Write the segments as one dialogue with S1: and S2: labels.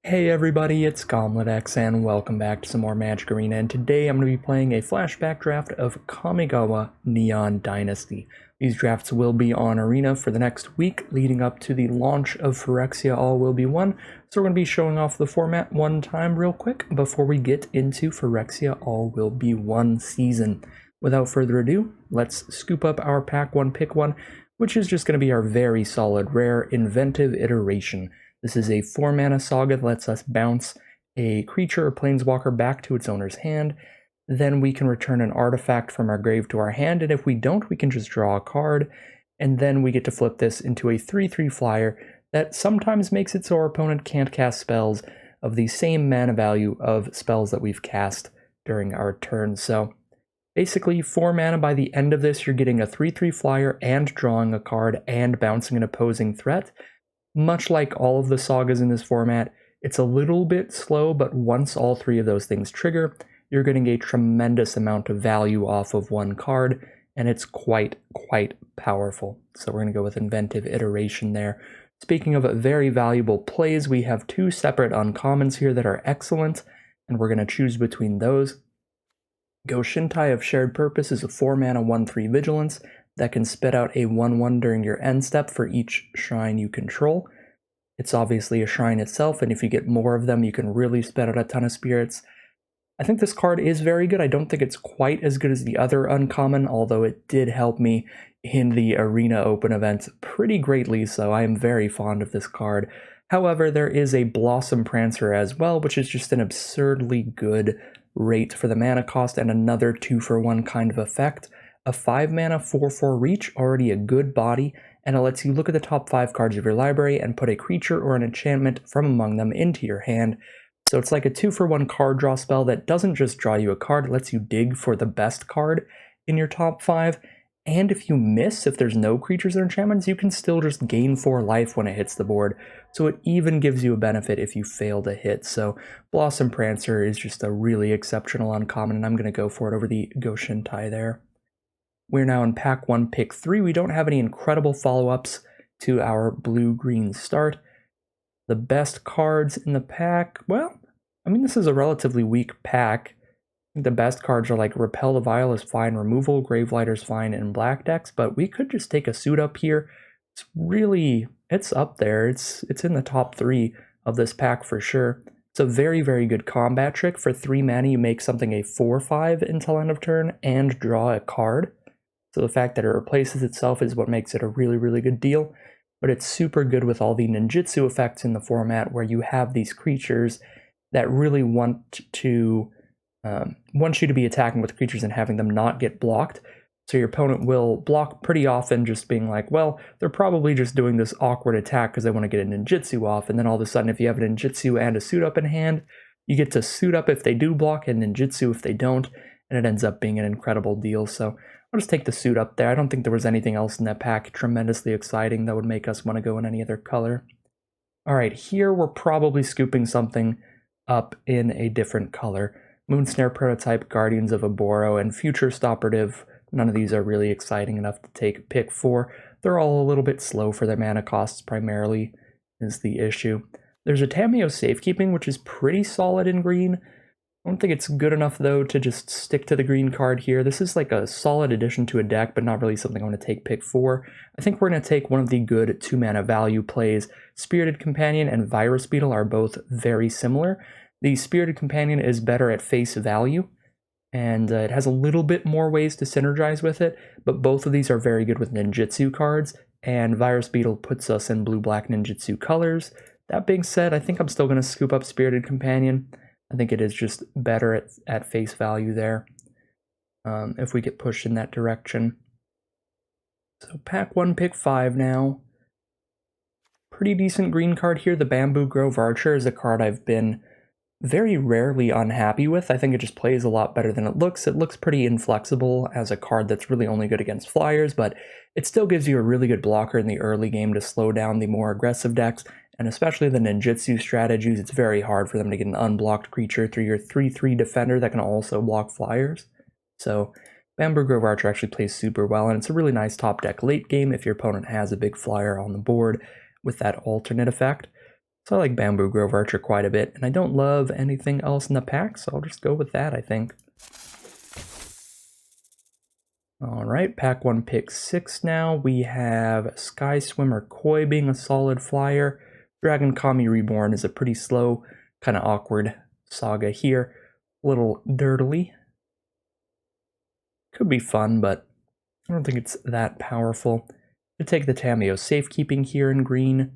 S1: Hey everybody, it's GobletX and welcome back to some more Magic Arena, and today I'm going to be playing a flashback draft of Kamigawa Neon Dynasty. These drafts will be on Arena for the next week leading up to the launch of Phyrexia All Will Be One, so we're going to be showing off the format one time real quick before we get into Phyrexia All Will Be One season. Without further ado, let's scoop up our Pack 1 Pick 1, which is just going to be our very solid rare Inventive Iteration. This is a 4-mana saga that lets us bounce a creature or planeswalker back to its owner's hand. Then we can return an artifact from our grave to our hand, and if we don't, we can just draw a card. And then we get to flip this into a 3/3 flyer that sometimes makes it so our opponent can't cast spells of the same mana value of spells that we've cast during our turn. So basically, 4 mana by the end of this, you're getting a 3/3 flyer and drawing a card and bouncing an opposing threat. Much like all of the sagas in this format, it's a little bit slow, but once all 3 of those things trigger, you're getting a tremendous amount of value off of one card, and it's quite powerful. So we're going to go with Inventive Iteration there. Speaking of very valuable plays, we have 2 separate uncommons here that are excellent, and we're going to choose between those. Goshintai of Shared Purpose is a 4-mana 1/3 Vigilance that can spit out a 1/1 during your end step for each shrine you control. It's obviously a shrine itself, and if you get more of them, you can really spit out a ton of spirits. I think this card is very good. I don't think it's quite as good as the other uncommon, although it did help me in the Arena Open event pretty greatly, so I am very fond of this card. However, there is a Blossom Prancer as well, which is just an absurdly good rate for the mana cost and another 2-for-1 kind of effect. A 5-mana 4/4 reach, already a good body, and it lets you look at the top 5 cards of your library and put a creature or an enchantment from among them into your hand. So it's like a 2-for-1 card draw spell that doesn't just draw you a card, it lets you dig for the best card in your top 5, and if you miss, if there's no creatures or enchantments, you can still just gain 4 life when it hits the board, so it even gives you a benefit if you fail to hit. So Blossom Prancer is just a really exceptional uncommon, and I'm going to go for it over the Goshintai there. We're now in Pack 1, Pick 3. We don't have any incredible follow-ups to our blue-green start. The best cards in the pack, well, I mean, this is a relatively weak pack. The best cards are like Repel the Vile is fine, Removal, Gravelighter's fine, and Black decks, but we could just take a suit up here. It's up there. It's in the top 3 of this pack for sure. It's a very good combat trick. For 3 mana, you make something a 4/5 until end of turn and draw a card. So the fact that it replaces itself is what makes it a really good deal, but it's super good with all the ninjutsu effects in the format where you have these creatures that really want you to be attacking with creatures and having them not get blocked. So your opponent will block pretty often, just being like, well, they're probably just doing this awkward attack because they want to get a ninjutsu off, and then all of a sudden if you have a ninjutsu and a suit up in hand, you get to suit up if they do block and ninjutsu if they don't, and it ends up being an incredible deal. So I'll just take the suit up there. I don't think there was anything else in that pack tremendously exciting that would make us want to go in any other color. Alright, here we're probably scooping something up in a different color. Moonsnare Prototype, Guardians of Aboro, and Futurist Operative. None of these are really exciting enough to take pick 4. They're all a little bit slow for their mana costs primarily, is the issue. There's a Tamiyo Safekeeping, which is pretty solid in green. I don't think it's good enough, though, to just stick to the green card here. This is like a solid addition to a deck, but not really something I want to take pick 4. I think we're going to take one of the good 2-mana value plays. Spirited Companion and Virus Beetle are both very similar. The Spirited Companion is better at face value, and it has a little bit more ways to synergize with it, but both of these are very good with ninjutsu cards, and Virus Beetle puts us in blue-black ninjutsu colors. That being said, I think I'm still going to scoop up Spirited Companion. I think it is just better at face value there if we get pushed in that direction. So Pack 1, Pick 5 now. Pretty decent green card here. The Bamboo Grove Archer is a card I've been very rarely unhappy with. I think it just plays a lot better than it looks. It looks pretty inflexible as a card that's really only good against flyers, but it still gives you a really good blocker in the early game to slow down the more aggressive decks, and especially the ninjutsu strategies. It's very hard for them to get an unblocked creature through your 3/3 defender that can also block flyers. So Bamboo Grove Archer actually plays super well, and it's a really nice top deck late game if your opponent has a big flyer on the board with that alternate effect. So I like Bamboo Grove Archer quite a bit, and I don't love anything else in the pack, so I'll just go with that, I think. Alright, pack 1, pick 6 now. We have Sky Swimmer Koi being a solid flyer. Dragon Kami Reborn is a pretty slow, kind of awkward saga here. A little dirtily. Could be fun, but I don't think it's that powerful. To take the Tameo Safekeeping here in green.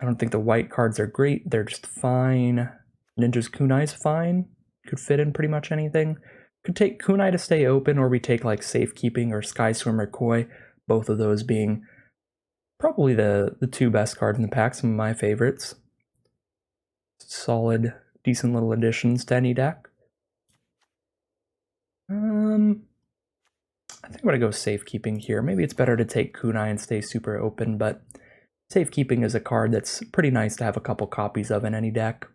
S1: I don't think the white cards are great. They're just fine. Ninja's Kunai's fine. Could fit in pretty much anything. Could take Kunai to stay open, or we take like Safekeeping or Sky Swimmer Koi. Both of those being probably the two best cards in the pack, some of my favorites. Solid, decent little additions to any deck. I think I'm going to go Safekeeping here. Maybe it's better to take Kunai and stay super open, but Safekeeping is a card that's pretty nice to have a couple copies of in any deck.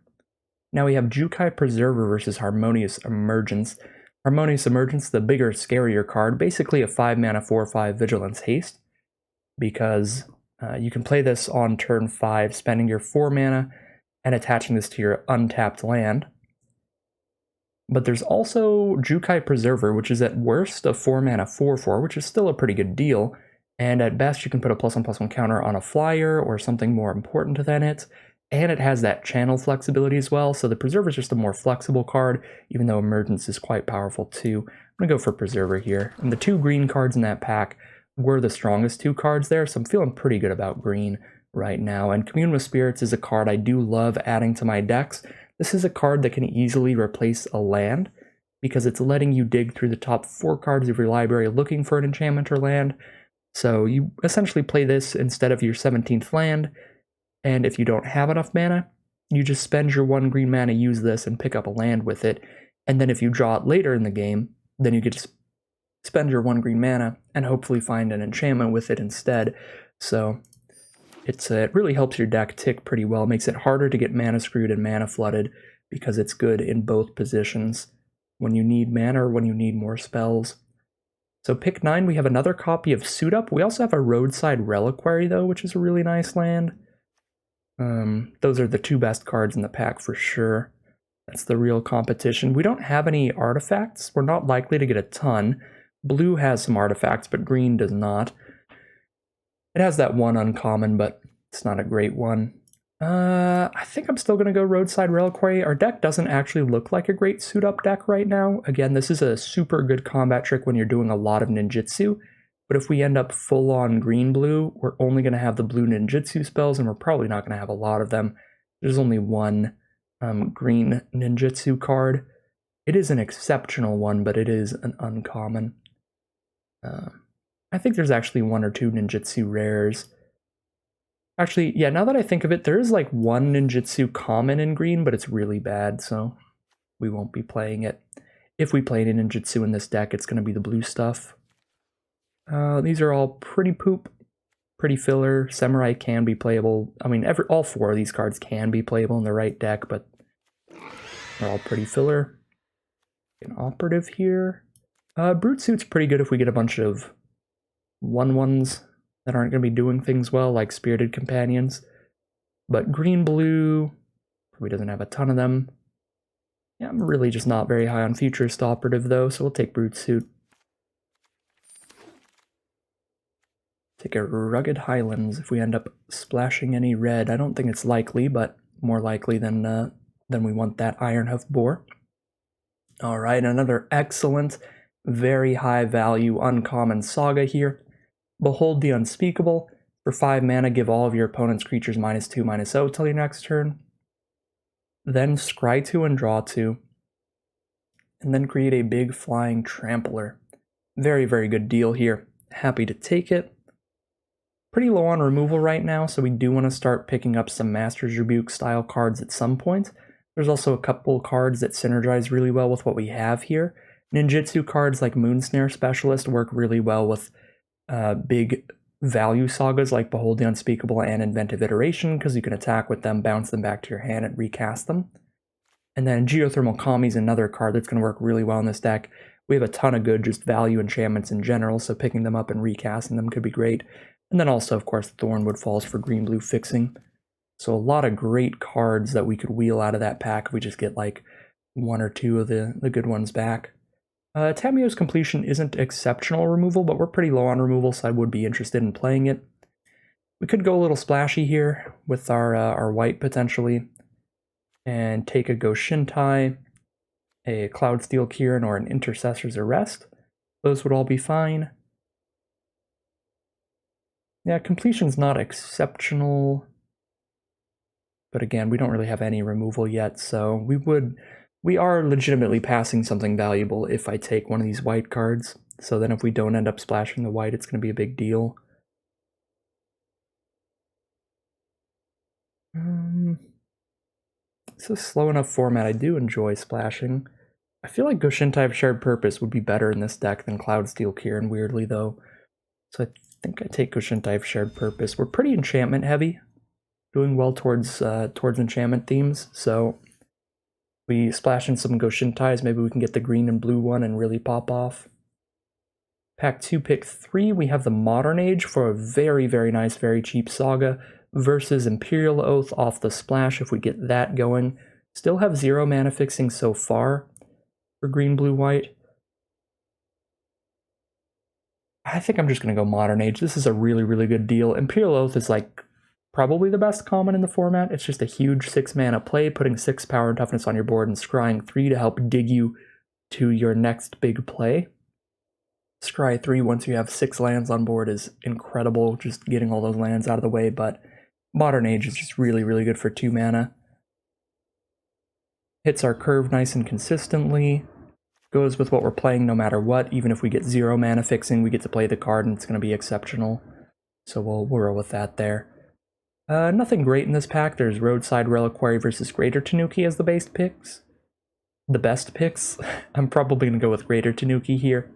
S1: Now we have Jukai Preserver versus Harmonious Emergence. Harmonious Emergence, the bigger, scarier card, basically a 5-mana 4/5 Vigilance Haste, because you can play this on turn 5, spending your 4 mana and attaching this to your untapped land. But there's also Jukai Preserver, which is at worst a 4-mana 4/4, which is still a pretty good deal, and at best you can put a +1/+1 counter on a flyer or something more important than it, and it has that channel flexibility as well, so the Preserver is just a more flexible card, even though Emergence is quite powerful too. I'm going to go for Preserver here, and the 2 green cards in that pack were the strongest 2 cards there, so I'm feeling pretty good about green right now. And Commune with Spirits is a card I do love adding to my decks. This is a card that can easily replace a land, because it's letting you dig through the top 4 cards of your library looking for an enchantment or land. So you essentially play this instead of your 17th land, and if you don't have enough mana, you just spend your 1 green mana, use this, and pick up a land with it. And then if you draw it later in the game, then you get to spend your 1 green mana and hopefully find an enchantment with it instead. So it really helps your deck tick pretty well. It makes it harder to get mana screwed and mana flooded, because it's good in both positions, when you need mana or when you need more spells. So pick 9, we have another copy of Suit Up. We also have a Roadside Reliquary though, which is a really nice land. Those are the 2 best cards in the pack for sure. That's the real competition. We don't have any artifacts. We're not likely to get a ton. Blue has some artifacts, but green does not. It has that one uncommon, but it's not a great one. I think I'm still going to go Roadside Reliquary. Our deck doesn't actually look like a great Suit Up deck right now. Again, this is a super good combat trick when you're doing a lot of ninjutsu. But if we end up full-on green-blue, we're only going to have the blue ninjutsu spells, and we're probably not going to have a lot of them. There's only one green ninjutsu card. It is an exceptional one, but it is an uncommon. I think there's actually 1 or 2 ninjutsu rares. Actually, yeah, now that I think of it, there is like 1 ninjutsu common in green, but it's really bad, so we won't be playing it. If we play any ninjutsu in this deck, it's going to be the blue stuff. These are all pretty poop, pretty filler. Samurai can be playable. I mean, all 4 of these cards can be playable in the right deck, but they're all pretty filler. An operative here. Brute Suit's pretty good if we get a bunch of 1/1s that aren't going to be doing things well, like Spirited Companions. But green-blue probably doesn't have a ton of them. Yeah, I'm really just not very high on Futurist Operative, though, so we'll take Brute Suit. Take a Rugged Highlands if we end up splashing any red. I don't think it's likely, but more likely than we want that Ironhoof Boar. Alright, another excellent, very high value uncommon saga here. Behold the Unspeakable. For 5 mana, give all of your opponent's creatures -2/-0 till your next turn. Then scry 2 and draw 2. And then create a big flying trampler. Very, very good deal here. Happy to take it. Pretty low on removal right now, so we do want to start picking up some Master's Rebuke style cards at some point. There's also a couple cards that synergize really well with what we have here. Ninjutsu cards like Moonsnare Specialist work really well with big value sagas like Behold the Unspeakable and Inventive Iteration, because you can attack with them, bounce them back to your hand, and recast them. And then Geothermal Kami is another card that's going to work really well in this deck. We have a ton of good just value enchantments in general, so picking them up and recasting them could be great. And then also, of course, Thornwood Falls for green-blue fixing. So a lot of great cards that we could wheel out of that pack if we just get like one or two of the good ones back. Tamiyo's Completion isn't exceptional removal, but we're pretty low on removal, so I would be interested in playing it. We could go a little splashy here with our white potentially, and take a Goshintai, a Cloudsteel Kirin, or an Intercessor's Arrest. Those would all be fine. Yeah, Completion's not exceptional, but again, we don't really have any removal yet, so we are legitimately passing something valuable if I take one of these white cards. So then if we don't end up splashing the white, it's going to be a big deal. It's a slow enough format. I do enjoy splashing. I feel like Goshintai of Shared Purpose would be better in this deck than Cloudsteel Kirin, weirdly though. So I think I take Goshintai of Shared Purpose. We're pretty enchantment heavy, doing well towards enchantment themes, so we splash in some Goshintais, maybe we can get the green and blue one and really pop off. Pack 2, pick 3, we have the Modern Age for a very, very nice, very cheap Saga versus Imperial Oath off the splash if we get that going. Still have 0 mana fixing so far for green, blue, white. I think I'm just going to go Modern Age. This is a really, really good deal. Imperial Oath is like probably the best common in the format. It's just a huge 6 mana play, putting 6 power and toughness on your board and scrying 3 to help dig you to your next big play. Scry 3 once you have 6 lands on board is incredible, just getting all those lands out of the way, but Modern Age is just really, really good for 2 mana. Hits our curve nice and consistently. Goes with what we're playing no matter what. Even if we get 0 mana fixing, we get to play the card and it's going to be exceptional. So we'll roll with that there. Nothing great in this pack. There's Roadside Reliquary versus Greater Tanuki as the best picks. I'm probably going to go with Greater Tanuki here.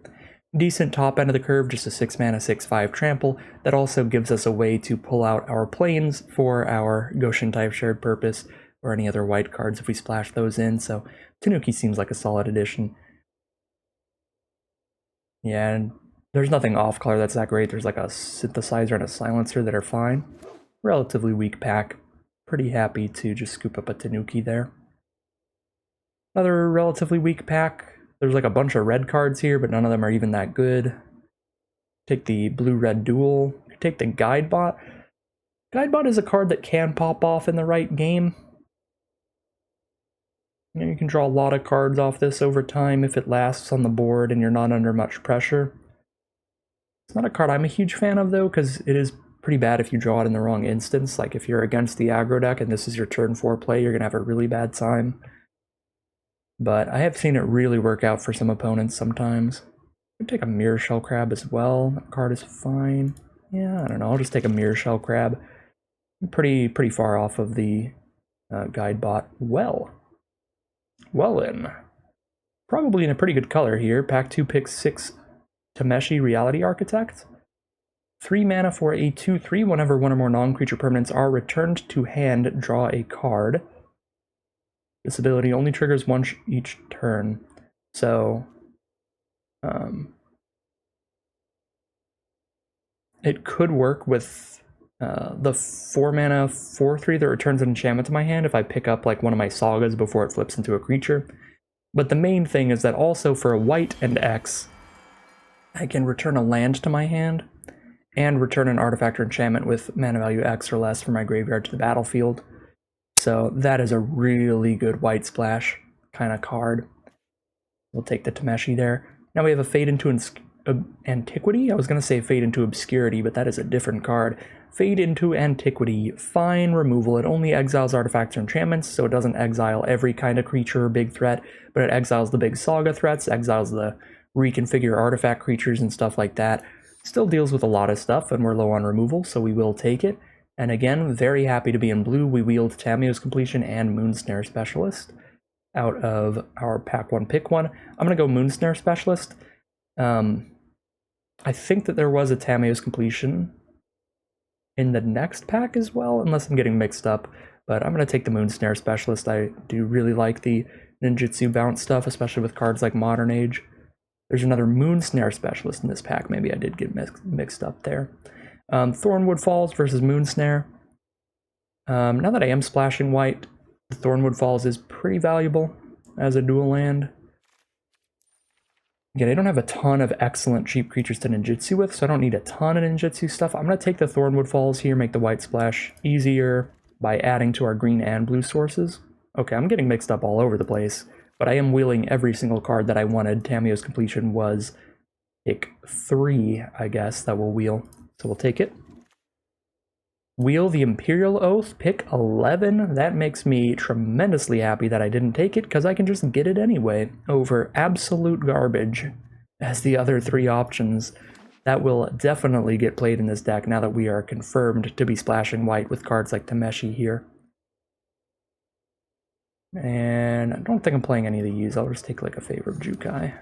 S1: Decent top end of the curve, just a 6 mana 6/5 trample. That also gives us a way to pull out our planes for our Goshintai of Shared Purpose or any other white cards if we splash those in. So Tanuki seems like a solid addition. Yeah, and there's nothing off color that's that great. There's like a synthesizer and a silencer that are fine. Relatively weak pack. Pretty happy to just scoop up a Tanuki there. Another relatively weak pack. There's like a bunch of red cards here, but none of them are even that good. Take the blue-red duel. Take the Guidebot. Guidebot is a card that can pop off in the right game. You can draw a lot of cards off this over time if it lasts on the board and you're not under much pressure. It's not a card I'm a huge fan of though, because it is pretty bad if you draw it in the wrong instance. Like if you're against the aggro deck and this is your turn 4 play, you're going to have a really bad time. But I have seen it really work out for some opponents sometimes. I'll take a Mirror Shell Crab as well. That card is fine. Yeah, I don't know. I'll just take a Mirror Shell Crab. I'm pretty far off of the Guidebot. Well then. Probably in a pretty good color here. Pack 2, pick 6, Tameshi Reality Architect. 3 mana for a 2/3. Whenever one or more non-creature permanents are returned to hand, draw a card. This ability only triggers once each turn. So, it could work with the 4 mana 4/3 that returns an enchantment to my hand if I pick up like one of my sagas before it flips into a creature. But the main thing is that also for a white and X, I can return a land to my hand and return an artifact or enchantment with mana value X or less from my graveyard to the battlefield. So that is a really good white splash kind of card. We'll take the Tameshi there. Now we have a Fade into Antiquity. I was going to say Fade into Obscurity, but that is a different card. Fade into Antiquity. Fine removal. It only exiles artifacts or enchantments, so it doesn't exile every kind of creature or big threat, but it exiles the big saga threats, exiles the reconfigure artifact creatures and stuff like that. Still deals with a lot of stuff, and we're low on removal, so we will take it. And again, very happy to be in blue. We wield Tamiyo's Completion and Moonsnare Specialist out of our pack 1, pick 1. I'm going to go Moonsnare Specialist. I think that there was a Tamiyo's Completion in the next pack as well, unless I'm getting mixed up. But I'm going to take the Moonsnare Specialist. I do really like the ninjutsu bounce stuff, especially with cards like Modern Age. There's another Moonsnare Specialist in this pack. Maybe I did get mixed up there. Thornwood Falls versus Moonsnare. Now that I am splashing white, the Thornwood Falls is pretty valuable as a dual land. Again, I don't have a ton of excellent cheap creatures to ninjutsu with, so I don't need a ton of ninjutsu stuff. I'm going to take the Thornwood Falls here, make the white splash easier by adding to our green and blue sources. Okay, I'm getting mixed up all over the place, but I am wheeling every single card that I wanted. Tamiyo's Completion was pick 3, I guess, that we'll wheel. So we'll take it. Wheel the Imperial Oath, pick 11. That makes me tremendously happy that I didn't take it, because I can just get it anyway over absolute garbage as the other 3 options. That will definitely get played in this deck now that we are confirmed to be splashing white with cards like Tameshi here. And I don't think I'm playing any of these. I'll just take like a Favor of Jukai.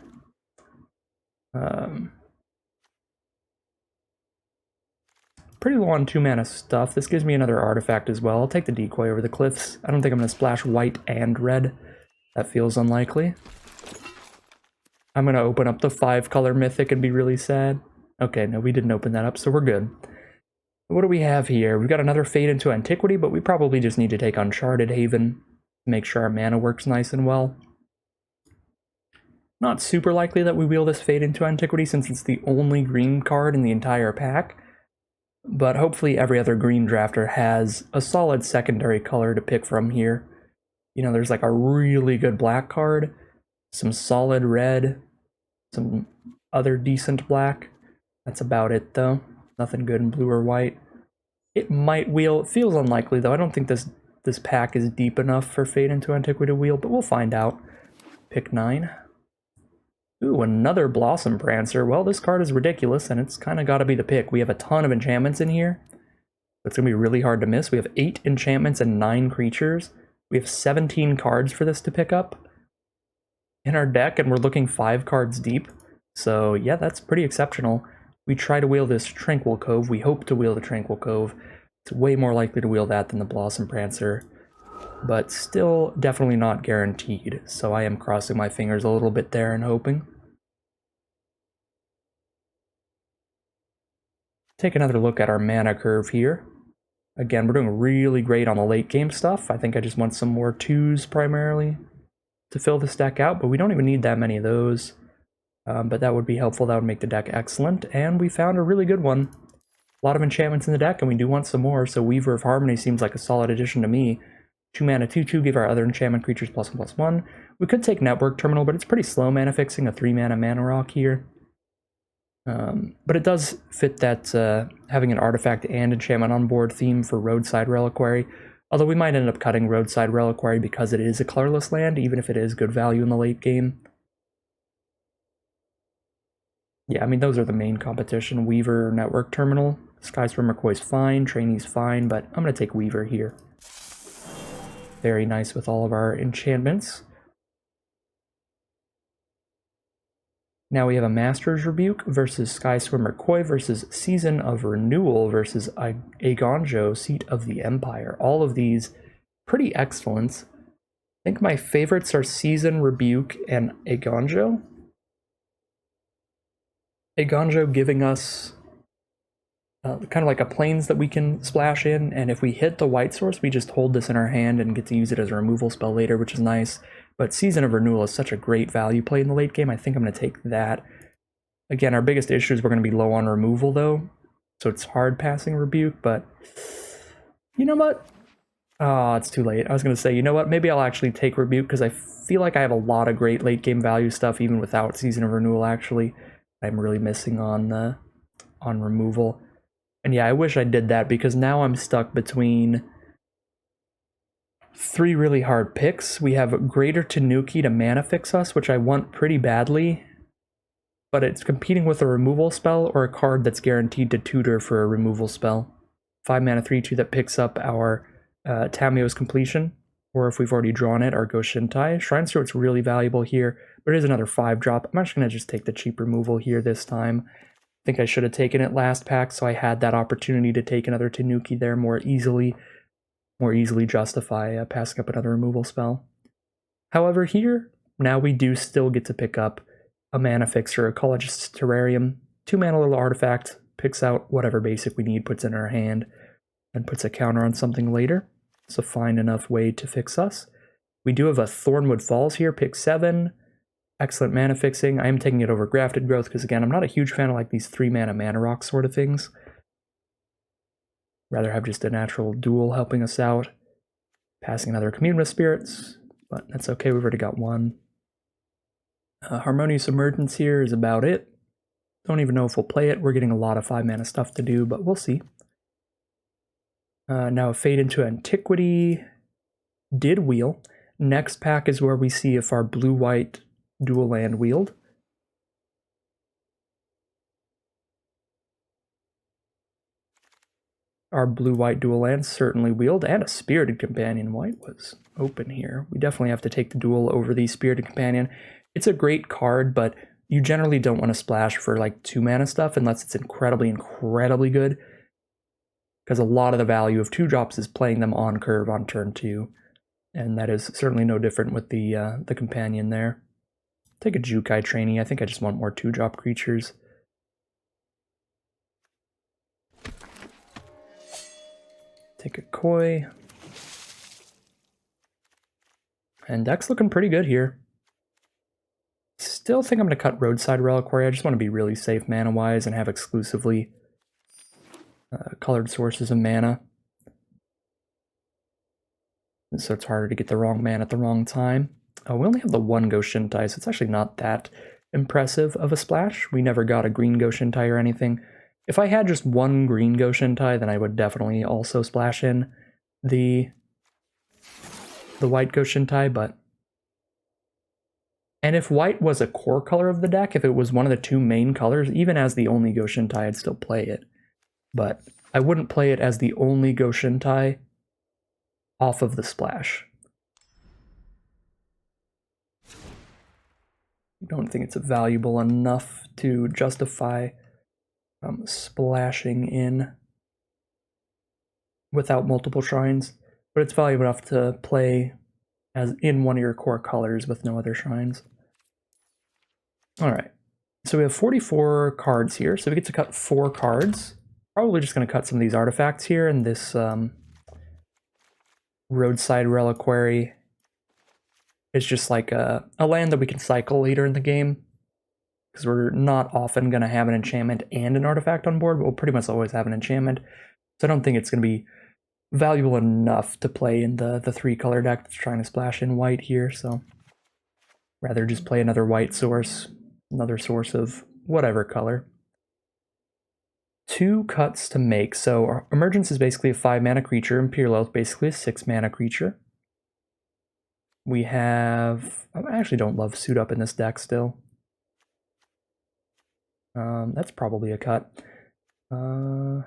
S1: Pretty low on 2-mana stuff. This gives me another artifact as well. I'll take the Decoy over the Cliffs. I don't think I'm going to splash white and red. That feels unlikely. I'm going to open up the 5-color Mythic and be really sad. Okay, no, we didn't open that up, so we're good. What do we have here? We've got another Fade into Antiquity, but we probably just need to take Uncharted Haven to make sure our mana works nice and well. Not super likely that we wheel this Fade into Antiquity since it's the only green card in the entire pack. But hopefully every other green drafter has a solid secondary color to pick from here. You know, there's like a really good black card, some solid red, some other decent black. That's about it though. Nothing good in blue or white. It might wheel. It feels unlikely though. I don't think this pack is deep enough for Fade into Antiquity to wheel, but we'll find out. Pick 9. Ooh, another Blossom Prancer. Well, this card is ridiculous, and it's kind of got to be the pick. We have a ton of enchantments in here. It's going to be really hard to miss. We have 8 enchantments and 9 creatures. We have 17 cards for this to pick up in our deck, and we're looking 5 cards deep. So, yeah, that's pretty exceptional. We try to wheel this Tranquil Cove. We hope to wheel the Tranquil Cove. It's way more likely to wheel that than the Blossom Prancer, but still definitely not guaranteed. So I am crossing my fingers a little bit there and hoping. Take another look at our mana curve here. Again, we're doing really great on the late game stuff. I think I just want some more 2s primarily to fill this deck out, but we don't even need that many of those. But that would be helpful. That would make the deck excellent. And we found a really good one. A lot of enchantments in the deck, and we do want some more, so Weaver of Harmony seems like a solid addition to me. 2 mana 2/2, give our other enchantment creatures +1/+1. We could take Network Terminal, but it's pretty slow mana fixing, a 3 mana mana rock here. But it does fit that having an artifact and enchantment on board theme for Roadside Reliquary. Although we might end up cutting Roadside Reliquary because it is a colorless land, even if it is good value in the late game. Yeah, I mean, those are the main competition. Weaver, Network Terminal. Skyswimmer Koi's fine, Trainee's fine, but I'm going to take Weaver here. Very nice with all of our enchantments. Now we have a Master's Rebuke versus Skyswimmer Koi versus Season of Renewal versus Eiganjo, Seat of the Empire. All of these pretty excellent. I think my favorites are Season, Rebuke, and Eiganjo. Eiganjo giving us kind of like a plains that we can splash in, and if we hit the white source, we just hold this in our hand and get to use it as a removal spell later, which is nice. But Season of Renewal is such a great value play in the late game. I think I'm going to take that. Again, our biggest issue is we're going to be low on removal, though, so it's hard passing Rebuke, but you know what? Oh, it's too late. I was going to say, you know what? Maybe I'll actually take Rebuke, because I feel like I have a lot of great late game value stuff, even without Season of Renewal, actually. I'm really missing on removal. And yeah, I wish I did that, because now I'm stuck between 3 really hard picks. We have Greater Tanuki to mana fix us, which I want pretty badly, but it's competing with a removal spell or a card that's guaranteed to tutor for a removal spell. 5 mana 3/2 that picks up our Tamiyo's Completion, or if we've already drawn it, our Goshintai. Shrine Stewart's really valuable here, but it is another 5-drop. I'm actually going to just take the cheap removal here this time. I think I should have taken it last pack, so I had that opportunity to take another Tanuki there more easily justify passing up another removal spell. However, here, now we do still get to pick up a mana fixer, Ecologist's Terrarium. 2 mana little artifact, picks out whatever basic we need, puts in our hand, and puts a counter on something later. It's a fine enough way to fix us. We do have a Thornwood Falls here, pick 7. Excellent mana fixing. I am taking it over Grafted Growth because, again, I'm not a huge fan of like these 3-mana rock sort of things. Rather have just a natural dual helping us out. Passing another Commune with Spirits, but that's okay, we've already got one. Harmonious Emergence here is about it. Don't even know if we'll play it. We're getting a lot of 5-mana stuff to do, but we'll see. Now a Fade into Antiquity did wheel. Next pack is where we see if our blue-white dual land wheeled. Our blue-white dual land certainly wheeled, and a Spirited Companion. White was open here. We definitely have to take the dual over the Spirited Companion. It's a great card, but you generally don't want to splash for like 2-mana stuff unless it's incredibly, incredibly good. Because a lot of the value of 2-drops is playing them on curve on turn 2. And that is certainly no different with the Companion there. Take a Jukai Trainee. I think I just want more 2-drop creatures. Take a Koi. And deck's looking pretty good here. Still think I'm going to cut Roadside Reliquary. I just want to be really safe mana-wise and have exclusively colored sources of mana. And so it's harder to get the wrong mana at the wrong time. We only have the one Goshintai, so it's actually not that impressive of a splash. We never got a green Goshintai or anything. If I had just one green Goshintai, then I would definitely also splash in the white Goshintai, but... And if white was a core color of the deck, if it was one of the 2 main colors, even as the only Goshintai, I'd still play it. But I wouldn't play it as the only Goshintai off of the splash. I don't think it's valuable enough to justify splashing in without multiple shrines, but it's valuable enough to play as in one of your core colors with no other shrines. Alright, so we have 44 cards here, so we get to cut 4 cards. Probably just going to cut some of these artifacts here, and this Roadside Reliquary is just like a land that we can cycle later in the game, because we're not often going to have an enchantment and an artifact on board, but we'll pretty much always have an enchantment. So I don't think it's going to be valuable enough to play in the 3-color deck that's trying to splash in white here, so rather just play another white source, another source of whatever color. 2 cuts to make. So our Emergence is basically a 5-mana creature, Imperial Oath basically a 6-mana creature. We have... I actually don't love Suit Up in this deck still. That's probably a cut. Let's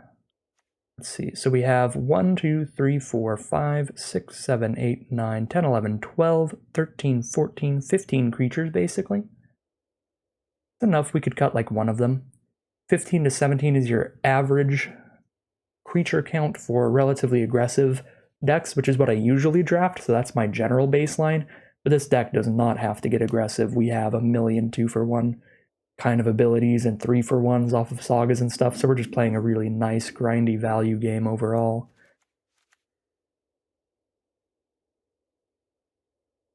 S1: see. So we have 1, 2, 3, 4, 5, 6, 7, 8, 9, 10, 11, 12, 13, 14, 15 creatures basically. That's enough. We could cut like one of them. 15 to 17 is your average creature count for relatively aggressive decks, which is what I usually draft, so that's my general baseline. But this deck does not have to get aggressive. We have a million 2-for-1 kind of abilities and 3-for-1s off of sagas and stuff, so we're just playing a really nice, grindy value game overall.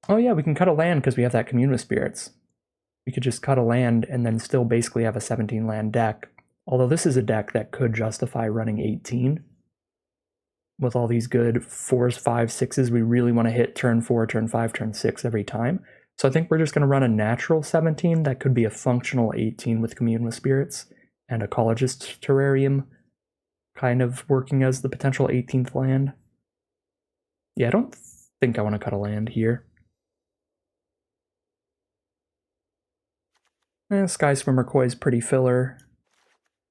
S1: Oh yeah, we can cut a land because we have that Commune with Spirits. We could just cut a land and then still basically have a 17-land deck. Although this is a deck that could justify running 18. With all these good 4s, 5s, 6s, we really want to hit turn 4, turn 5, turn 6 every time. So I think we're just going to run a natural 17 that could be a functional 18 with Commune with Spirits and Ecologist's Terrarium kind of working as the potential 18th land. Yeah, I don't think I want to cut a land here. Sky Swimmer Koi is pretty filler.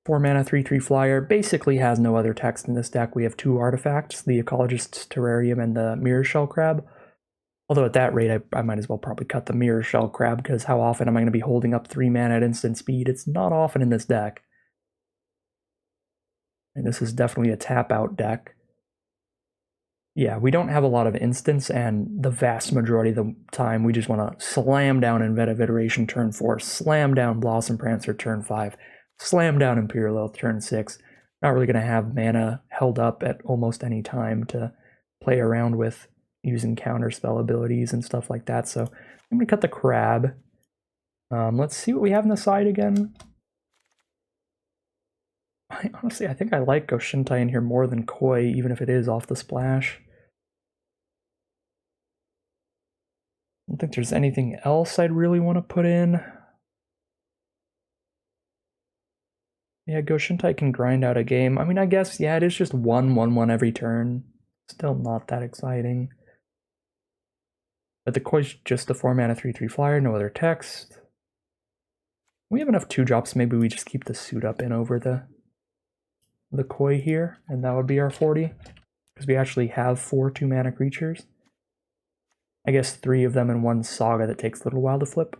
S1: 4-mana, 3/3 flyer. Basically has no other text in this deck. We have 2 artifacts, the Ecologist's Terrarium and the Mirror Shell Crab. Although at that rate, I might as well probably cut the Mirror Shell Crab, because how often am I going to be holding up 3 mana at instant speed? It's not often in this deck. And this is definitely a tap-out deck. Yeah, we don't have a lot of instants, and the vast majority of the time we just want to slam down Inventive Iteration turn 4, slam down Blossom Prancer turn 5, slam down Imperial Oath turn 6. Not really going to have mana held up at almost any time to play around with using counter spell abilities and stuff like that. So I'm going to cut the crab. Let's see what we have on the side again. Honestly, I think I like Goshintai in here more than Koi, even if it is off the splash. I don't think there's anything else I'd really want to put in. Yeah, Goshintai can grind out a game. I mean, I guess, yeah, it is just 1/1/1 every turn. Still not that exciting. But the Koi's just a 4-mana 3/3 flyer, no other text. We have enough 2-drops, maybe we just keep the suit up in over the Koi here, and that would be our 40. Because we actually have 4 2-mana creatures. I guess 3 of them in one Saga that takes a little while to flip.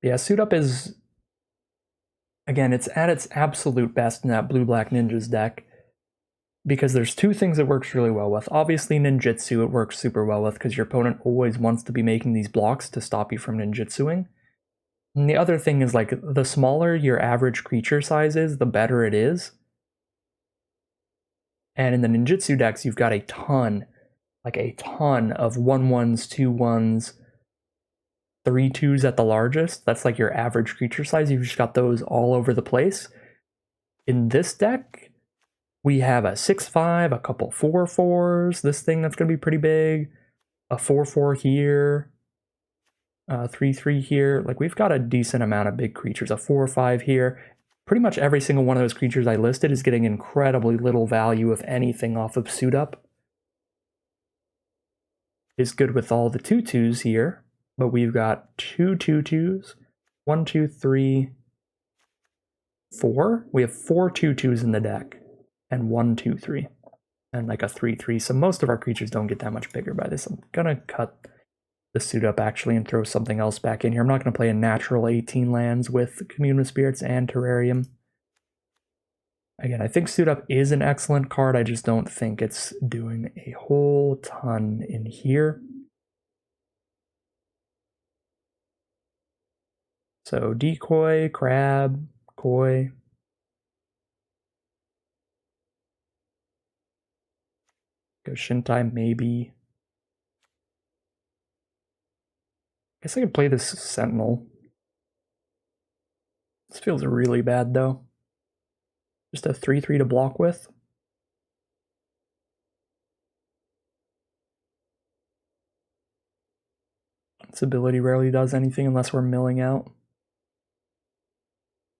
S1: Yeah, suit up is, again, it's at its absolute best in that blue-black ninjas deck. Because there's 2 things it works really well with. Obviously, ninjutsu it works super well with because your opponent always wants to be making these blocks to stop you from ninjutsuing. And the other thing is, like, the smaller your average creature size is, the better it is. And in the ninjutsu decks, you've got a ton of 1/1s, 2/1s, 3/2s at the largest. That's like your average creature size. You've just got those all over the place. In this deck, we have a 6/5, a couple 4/4s, this thing that's going to be pretty big, a 4/4 here, 3/3 here. Like, we've got a decent amount of big creatures, a 4/5 here. Pretty much every single one of those creatures I listed is getting incredibly little value, if anything, off of suit up. Is good with all the 2/2s here, but we've got 2 2/2s, 1, 2, 3, 4. We have 4 2/2s in the deck. And 1, 2, 3, and like a 3/3. So most of our creatures don't get that much bigger by this. I'm gonna cut the suit up actually and throw something else back in here. I'm not gonna play a natural 18 lands with Commune with Spirits and Terrarium. Again, I think suit up is an excellent card. I just don't think it's doing a whole ton in here. So decoy, crab, koi. Goshintai, maybe. I guess I could play this Sentinel. This feels really bad, though. Just a 3/3 to block with. This ability rarely does anything unless we're milling out.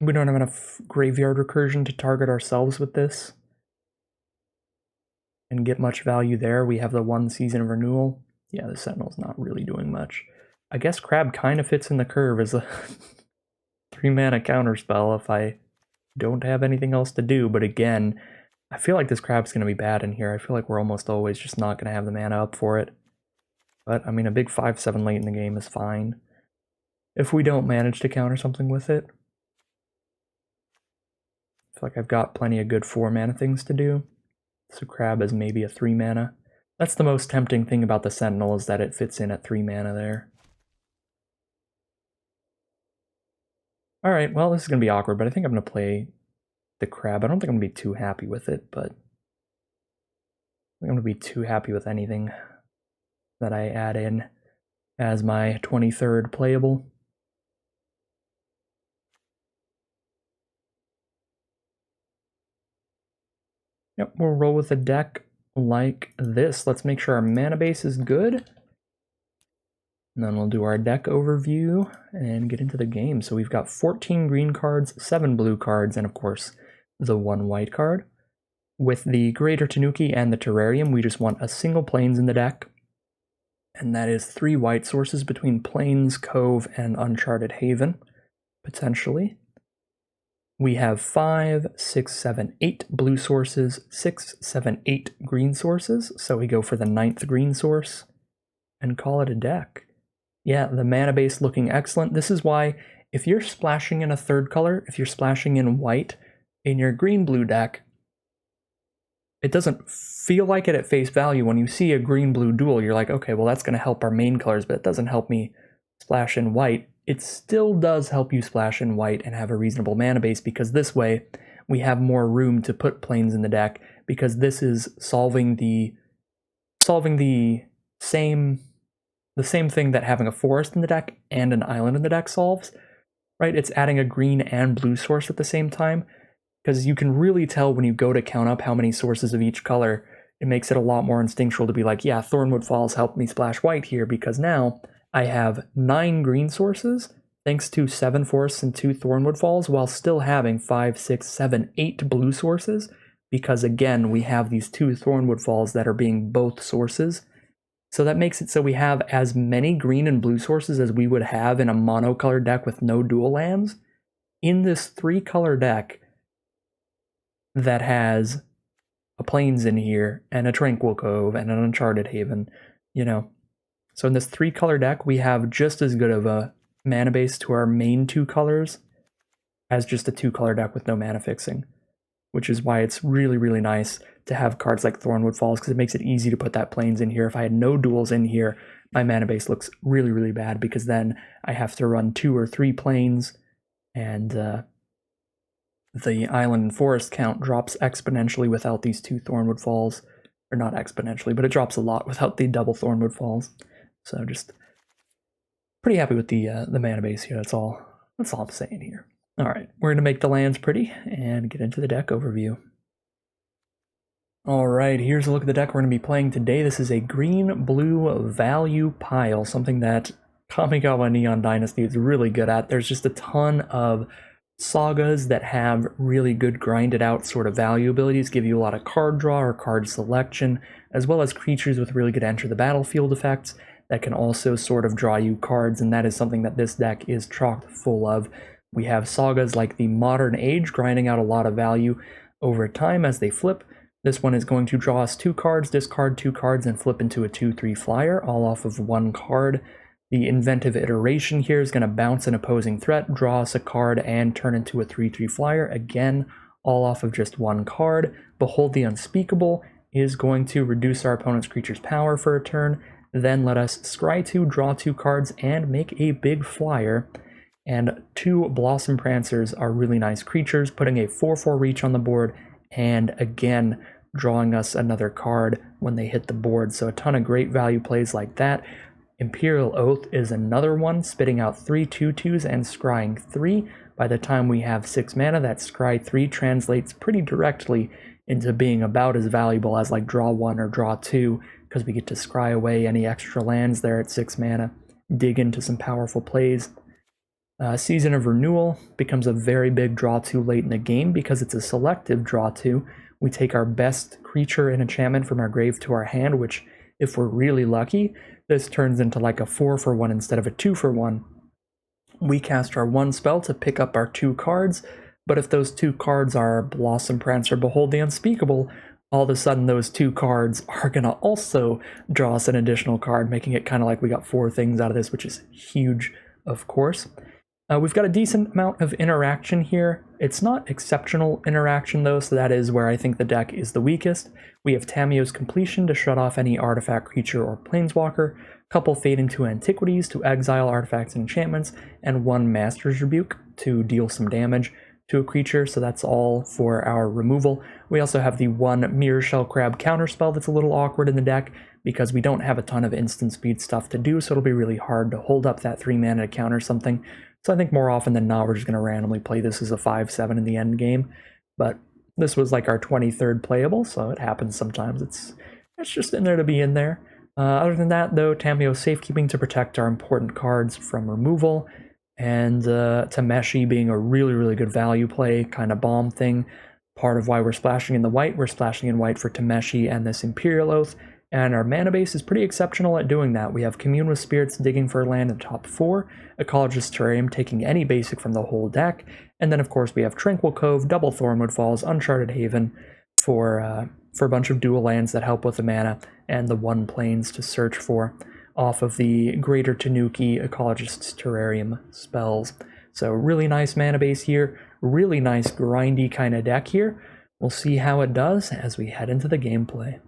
S1: We don't have enough graveyard recursion to target ourselves with this and get much value there. We have the 1 Season of Renewal. Yeah, the Sentinel's not really doing much. I guess Crab kind of fits in the curve as a 3-mana counterspell if I don't have anything else to do, but again, I feel like this Crab's going to be bad in here. I feel like we're almost always just not going to have the mana up for it. But, I mean, a big 5/7 late in the game is fine if we don't manage to counter something with it. I feel like I've got plenty of good 4-mana things to do. So Crab is maybe a 3-mana. That's the most tempting thing about the Sentinel, is that it fits in at 3 mana there. Alright, well, this is going to be awkward, but I think I'm going to play the Crab. I don't think I'm going to be too happy with it, but I think I'm going to be too happy with anything that I add in as my 23rd playable. Yep, we'll roll with a deck like this. Let's make sure our mana base is good. And then we'll do our deck overview and get into the game. So we've got 14 green cards, 7 blue cards, and of course the 1 white card. With the Greater Tanuki and the Terrarium, we just want a single Plains in the deck. And that is 3 white sources between Plains, Cove, and Uncharted Haven, potentially. We have 5, 6, 7, 8 blue sources, 6, 7, 8 green sources. So we go for the 9th green source and call it a deck. Yeah, the mana base looking excellent. This is why if you're splashing in a third color, if you're splashing in white in your green-blue deck, it doesn't feel like it at face value. When you see a green-blue duel, you're like, okay, well, that's going to help our main colors, but it doesn't help me splash in white. It still does help you splash in white and have a reasonable mana base, because this way, we have more room to put planes in the deck because this is solving the same thing that having a forest in the deck and an island in the deck solves, right? It's adding a green and blue source at the same time, because you can really tell when you go to count up how many sources of each color. It makes it a lot more instinctual to be like, yeah, Thornwood Falls helped me splash white here because now I have 9 green sources thanks to 7 forests and 2 Thornwood Falls, while still having 5, 6, 7, 8 blue sources, because again, we have these 2 Thornwood Falls that are being both sources. So that makes it so we have as many green and blue sources as we would have in a monocolor deck with no dual lands in this 3-color deck that has a Plains in here and a Tranquil Cove and an Uncharted Haven, you know. So in this 3-color deck, we have just as good of a mana base to our main 2 colors as just a 2-color deck with no mana fixing, which is why it's really, really nice to have cards like Thornwood Falls, because it makes it easy to put that Plains in here. If I had no duals in here, my mana base looks really, really bad, because then I have to run 2 or 3 Plains, and the island and forest count drops exponentially without these 2 Thornwood Falls. Or not exponentially, but it drops a lot without the double Thornwood Falls. So just pretty happy with the mana base here. That's all I'm saying here. All right, we're going to make the lands pretty and get into the deck overview. All right, here's a look at the deck we're going to be playing today. This is a green-blue value pile, something that Kamigawa Neon Dynasty is really good at. There's just a ton of sagas that have really good grinded out sort of value abilities, give you a lot of card draw or card selection, as well as creatures with really good enter the battlefield effects that can also sort of draw you cards, and that is something that this deck is chock full of. We have sagas like the Modern Age grinding out a lot of value over time as they flip. This one is going to draw us 2 cards, discard 2 cards, and flip into a 2/3 flyer, all off of 1 card. The Inventive Iteration here is going to bounce an opposing threat, draw us a card, and turn into a 3/3 flyer, again, all off of just 1 card. Behold the Unspeakable is going to reduce our opponent's creature's power for a turn, then let us scry 2, draw 2 cards, and make a big flyer. And 2 Blossom Prancers are really nice creatures, putting a 4/4 reach on the board, and again, drawing us another card when they hit the board. So a ton of great value plays like that. Imperial Oath is another one, spitting out 3 2/2s and scrying 3. By the time we have 6 mana, that scry 3 translates pretty directly into being about as valuable as like draw 1 or draw 2, because we get to scry away any extra lands there at 6 mana, dig into some powerful plays. Season of Renewal becomes a very big draw 2 late in the game because it's a selective draw 2. We take our best creature and enchantment from our grave to our hand, which, if we're really lucky, this turns into like a 4/1 instead of a 2/1. We cast our 1 spell to pick up our 2 cards, but if those 2 cards are Blossom Prancer, Behold the Unspeakable, all of a sudden those 2 cards are going to also draw us an additional card, making it kind of like we got 4 things out of this, which is huge, of course. We've got a decent amount of interaction here. It's not exceptional interaction though, so that is where I think the deck is the weakest. We have Tamiyo's Completion to shut off any artifact, creature, or planeswalker, couple Fade into Antiquities to exile artifacts and enchantments, and 1 Master's Rebuke to deal some damage to a creature, so that's all for our removal. We also have the 1 Mirror Shell Crab counterspell that's a little awkward in the deck because we don't have a ton of instant speed stuff to do, so it'll be really hard to hold up that 3 mana to counter something. So I think more often than not, we're just going to randomly play this as a 5/7 in the end game. But this was like our 23rd playable, so it happens sometimes. It's just in there to be in there. Other than that, though, Tamiyo's Safekeeping to protect our important cards from removal, and Tameshi being a really, really good value play, kind of bomb thing. Part of why we're splashing in the white, we're splashing in white for Tameshi and this Imperial Oath. And our mana base is pretty exceptional at doing that. We have Commune with Spirits digging for land in the top 4, Ecologist's Terrarium taking any basic from the whole deck, and then of course we have Tranquil Cove, double Thornwood Falls, Uncharted Haven for a bunch of dual lands that help with the mana, and the 1 Plains to search for off of the Greater Tanuki Ecologist's Terrarium spells. So really nice mana base here, really nice grindy kind of deck here. We'll see how it does as we head into the gameplay.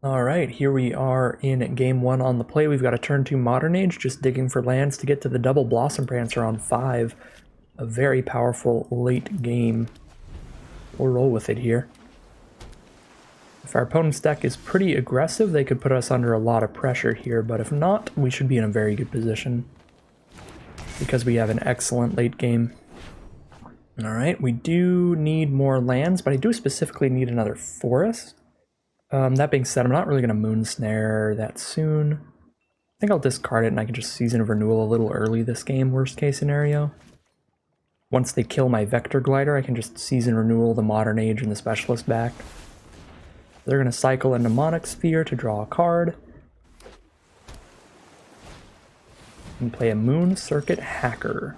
S1: Alright, here we are in game 1 on the play. We've got a turn 2 Modern Age, just digging for lands to get to the double Blossom Prancer on 5. a very powerful late game. We'll roll with it here. If our opponent's deck is pretty aggressive, they could put us under a lot of pressure here, but if not, we should be in a very good position because we have an excellent late game. Alright, we do need more lands, but I do specifically need another forest. That being said, I'm not really going to Moon Snare that soon. I think I'll discard it and I can just Season of Renewal a little early this game, worst case scenario. Once they kill my Vector Glider, I can just Season Renewal the Modern Age and the Specialist back. They're going to cycle into Mnemonic Sphere to draw a card. And play a Moon Circuit Hacker.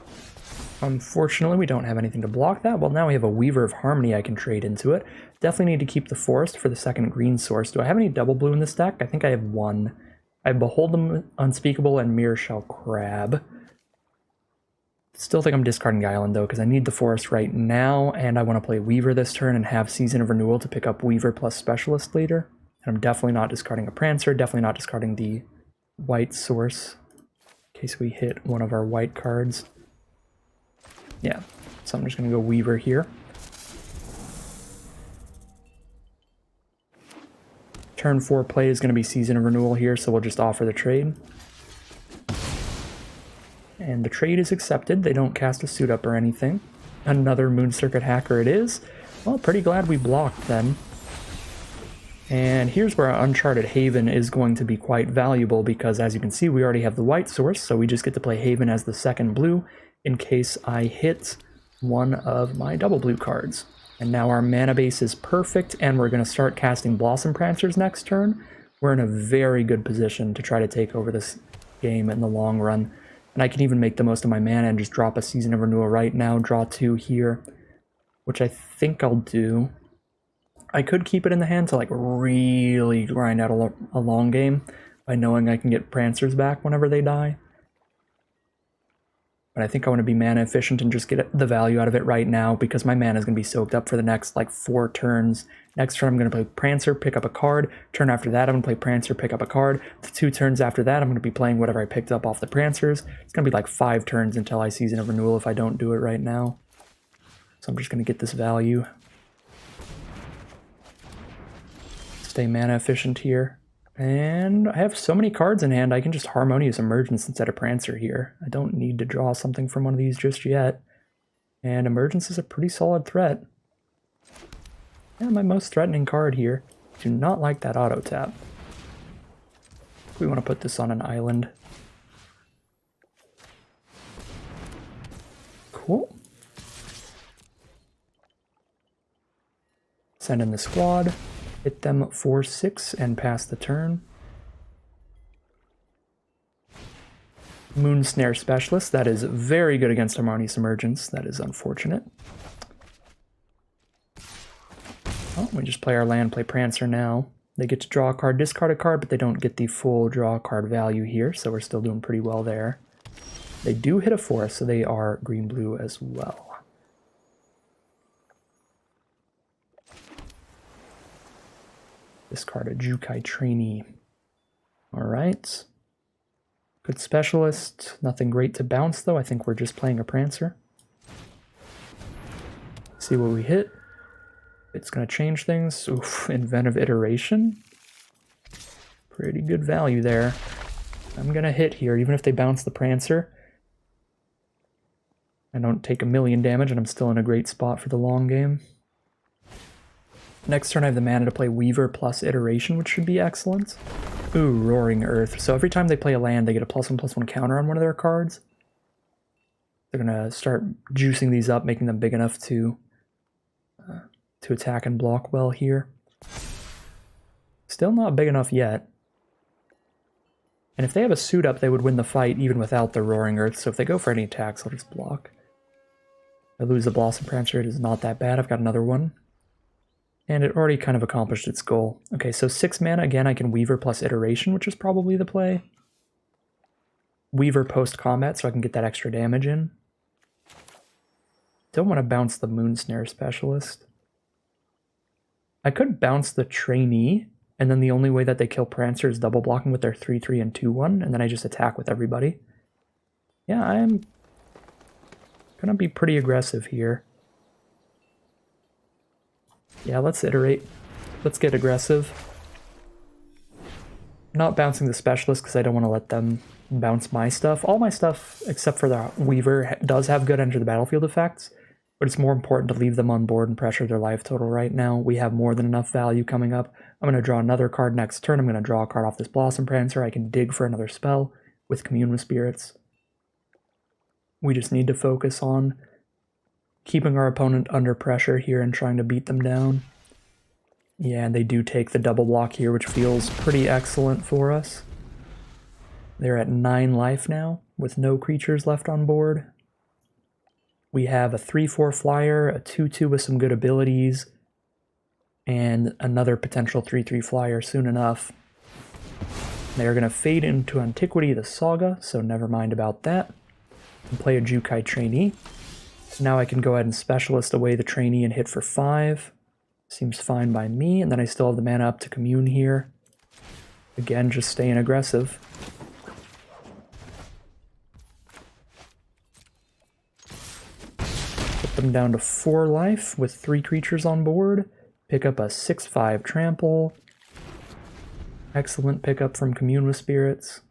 S1: Unfortunately, we don't have anything to block that. Well, now we have a Weaver of Harmony I can trade into it. Definitely need to keep the forest for the second green source. Do I have any double blue in this deck? I think I have one. I have Behold the Unspeakable and Mirror Shell Crab. Still think I'm discarding the island, though, because I need the forest right now, and I want to play Weaver this turn and have Season of Renewal to pick up Weaver plus Specialist later. And I'm definitely not discarding a Prancer, definitely not discarding the white source, in case we hit one of our white cards. Yeah, so I'm just going to go Weaver here. Turn 4 play is going to be Season of Renewal here, so we'll just offer the trade. And the trade is accepted. They don't cast a suit up or anything. Another Moon Circuit Hacker it is. Well, pretty glad we blocked then. And here's where our Uncharted Haven is going to be quite valuable because, as you can see, we already have the white source, so we just get to play Haven as the second blue in case I hit one of my double blue cards. And now our mana base is perfect, and we're going to start casting Blossom Prancers next turn. We're in a very good position to try to take over this game in the long run. And I can even make the most of my mana and just drop a Season of Renewal right now, draw 2 here, which I think I'll do. I could keep it in the hand to like really grind out a long game by knowing I can get Prancers back whenever they die. But I think I want to be mana efficient and just get the value out of it right now because my mana is going to be soaked up for the next like 4 turns. Next turn I'm going to play Prancer, pick up a card. Turn after that I'm going to play Prancer, pick up a card. The 2 turns after that I'm going to be playing whatever I picked up off the Prancers. It's going to be like 5 turns until I Season of Renewal if I don't do it right now. So I'm just going to get this value. Stay mana efficient here. And I have so many cards in hand, I can just Harmonious Emergence instead of Prancer here. I don't need to draw something from one of these just yet. And Emergence is a pretty solid threat. Yeah, my most threatening card here. Do not like that auto tap. We want to put this on an island. Cool. Send in the squad. Hit them 4-6 and pass the turn. Moon Snare Specialist, that is very good against Harmonious Emergence. That is unfortunate. Oh, we just play our land, play Prancer now. They get to draw a card, discard a card, but they don't get the full draw card value here, so we're still doing pretty well there. They do hit a forest, so they are green-blue as well. Discard a Jukai Trainee. Alright. Good Specialist. Nothing great to bounce, though. I think we're just playing a Prancer. See what we hit. It's going to change things. Oof, Inventive Iteration. Pretty good value there. I'm going to hit here, even if they bounce the Prancer. I don't take 1,000,000 damage, and I'm still in a great spot for the long game. Next turn I have the mana to play Weaver plus Iteration, which should be excellent. Ooh, Roaring Earth. So every time they play a land, they get a +1/+1 counter on one of their cards. They're going to start juicing these up, making them big enough to attack and block well here. Still not big enough yet. And if they have a suit up, they would win the fight even without the Roaring Earth, so if they go for any attacks, I'll just block. I lose the Blossom Prancer, it is not that bad. I've got another one. And it already kind of accomplished its goal. Okay, so 6 mana, again, I can Weaver plus Iteration, which is probably the play. Weaver post-combat, so I can get that extra damage in. Don't want to bounce the Moon Snare Specialist. I could bounce the Trainee, and then the only way that they kill Prancer is double blocking with their 3/3 and 2/1, and then I just attack with everybody. Yeah, Gonna be pretty aggressive here. Yeah, let's iterate. Let's get aggressive. I'm not bouncing the specialist because I don't want to let them bounce my stuff. All my stuff, except for the Weaver, does have good enter the battlefield effects, but it's more important to leave them on board and pressure their life total right now. We have more than enough value coming up. I'm going to draw another card next turn. I'm going to draw a card off this Blossom Prancer. I can dig for another spell with Commune with Spirits. We just need to focus on keeping our opponent under pressure here and trying to beat them down. Yeah, and they do take the double block here, which feels pretty excellent for us. They're at 9 life now, with no creatures left on board. We have a 3/4 flyer, a 2/2 with some good abilities, and another potential 3/3 flyer soon enough. They're going to fade into Antiquity the Saga, so never mind about that. And play a Jukai Trainee. Now I can go ahead and Specialist away the Trainee and hit for 5. Seems fine by me, and then I still have the mana up to Commune here. Again, just staying aggressive. Put them down to 4 life with 3 creatures on board. Pick up a 6/5 Trample. Excellent pickup from Commune with Spirits.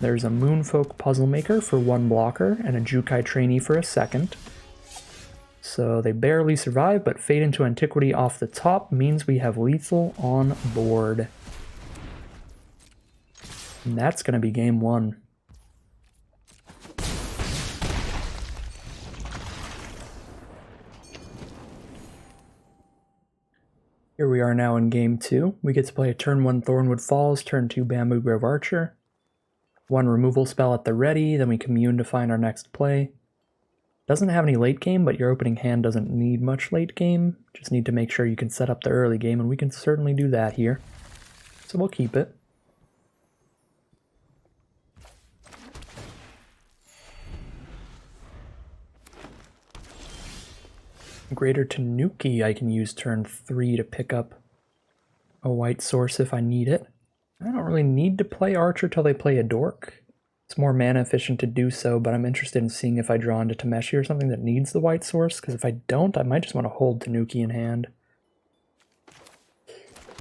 S1: There's a Moonfolk Puzzle Maker for 1 blocker and a Jukai Trainee for a 2nd. So they barely survive, but Fade into Antiquity off the top means we have lethal on board. And that's going to be game 1. Here we are now in game 2. We get to play a turn 1 Thornwood Falls, turn 2 Bamboo Grove Archer. 1 removal spell at the ready, then we commune to find our next play. Doesn't have any late game, but your opening hand doesn't need much late game. Just need to make sure you can set up the early game, and we can certainly do that here. So we'll keep it. Greater Tanuki I can use turn 3 to pick up a white source if I need it. I don't really need to play Archer till they play a Dork. It's more mana efficient to do so, but I'm interested in seeing if I draw into Tameshi or something that needs the white source, because if I don't, I might just want to hold Tanuki in hand.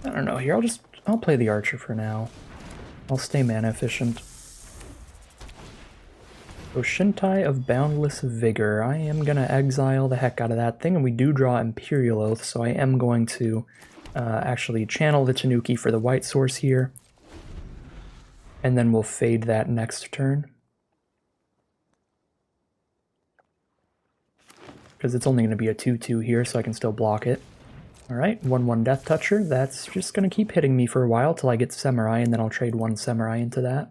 S1: I don't know, here I'll play the Archer for now. I'll stay mana efficient. Oshintai of Boundless Vigor. I am going to exile the heck out of that thing, and we do draw Imperial Oath, so I am going to actually channel the Tanuki for the white source here. And then we'll fade that next turn. Because it's only going to be a 2/2 here, so I can still block it. Alright, 1/1 Death Toucher. That's just going to keep hitting me for a while till I get Samurai, and then I'll trade 1 Samurai into that.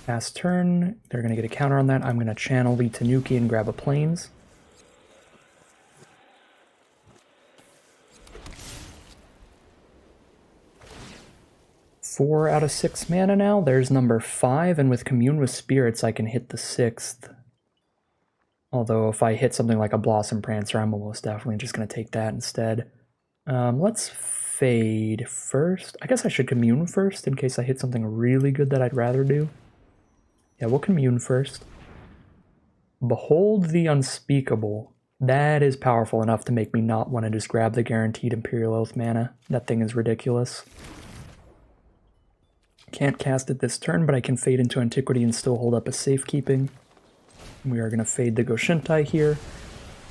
S1: Last turn, they're going to get a counter on that. I'm going to channel the Tanuki and grab a Plains. Four out of 6 mana now. There's number 5, and with Commune with Spirits I can hit the 6th. Although if I hit something like a Blossom Prancer, I'm almost definitely just going to take that instead. Let's fade first. I guess I should Commune first in case I hit something really good that I'd rather do. Yeah, we'll Commune first. Behold the Unspeakable. That is powerful enough to make me not want to just grab the guaranteed Imperial Oath mana. That thing is ridiculous. Can't cast it this turn, but I can fade into Antiquity and still hold up a safekeeping. We are going to fade the Goshintai here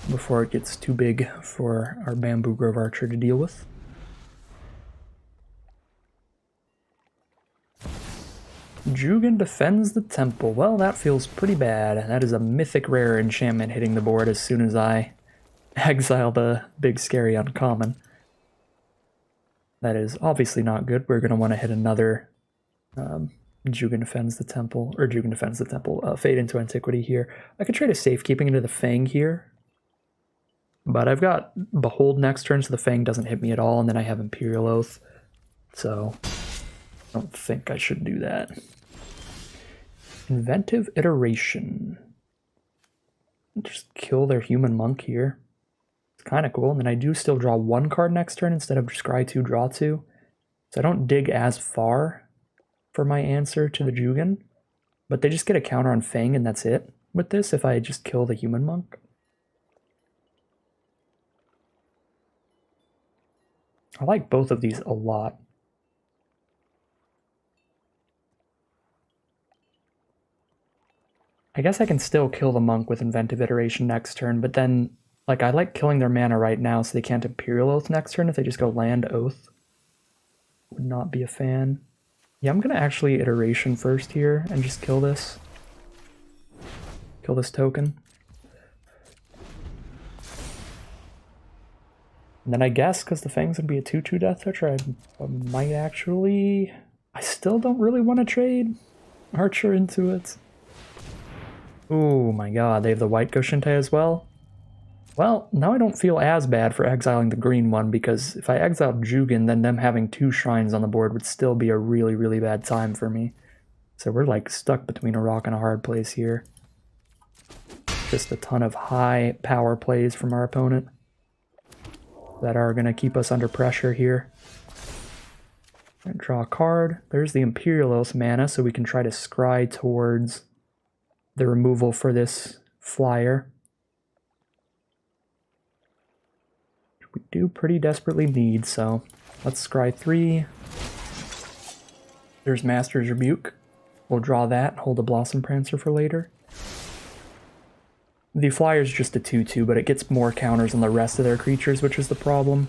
S1: before it gets too big for our Bamboo Grove Archer to deal with. Jugan defends the temple. Well, that feels pretty bad. That is a mythic rare enchantment hitting the board as soon as I exile the big scary uncommon. That is obviously not good. We're going to want to hit another Jugan defends the temple, or Jugan defends the temple, fade into Antiquity here. I could trade a safekeeping into the Fang here, but I've got Behold next turn, so the Fang doesn't hit me at all, and then I have Imperial Oath, so I don't think I should do that. Inventive Iteration. Just kill their human monk here. It's kind of cool, and then I do still draw 1 card next turn instead of scry 2, draw 2, so I don't dig as far. for my answer to the Jugen, but they just get a counter on Fang and that's it with this if I just kill the human monk. I like both of these a lot. I guess I can still kill the monk with Inventive Iteration next turn, but then, like, I like killing their mana right now so they can't Imperial Oath next turn if they just go Land Oath. Would not be a fan. Yeah, I'm gonna actually Iteration first here and just kill this. Kill this token. And then I guess, because the Fang's gonna be a 2/2 Death Toucher, I might actually... I still don't really want to trade Archer into it. Oh my god, they have the white Goshintai as well? Well, now I don't feel as bad for exiling the green one, because if I exiled Jugen, then them having 2 shrines on the board would still be a really, really bad time for me. So we're like stuck between a rock and a hard place here. Just a ton of high power plays from our opponent that are going to keep us under pressure here. And draw a card. There's the Imperial Oath mana, so we can try to scry towards the removal for this flyer. We do pretty desperately need, so let's scry 3. There's Master's Rebuke. We'll draw that, hold a Blossom Prancer for later. The flyer's just a 2/2, but it gets more counters on the rest of their creatures, which is the problem.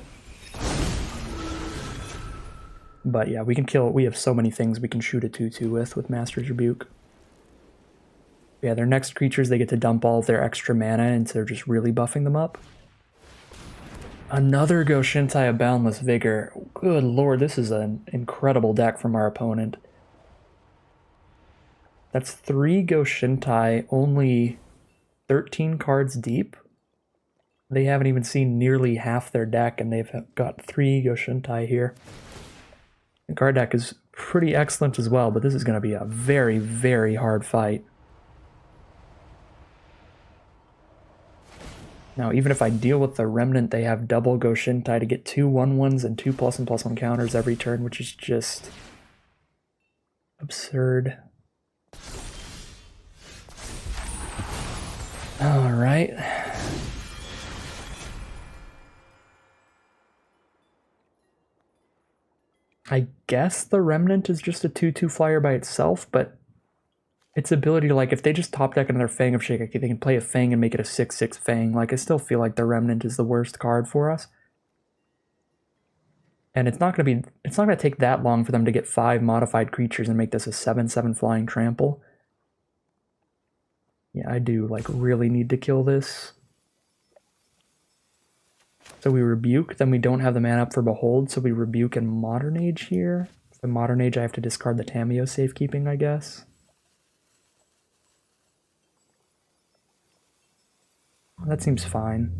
S1: But yeah, we can kill it. We have so many things we can shoot a 2/2 with Master's Rebuke. Yeah, their next creatures, they get to dump all of their extra mana, and so they're just really buffing them up. Another Goshintai of Boundless Vigor. Good lord, this is an incredible deck from our opponent. That's 3 Goshintai, only 13 cards deep. They haven't even seen nearly half their deck, and they've got 3 Goshintai here. The card deck is pretty excellent as well, but this is going to be a very, very hard fight. Now, even if I deal with the Remnant, they have double Goshintai to get 2 1/1s and 2 +1/+1 counters every turn, which is just absurd. All right. I guess the Remnant is just a 2/2 flyer by itself, but its ability to, like, if they just top deck another Fang of Shake, they can play a Fang and make it a 6/6 Fang. Like, I still feel like the Remnant is the worst card for us. And it's not going to take that long for them to get 5 modified creatures and make this a 7/7 flying trample. Yeah, I do, like, really need to kill this. So we Rebuke, then we don't have the mana up for Behold, so we Rebuke and Modern Age here. For Modern Age, I have to discard the Tamiyo Safekeeping, I guess. That seems fine.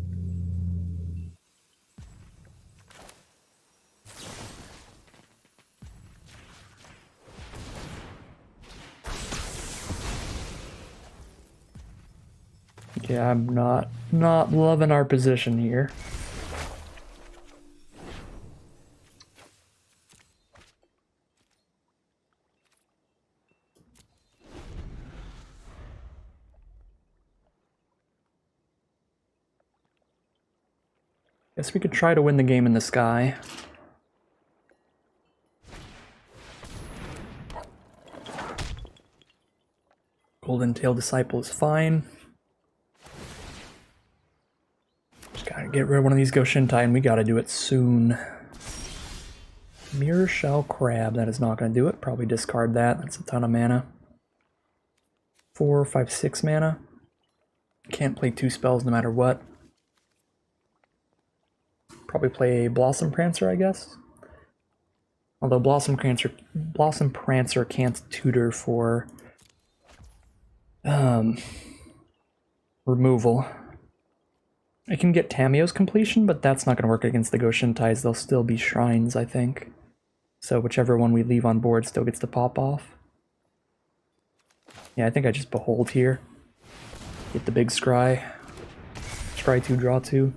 S1: Yeah, I'm not loving our position here. Guess we could try to win the game in the sky. Golden Tail Disciple is fine. Just gotta get rid of one of these Goshintai, and we gotta do it soon. Mirror Shell Crab, that is not gonna do it. Probably discard that, that's a ton of mana. 4, 5, 6 mana. Can't play 2 spells no matter what. Probably play a Blossom Prancer, I guess. Although Blossom Prancer can't tutor for removal. I can get Tamiyo's completion, but that's not going to work against the Goshintais. They'll still be shrines, I think. So whichever one we leave on board still gets to pop off. Yeah, I think I just Behold here. Get the big scry. Scry 2, draw 2.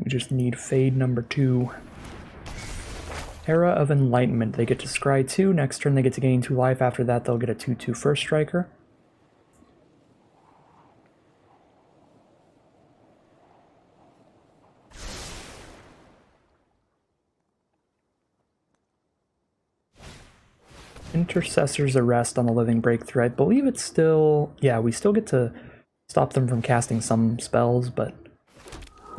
S1: We just need Fade number 2. Era of Enlightenment. They get to scry 2. Next turn they get to gain 2 life. After that they'll get a 2/2 first striker. Intercessor's Arrest on the Living Breakthrough. I believe it's still... yeah, we still get to stop them from casting some spells, but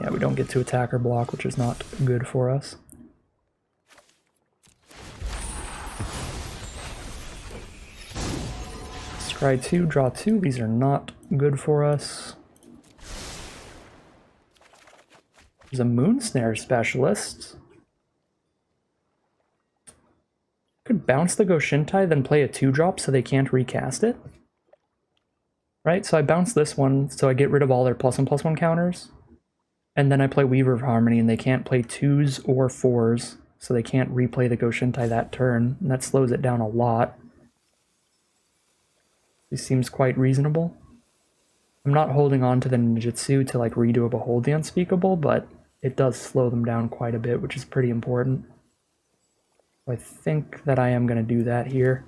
S1: yeah, we don't get to attack or block, which is not good for us. Scry 2, draw 2. These are not good for us. There's a Moon Snare Specialist. Could bounce the Goshintai, then play a 2-drop so they can't recast it. Right, so I bounce this one so I get rid of all their +1/+1 counters. And then I play Weaver of Harmony and they can't play 2s or 4s, so they can't replay the Goshintai that turn, and that slows it down a lot. This seems quite reasonable. I'm not holding on to the ninjutsu to like redo a Behold the Unspeakable, but it does slow them down quite a bit, which is pretty important. I think that I am going to do that here.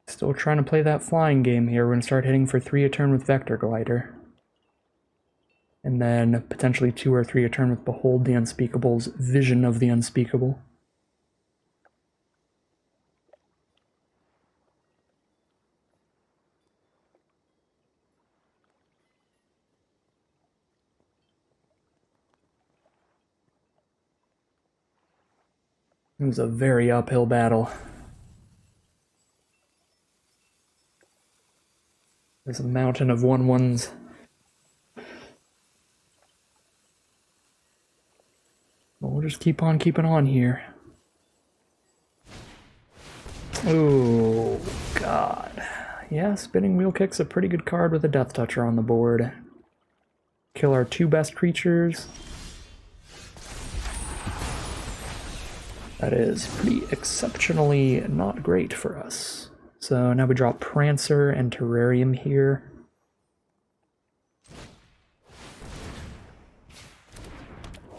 S1: Still trying to play that flying game here. We're going to start hitting for 3 a turn with Vector Glider. And then potentially 2 or 3 a turn with Behold the Unspeakable's Vision of the Unspeakable. It was a very uphill battle. There's a mountain of 1/1s. But we'll just keep on keeping on here. Oh, God. Yeah, Spinning Wheel Kick's a pretty good card with a Death Toucher on the board. Kill our 2 best creatures. That is pretty exceptionally not great for us. So now we draw Prancer and Terrarium here.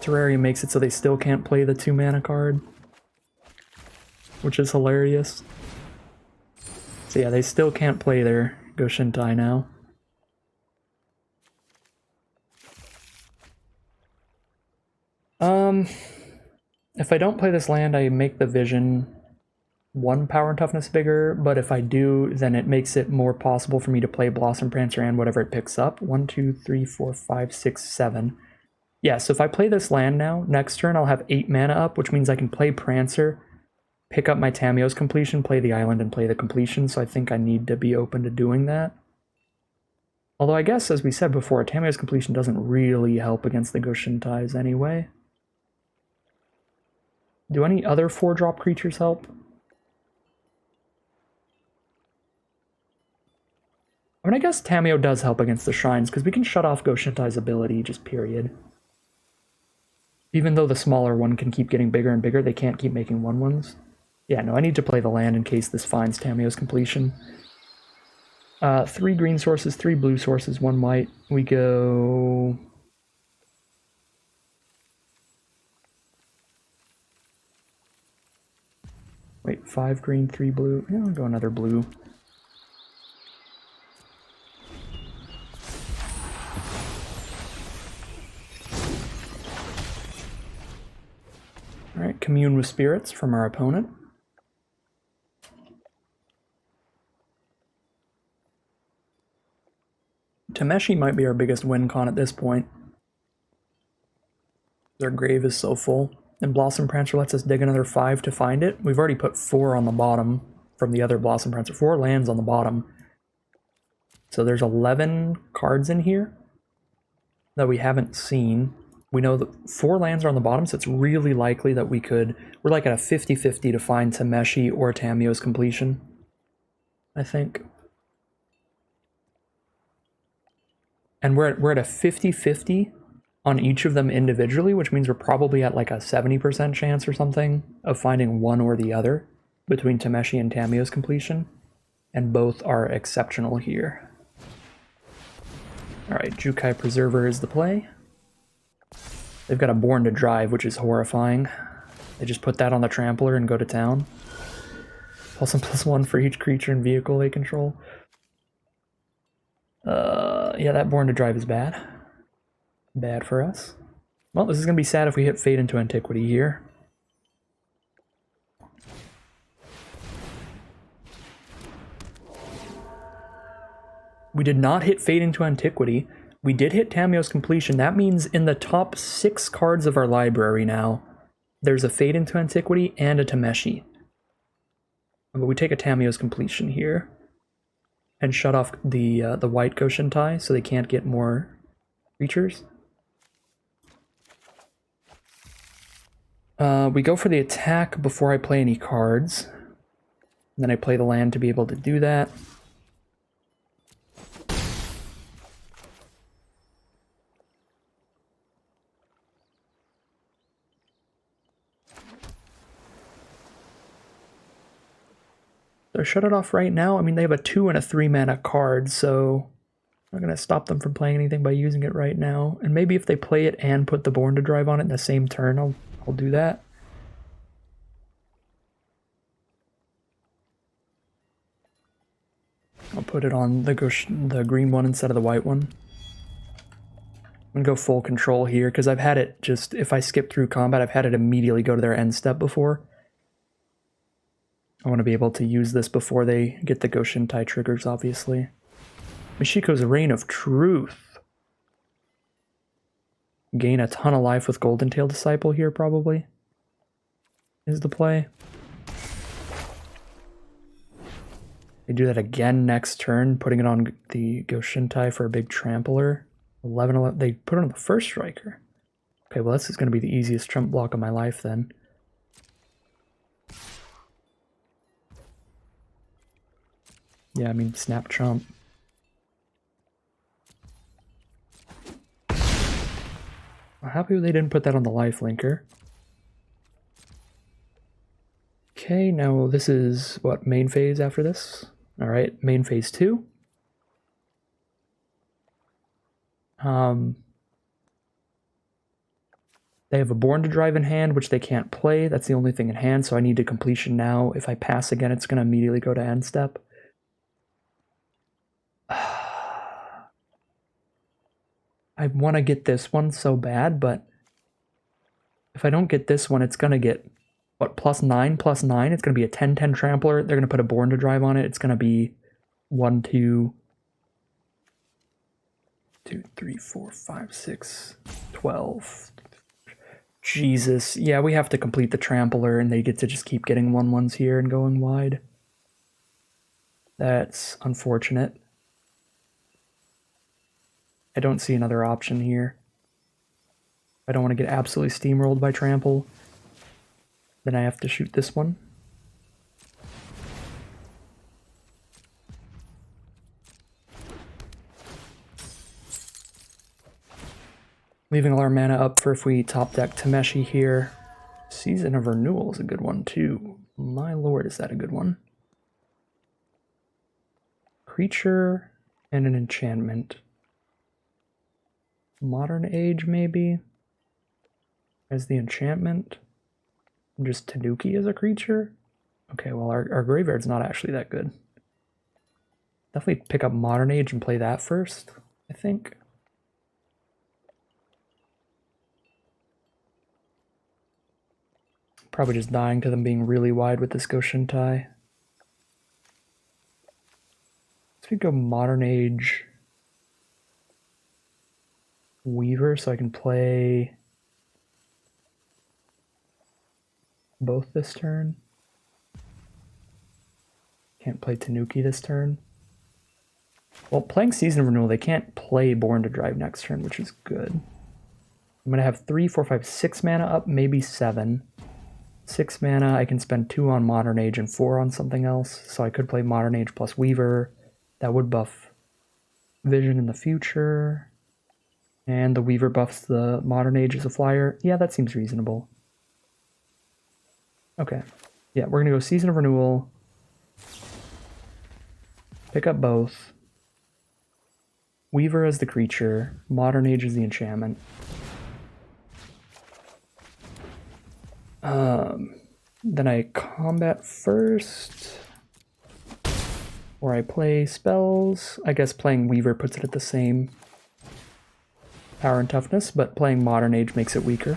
S1: Terrarium makes it so they still can't play the 2 mana card, which is hilarious. So yeah, they still can't play their Goshintai now. If I don't play this land, I make the Vision 1 power and toughness bigger, but if I do, then it makes it more possible for me to play Blossom Prancer and whatever it picks up. 1, 2, 3, 4, 5, 6, 7. Yeah, so if I play this land now, next turn I'll have 8 mana up, which means I can play Prancer, pick up my Tamiyo's Completion, play the island, and play the Completion, so I think I need to be open to doing that. Although I guess, as we said before, Tamiyo's Completion doesn't really help against the Goshintais anyway. Do any other 4-drop creatures help? I mean, I guess Tamiyo does help against the Shrines, because we can shut off Goshintai's ability, just period. Even though the smaller one can keep getting bigger and bigger, they can't keep making 1/1s. Yeah, no, I need to play the land in case this finds Tamiyo's Completion. 3 green sources, 3 blue sources, 1 white. We go... Wait, 5 green, 3 blue. Yeah, I'll go another blue. Alright, Commune with Spirits from our opponent. Tameshi might be our biggest win con at this point. Their grave is so full. And Blossom Prancer lets us dig another 5 to find it. We've already put 4 on the bottom from the other Blossom Prancer. 4 lands on the bottom. So there's 11 cards in here that we haven't seen. We know that 4 lands are on the bottom, so it's really likely that we're like at a 50-50 to find Tameshi or Tamiyo's Completion. I think. And we're at a 50-50 on each of them individually, which means we're probably at like a 70% chance or something of finding one or the other between Tameshi and Tamio's completion. And both are exceptional here. Alright, Jukai Preserver is the play. They've got a Born to Drive, which is horrifying. They just put that on the Trampler and go to town. +1/+1 for each creature and vehicle they control. Yeah, that Born to Drive is bad. Bad for us. Well, this is going to be sad if we hit Fade into Antiquity here. We did not hit Fade into Antiquity. We did hit Tamio's completion. That means in the top 6 cards of our library now, there's a Fade into Antiquity and a Tameshi. But we take a Tamio's completion here and shut off the white Goshintai so they can't get more creatures. We go for the attack before I play any cards. And then I play the land to be able to do that. So shut it off right now. I mean, they have a 2 and a 3 mana card, so I'm not going to stop them from playing anything by using it right now. And maybe if they play it and put the Born to Drive on it in the same turn, I'll do that. I'll put it on the green one instead of the white one. I'm going to go full control here, because I've had it just, if I skip through combat, I've had it immediately go to their end step before. I want to be able to use this before they get the Goshintai triggers, obviously. Mishiko's Reign of Truth. Gain a ton of life with Golden Tail Disciple here, probably, is the play. They do that again next turn, putting it on the Goshintai for a big trampler. 11-11. They put it on the first striker. Okay, well, this is going to be the easiest trump block of my life then. Yeah, I mean, snap trump. I'm happy they didn't put that on the life linker. Okay, now this is, what, main phase after this? Alright, main phase 2. They have a Born to Drive in hand, which they can't play. That's the only thing in hand, so I need to completion now. If I pass again, it's going to immediately go to end step. I want to get this one so bad, but if I don't get this one, it's going to get, what, +9/+9? It's going to be a 10/10 trampler. They're going to put a Born to Drive on it. It's going to be 1, 2, 3, 4, 5, 6, 12. Jesus. Yeah, we have to complete the trampler, and they get to just keep getting 1/1s here and going wide. That's unfortunate. I don't see another option here. I don't want to get absolutely steamrolled by trample. Then I have to shoot this one. Leaving all our mana up for if we top deck Tameshi here. Season of Renewal is a good one too. My lord, is that a good one. Creature and an enchantment. Modern Age, maybe? As the enchantment? And just Tanuki as a creature? Okay, well, our graveyard's not actually that good. Definitely pick up Modern Age and play that first, I think. Probably just dying to them being really wide with this Goshintai. Let's go Modern Age Weaver so I can play both this turn. Can't play Tanuki this turn. Well, playing Season of Renewal, they can't play Born to Drive next turn, which is good. I'm going to have 3, 4, 5, 6 mana up, maybe 7. 6 mana, I can spend 2 on Modern Age and 4 on something else. So I could play Modern Age plus Weaver. That would buff Vision in the future. And the Weaver buffs the Modern Age as a flyer. Yeah, that seems reasonable. Okay. Yeah, we're gonna go Season of Renewal. Pick up both. Weaver as the creature. Modern Age as the enchantment. Then I combat first. Or I play spells. I guess playing Weaver puts it at the same power and toughness, but playing Modern Age makes it weaker.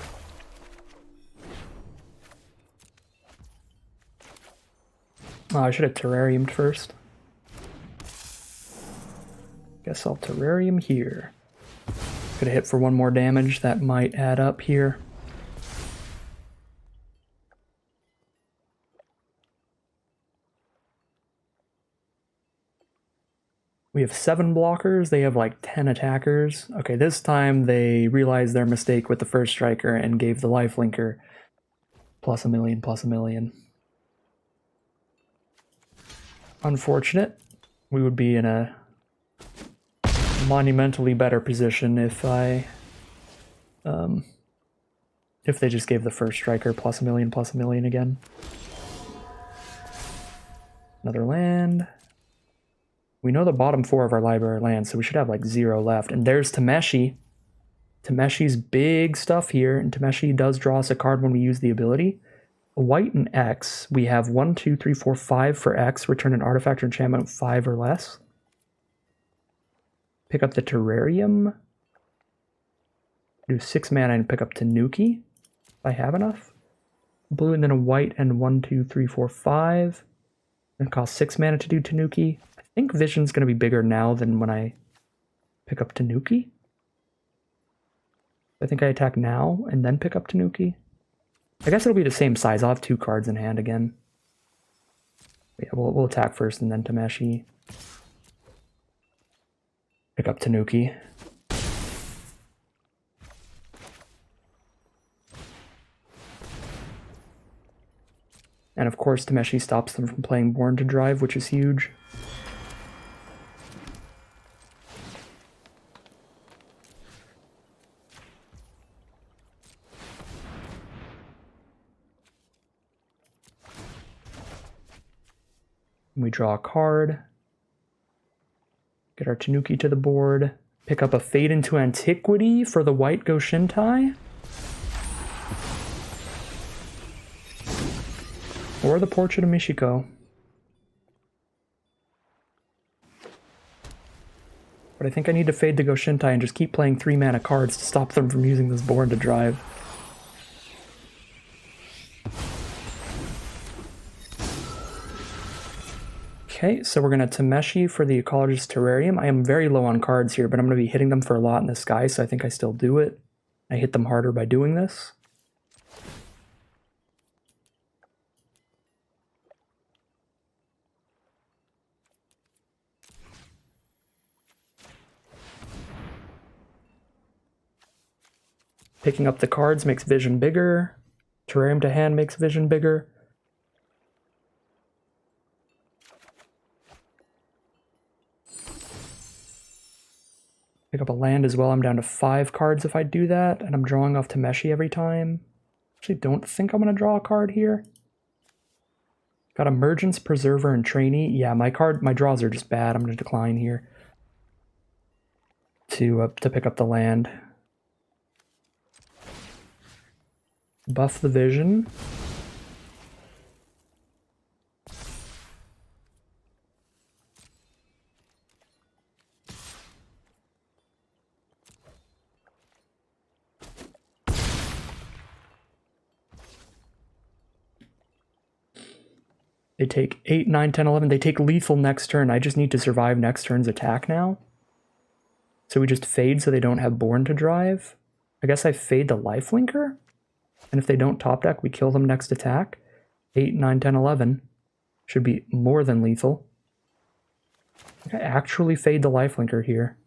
S1: Oh, I should have terrariumed first. Guess I'll terrarium here. Could have hit for 1 more damage. That might add up here. We have 7 blockers, they have like 10 attackers. Okay, this time they realized their mistake with the first striker and gave the lifelinker plus a million. Unfortunate. We would be in a monumentally better position if if they just gave the first striker plus a million again. Another land. We know the bottom 4 of our library lands, so we should have like 0 left. And there's Tameshi. Tameshi's big stuff here, and Tameshi does draw us a card when we use the ability. White and X, we have 1, 2, 3, 4, 5 for X. Return an artifact or enchantment 5 or less. Pick up the Terrarium. Do 6 mana and pick up Tanuki, if I have enough. Blue and then a white and 1, 2, 3, 4, 5. And cost 6 mana to do Tanuki. I think Vision's going to be bigger now than when I pick up Tanuki. I think I attack now and then pick up Tanuki. I guess it'll be the same size. I'll have 2 cards in hand again. Yeah, we'll attack first and then Tameshi. Pick up Tanuki. And of course Tameshi stops them from playing Born to Drive, which is huge. We draw a card. Get our Tanuki to the board. Pick up a Fade into Antiquity for the white Goshintai. Or the Portrait of Michiko. But I think I need to fade the Goshintai and just keep playing 3 mana cards to stop them from using this Born to Drive. Okay, so we're going to Tameshi for the Ecologist Terrarium. I am very low on cards here, but I'm going to be hitting them for a lot in the sky, so I think I still do it. I hit them harder by doing this. Picking up the cards makes Vision bigger. Terrarium to hand makes Vision bigger. Pick up a land as well. I'm down to 5 cards if I do that, and I'm drawing off Tameshi every time. Actually, don't think I'm going to draw a card here. Got Emergence, Preserver, and Trainee. Yeah, my draws are just bad. I'm going to decline here to pick up the land. Buff the Vision. They take 8, 9, 10, 11. They take lethal next turn. I just need to survive next turn's attack now. So we just fade so they don't have Born to Drive. I guess I fade the Lifelinker. And if they don't top deck, we kill them next attack. 8, 9, 10, 11. Should be more than lethal. I actually fade the Lifelinker here.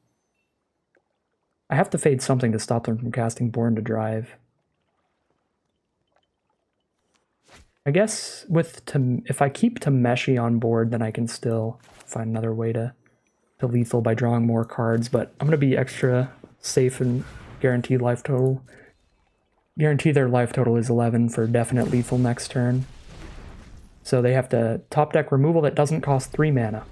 S1: I have to fade something to stop them from casting Born to Drive. I guess if I keep Tameshi on board, then I can still find another way to lethal by drawing more cards, but I'm going to be extra safe and guarantee life total. Guarantee their life total is 11 for definite lethal next turn. So they have to top deck removal that doesn't cost 3 mana.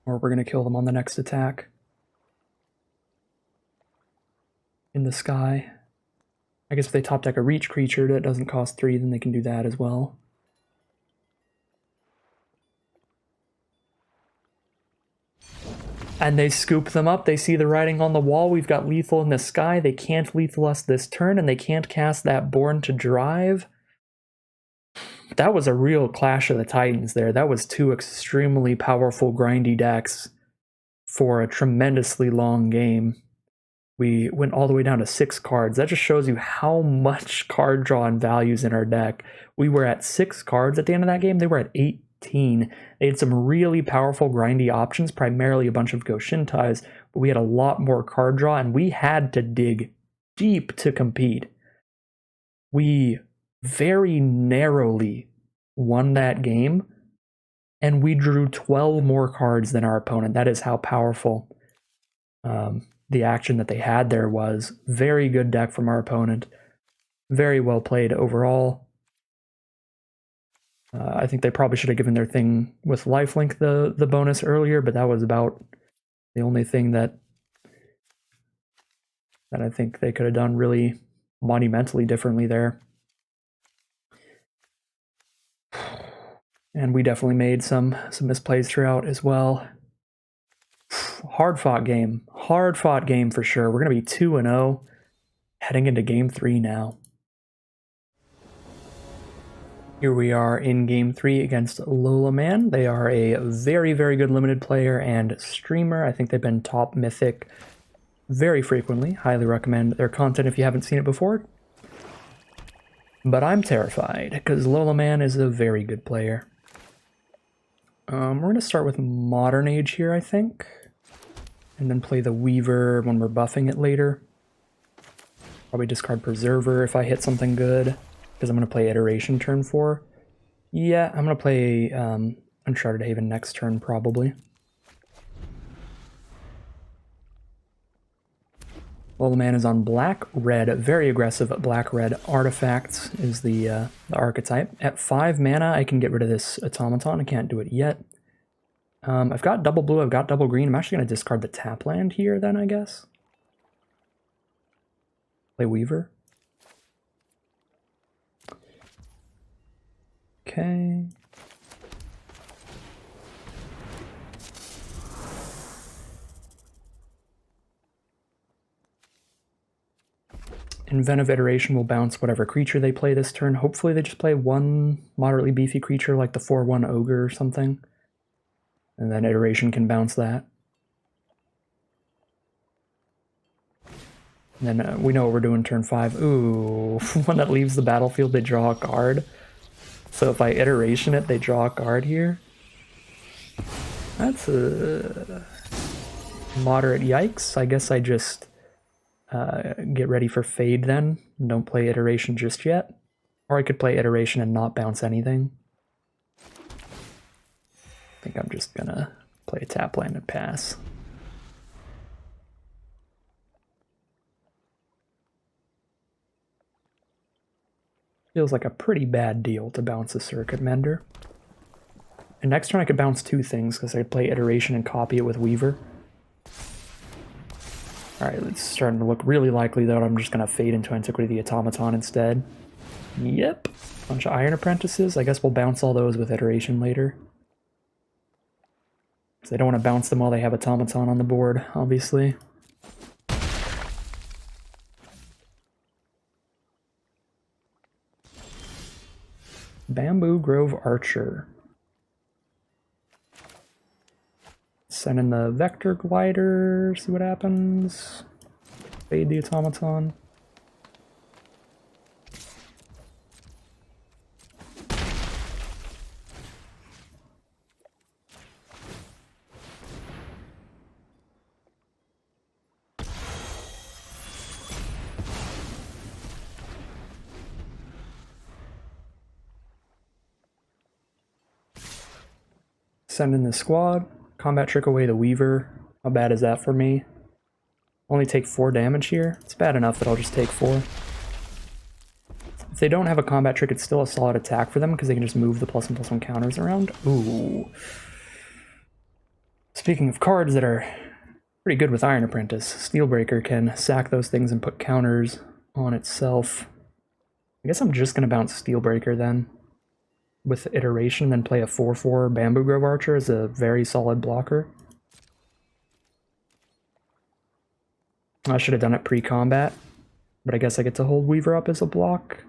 S1: Or we're going to kill them on the next attack. In the sky. I guess if they top deck a reach creature that doesn't cost 3, then they can do that as well. And they scoop them up. They see the writing on the wall. We've got lethal in the sky. They can't lethal us this turn, and they can't cast that Born to Drive. That was a real Clash of the Titans there. That was 2 extremely powerful grindy decks for a tremendously long game. We went all the way down to 6 cards. That just shows you how much card draw and values in our deck. We were at 6 cards at the end of that game. They were at 18. They had some really powerful grindy options, primarily a bunch of Goshintais, but we had a lot more card draw, and we had to dig deep to compete. We very narrowly won that game, and we drew 12 more cards than our opponent. That is how powerful the action that they had there was. Very good deck from our opponent. Very well played overall. I think they probably should have given their thing with lifelink the bonus earlier, but that was about the only thing that I think they could have done really monumentally differently there. And we definitely made some misplays throughout as well. Hard-fought game. Hard-fought game for sure. We're going to be 2-0 heading into Game 3 now. Here we are in Game 3 against Lola Man. They are a very, very good limited player and streamer. I think they've been top Mythic very frequently. Highly recommend their content if you haven't seen it before. But I'm terrified, because Lola Man is a very good player. We're going to start with Modern Age here, I think. And then play the Weaver when we're buffing it later. Probably discard Preserver if I hit something good. Because I'm going to play Iteration turn 4. Yeah, I'm going to play Uncharted Haven next turn, probably. Lola Man is on black-red, very aggressive black-red artifacts is the archetype. At 5 mana, I can get rid of this Automaton. I can't do it yet. I've got double blue, I've got double green. I'm actually going to discard the tap land here then, I guess. Play Weaver. Okay. Inventive Iteration will bounce whatever creature they play this turn. Hopefully they just play one moderately beefy creature like the 4/1 Ogre or something. And then Iteration can bounce that. And then we know what we're doing turn 5. Ooh, when that leaves the battlefield, they draw a card. So if I Iteration it, they draw a card here. That's a moderate yikes. I guess I just get ready for Fade then. Don't play Iteration just yet. Or I could play Iteration and not bounce anything. I think I'm just gonna play a tap land and pass. Feels like a pretty bad deal to bounce a Circuit Mender. And next turn I could bounce 2 things, because I could play Iteration and copy it with Weaver. Alright, it's starting to look really likely though. I'm just going to Fade into Antiquity the Automaton instead. Yep. Bunch of Iron Apprentices. I guess we'll bounce all those with Iteration later. Because they don't want to bounce them while they have Automaton on the board, obviously. Bamboo Grove Archer. Send in the Vector Glider, see what happens. Fade the Automaton. Send in the squad. Combat trick away the Weaver. How bad is that for me? Only take 4 damage here. It's bad enough that I'll just take 4. If they don't have a combat trick, it's still a solid attack for them because they can just move the +1/+1 counters around. Ooh. Speaking of cards that are pretty good with Iron Apprentice, Steelbreaker can sack those things and put counters on itself. I guess I'm just going to bounce Steelbreaker then with Iteration, then play a 4/4 Bamboo Grove Archer as a very solid blocker. I should have done it pre-combat, but I guess I get to hold Weaver up as a block.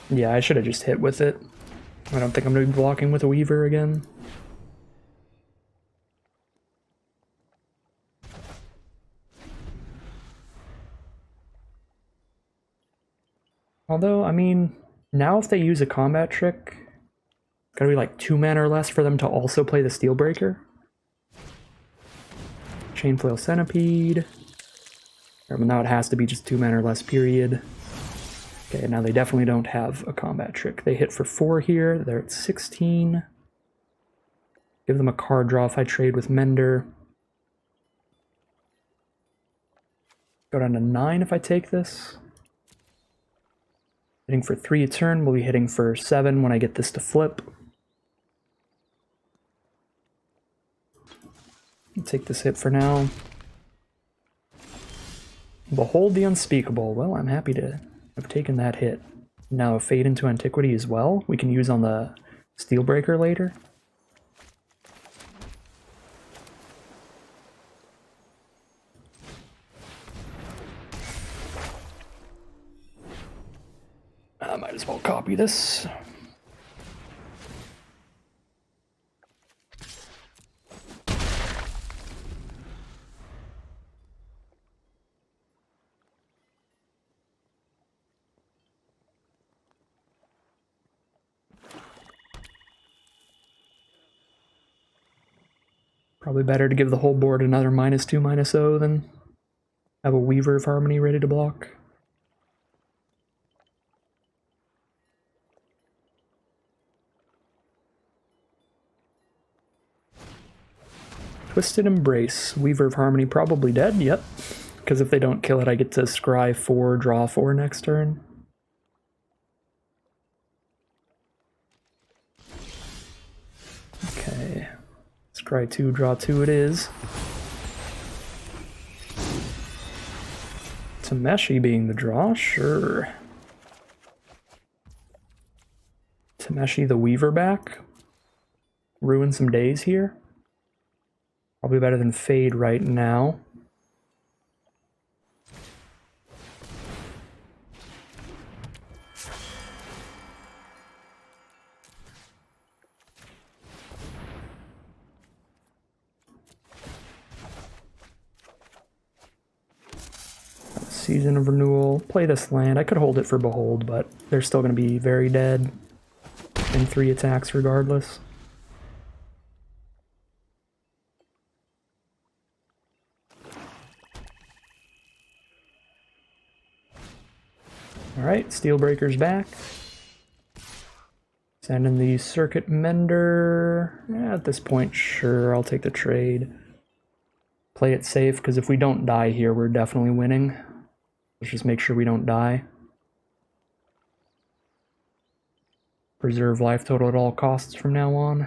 S1: Yeah, I should have just hit with it. I don't think I'm going to be blocking with a Weaver again. Although, I mean, now if they use a combat trick, it's gotta be like 2 mana or less for them to also play the Steelbreaker. Chainflail Centipede. Or, well, now it has to be just 2 mana or less, period. Okay, now they definitely don't have a combat trick. They hit for 4 here, they're at 16. Give them a card draw if I trade with Mender. Go down to 9 if I take this. Hitting for 3 a turn, we'll be hitting for 7 when I get this to flip. I'll take this hit for now. Behold the unspeakable. Well, I'm happy to have taken that hit. Now a Fade into Antiquity as well, we can use on the Steelbreaker later. I might as well copy this. Probably better to give the whole board another -2/-0 than have a Weaver of Harmony ready to block. Twisted Embrace. Weaver of Harmony probably dead, yep. Because if they don't kill it, I get to scry 4, draw 4 next turn. Okay. Scry 2, draw 2 it is. Tameshi being the draw, sure. Tameshi the Weaver back. Ruin some days here. Probably better than Fade right now. Season of Renewal. Play this land. I could hold it for Behold, but they're still going to be very dead in 3 attacks regardless. Alright, Steelbreaker's back. Send in the Circuit Mender. Yeah, at this point, sure, I'll take the trade. Play it safe, because if we don't die here, we're definitely winning. Let's just make sure we don't die. Preserve life total at all costs from now on.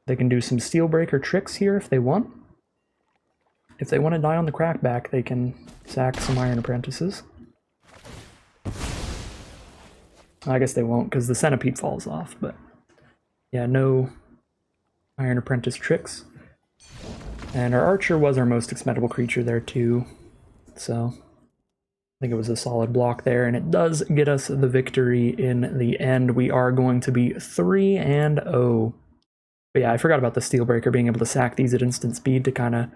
S1: They can do some Steelbreaker tricks here if they want. If they want to die on the Crackback, they can sack some Iron Apprentices. I guess they won't because the Centipede falls off, but yeah, no Iron Apprentice tricks. And our Archer was our most expendable creature there too, so I think it was a solid block there, and it does get us the victory in the end. We are going to be 3-0. But yeah, I forgot about the Steelbreaker being able to sack these at instant speed to kind of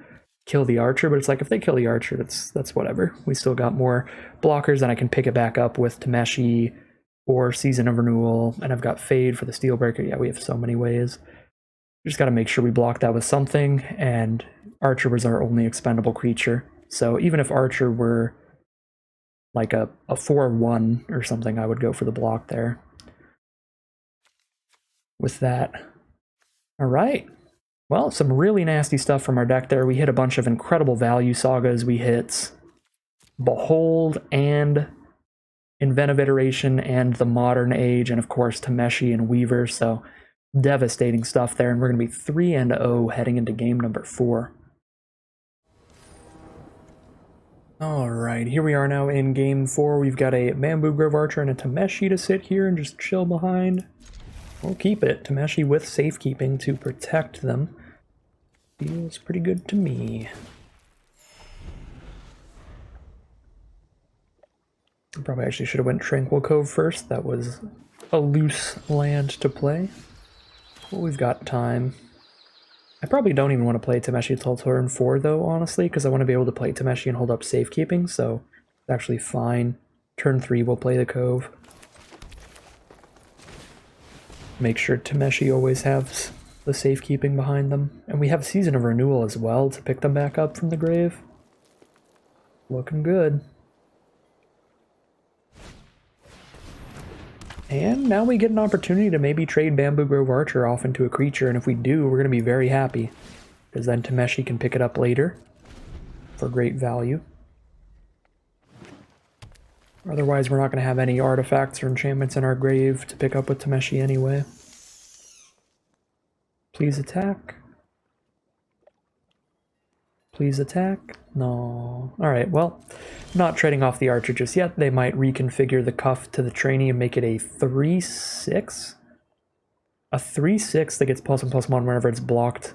S1: kill the Archer, but it's like if they kill the Archer, that's whatever. We still got more blockers, and I can pick it back up with Tameshi or Season of Renewal, and I've got Fade for the Steelbreaker. Yeah, we have so many ways. Just got to make sure we block that with something, and Archer was our only expendable creature. So even if Archer were like a 4-1 or something, I would go for the block there. With that. Alright. Well, some really nasty stuff from our deck there. We hit a bunch of incredible value sagas. We hit Behold and Inventive Iteration and the Modern Age, and of course Tameshi and Weaver, so devastating stuff there, and we're going to be 3-0 heading into game number 4. Alright, here we are now in game 4. We've got a Bamboo Grove Archer and a Tameshi to sit here and just chill behind. We'll keep it. Tameshi with safekeeping to protect them. Feels pretty good to me. Probably actually should have went Tranquil Cove first. That was a loose land to play. But we've got time. I probably don't even want to play Tameshi till turn 4 though, honestly, because I want to be able to play Tameshi and hold up safekeeping, so it's actually fine. Turn 3 we'll play the Cove. Make sure Tameshi always has the safekeeping behind them. And we have Season of Renewal as well to pick them back up from the grave. Looking good. And now we get an opportunity to maybe trade Bamboo Grove Archer off into a creature, and if we do, we're going to be very happy. Because then Tameshi can pick it up later for great value. Otherwise, we're not going to have any artifacts or enchantments in our grave to pick up with Tameshi anyway. Please attack. Please attack. No. Alright, well, not trading off the Archer just yet. They might reconfigure the cuff to the trainee and make it a 3/6. A 3/6 that gets +1/+1 whenever it's blocked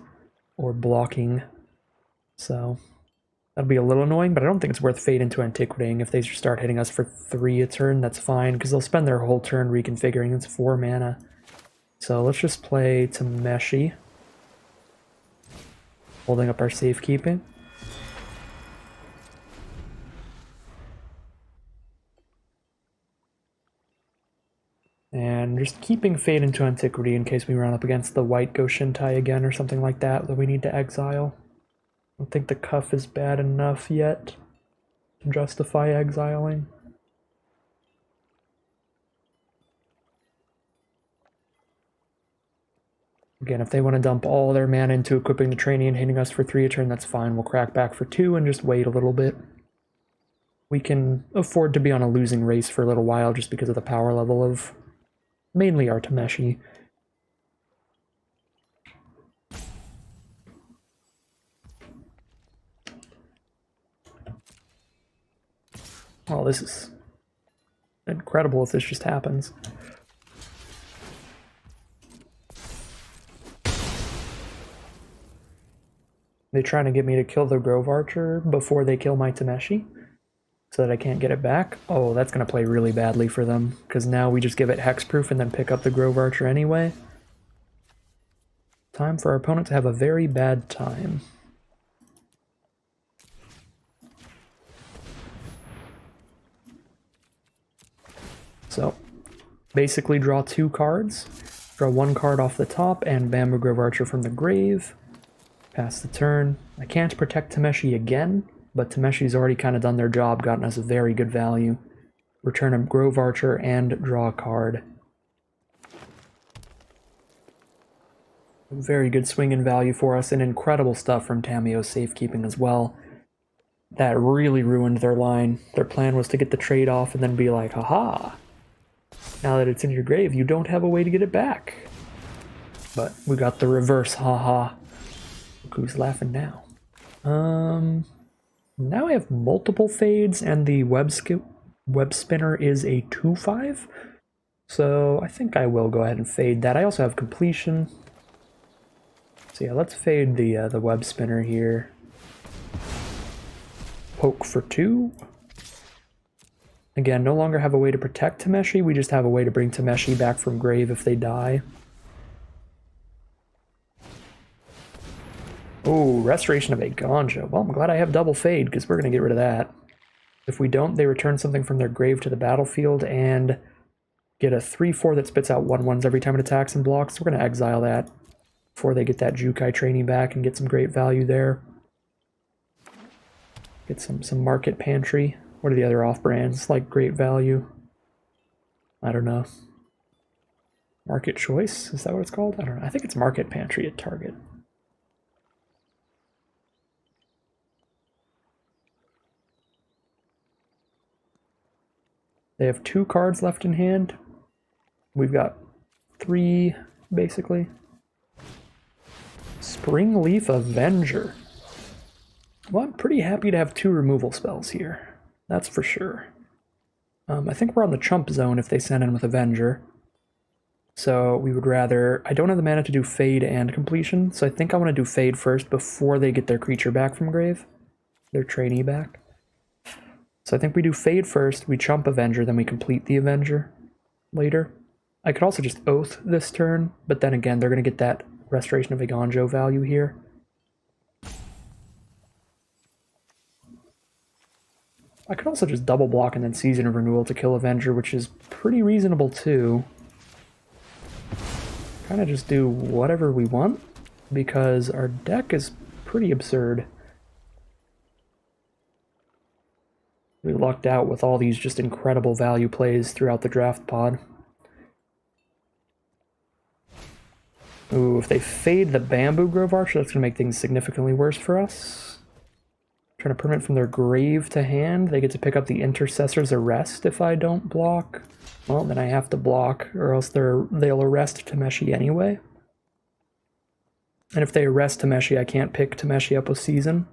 S1: or blocking. So that'll be a little annoying, but I don't think it's worth Fade into Antiquity. If they start hitting us for 3 a turn, that's fine, because they'll spend their whole turn reconfiguring. It's 4 mana. So let's just play Tameshi. Holding up our safekeeping. And just keeping Fade into Antiquity in case we run up against the white Goshintai again or something like that we need to exile. I don't think the cuff is bad enough yet to justify exiling. Again, if they want to dump all their mana into equipping the trainee and hitting us for 3 a turn, that's fine. We'll crack back for 2 and just wait a little bit. We can afford to be on a losing race for a little while just because of the power level of mainly our Tameshi. Oh, this is incredible if this just happens. They're trying to get me to kill the Grove Archer before they kill my Tameshi, so that I can't get it back. Oh, that's going to play really badly for them, because now we just give it hexproof and then pick up the Grove Archer anyway. Time for our opponent to have a very bad time. So, basically draw 2 cards. Draw 1 card off the top and Bamboo Grove Archer from the grave. Pass the turn. I can't protect Tameshi again, but Tameshi's already kind of done their job, gotten us a very good value. Return a Grove Archer and draw a card. Very good swing in value for us, and incredible stuff from Tamio's safekeeping as well. That really ruined their line. Their plan was to get the trade off and then be like, haha, now that it's in your grave, you don't have a way to get it back. But we got the reverse, haha. Look who's laughing now. Now I have multiple fades, and the web spinner is a 2/5. So I think I will go ahead and fade that. I also have completion. So yeah, let's fade the web spinner here. Poke for 2. Again, no longer have a way to protect Tameshi, we just have a way to bring Tameshi back from grave if they die. Oh, Restoration of a Ganja. Well, I'm glad I have double fade, because we're going to get rid of that. If we don't, they return something from their grave to the battlefield and get a 3/4 that spits out 1/1s every time it attacks and blocks. So we're going to exile that. before they get that Jukai training back and get some great value there. Get some market pantry. What are the other off-brands like great value? I don't know. Market choice? Is that what it's called? I don't know. I think it's market pantry at Target. They have 2 cards left in hand. We've got 3, basically. Springleaf Avenger. Well, I'm pretty happy to have 2 removal spells here. That's for sure. I think we're on the chump zone if they send in with Avenger. So we would rather... I don't have the mana to do Fade and Completion, so I think I want to do Fade first before they get their creature back from grave. Their trainee back. So I think we do Fade first, we chump Avenger, then we complete the Avenger later. I could also just Oath this turn, but then again, they're going to get that Restoration of Iganjo value here. I could also just double block and then Season of Renewal to kill Avenger, which is pretty reasonable too. Kind of just do whatever we want, because our deck is pretty absurd. We lucked out with all these just incredible value plays throughout the draft pod. Ooh, if they fade the Bamboo Grove Archer, that's going to make things significantly worse for us. Trying to permit from their grave to hand. They get to pick up the Intercessor's Arrest if I don't block. Well, then I have to block, or else they'll arrest Tameshi anyway. And if they arrest Tameshi, I can't pick Tameshi up with Season.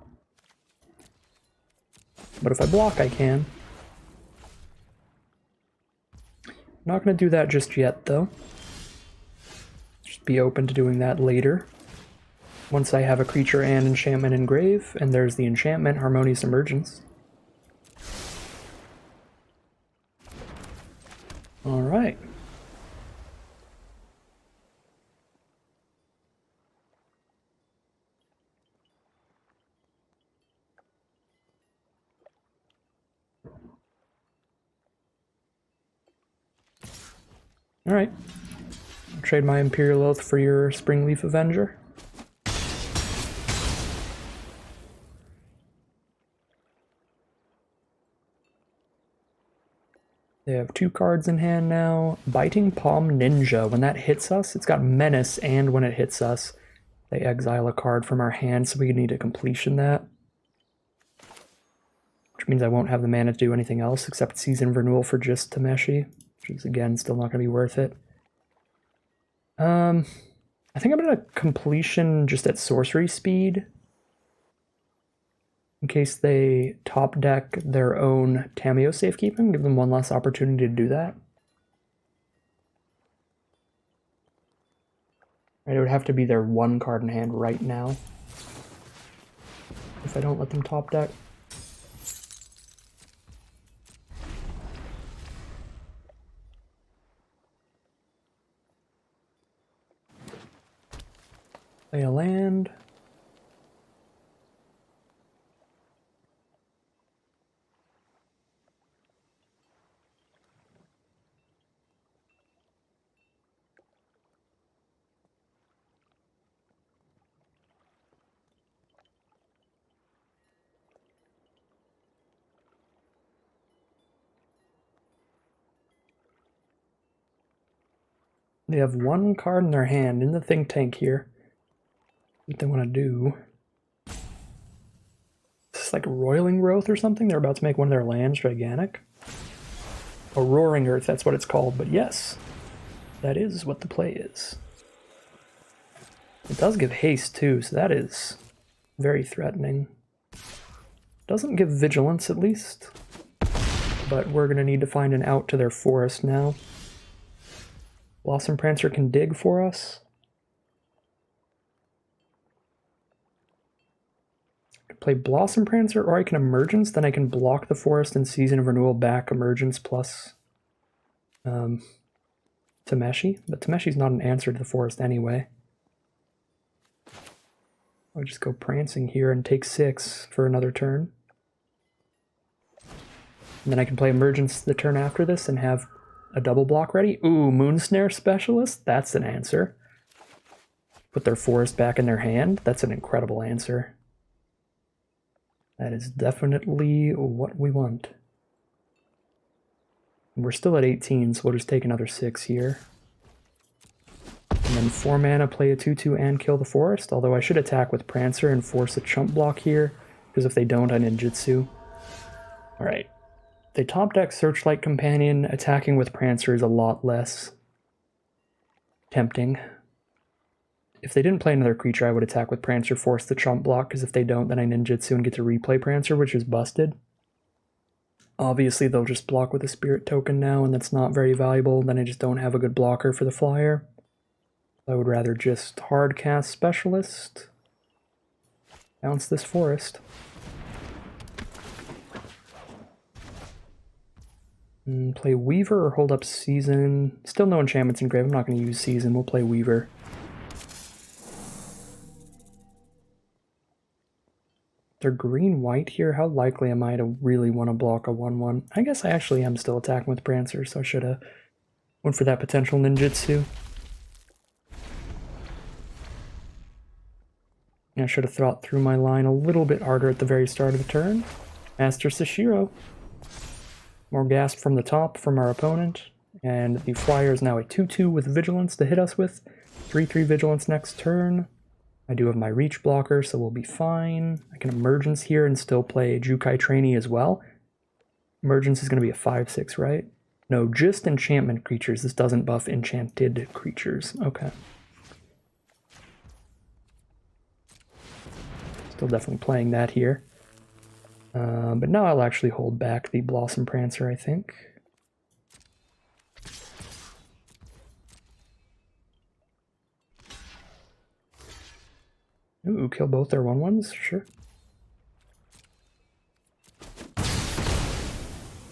S1: But if I block, I can. I'm not going to do that just yet, though. Just be open to doing that later. Once I have a creature and enchantment in grave, and there's the enchantment, Harmonious Emergence. Alright. Alright. I'll trade my Imperial Oath for your Springleaf Avenger. They have 2 cards in hand now. Biting Palm Ninja. When that hits us, it's got Menace, and when it hits us, they exile a card from our hand, so we need to completion that. Which means I won't have the mana to do anything else except Season of Renewal for just Tameshi. Which is, again, still not going to be worth it. I think I'm going to completion just at sorcery speed. In case they top deck their own Tameo Safekeeping, give them one less opportunity to do that. Right, it would have to be their 1 card in hand right now. If I don't let them top deck. Play a land. They have 1 card in their hand in the think tank here. What they want to do. It's like Roiling Growth or something. They're about to make one of their lands gigantic. A Roaring Earth, that's what it's called. But yes, that is what the play is. It does give haste too, so that is very threatening. Doesn't give vigilance at least. But we're going to need to find an out to their forest now. Blossom Prancer can dig for us. I can play Blossom Prancer, or I can Emergence, then I can block the forest and Season of Renewal back Emergence plus Tameshi. But Tameshi's not an answer to the forest anyway. I'll just go Prancing here and take 6 for another turn. And then I can play Emergence the turn after this and have a double block ready. Ooh, Moonsnare Specialist? That's an answer. put their forest back in their hand? That's an incredible answer. That is definitely what we want. And we're still at 18, so we'll just take another 6 here. And then 4 mana, play a 2/2 and kill the forest, although I should attack with Prancer and force a chump block here, because if they don't, I ninjutsu. Alright. They top deck Searchlight Companion. Attacking with Prancer is a lot less tempting. If they didn't play another creature, I would attack with Prancer, force the chump block, because if they don't, then I ninjutsu and get to replay Prancer, which is busted. Obviously, they'll just block with a Spirit Token now, and that's not very valuable. Then I just don't have a good blocker for the flyer. I would rather just hard cast Specialist, bounce this forest. And play Weaver or hold up Season. Still no enchantments in grave. I'm not going to use Season. We'll play Weaver. They're green-white here. How likely am I to really want to block a 1/1? I guess I actually am still attacking with Prancer, so I should have went for that potential ninjutsu. I should have thought through my line a little bit harder at the very start of the turn. Master Sashiro. More gasp from the top from our opponent. And the flyer is now a 2/2 with Vigilance to hit us with. 3/3 Vigilance next turn. I do have my reach blocker, so we'll be fine. I can Emergence here and still play Jukai Trainee as well. Emergence is going to be a 5/6, right? No, just enchantment creatures. This doesn't buff enchanted creatures. Okay. Still definitely playing that here. But now I'll actually hold back the Blossom Prancer, I think. Ooh, kill both their 1/1s? Sure.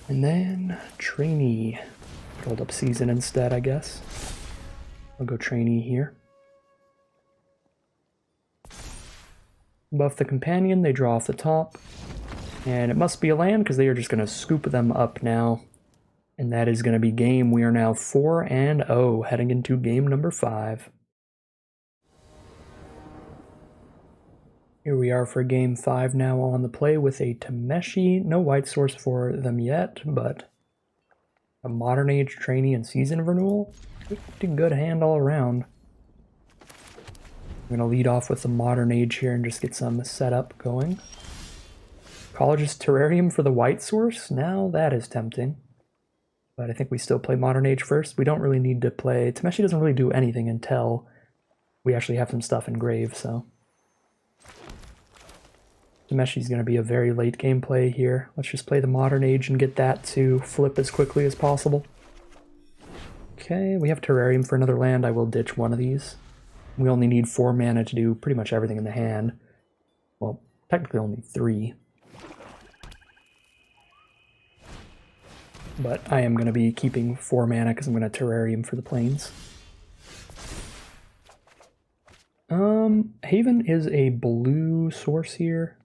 S1: And then Trainee. Hold up Season instead, I guess. I'll go Trainee here. Buff the companion, they draw off the top. And it must be a land because they are just going to scoop them up now. And that is going to be game. We are now 4-0 heading into game number 5. Here we are for game 5 now on the play with a Tameshi. No white source for them yet, but a Modern Age Trainee and Season of Renewal. Pretty good hand all around. I'm going to lead off with the Modern Age here and just get some setup going. College's Terrarium for the white source? Now that is tempting. But I think we still play Modern Age first. We don't really need to play... Tameshi doesn't really do anything until we actually have some stuff in grave, so... Tameshi's going to be a very late game play here. Let's just play the Modern Age and get that to flip as quickly as possible. Okay, we have Terrarium for another land. I will ditch one of these. We only need 4 mana to do pretty much everything in the hand. Well, technically only 3. But I am going to be keeping 4 mana because I'm going to Terrarium for the planes. Haven is a blue source here.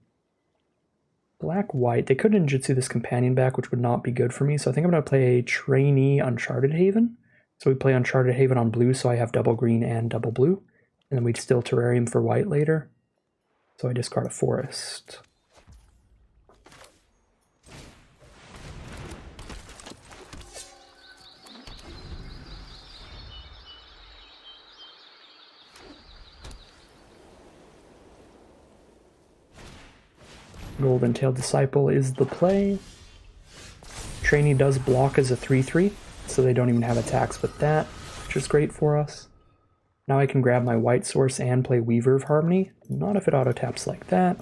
S1: Black-white. They could ninjutsu this companion back, which would not be good for me, so I think I'm going to play a Trainee Uncharted Haven. So we play Uncharted Haven on blue, so I have double green and double blue. And then we'd still Terrarium for white later. So I discard a forest. Golden-tailed Disciple is the play. Trainee does block as a 3/3, so they don't even have attacks with that, which is great for us. Now I can grab my white source and play Weaver of Harmony. Not if it auto-taps like that.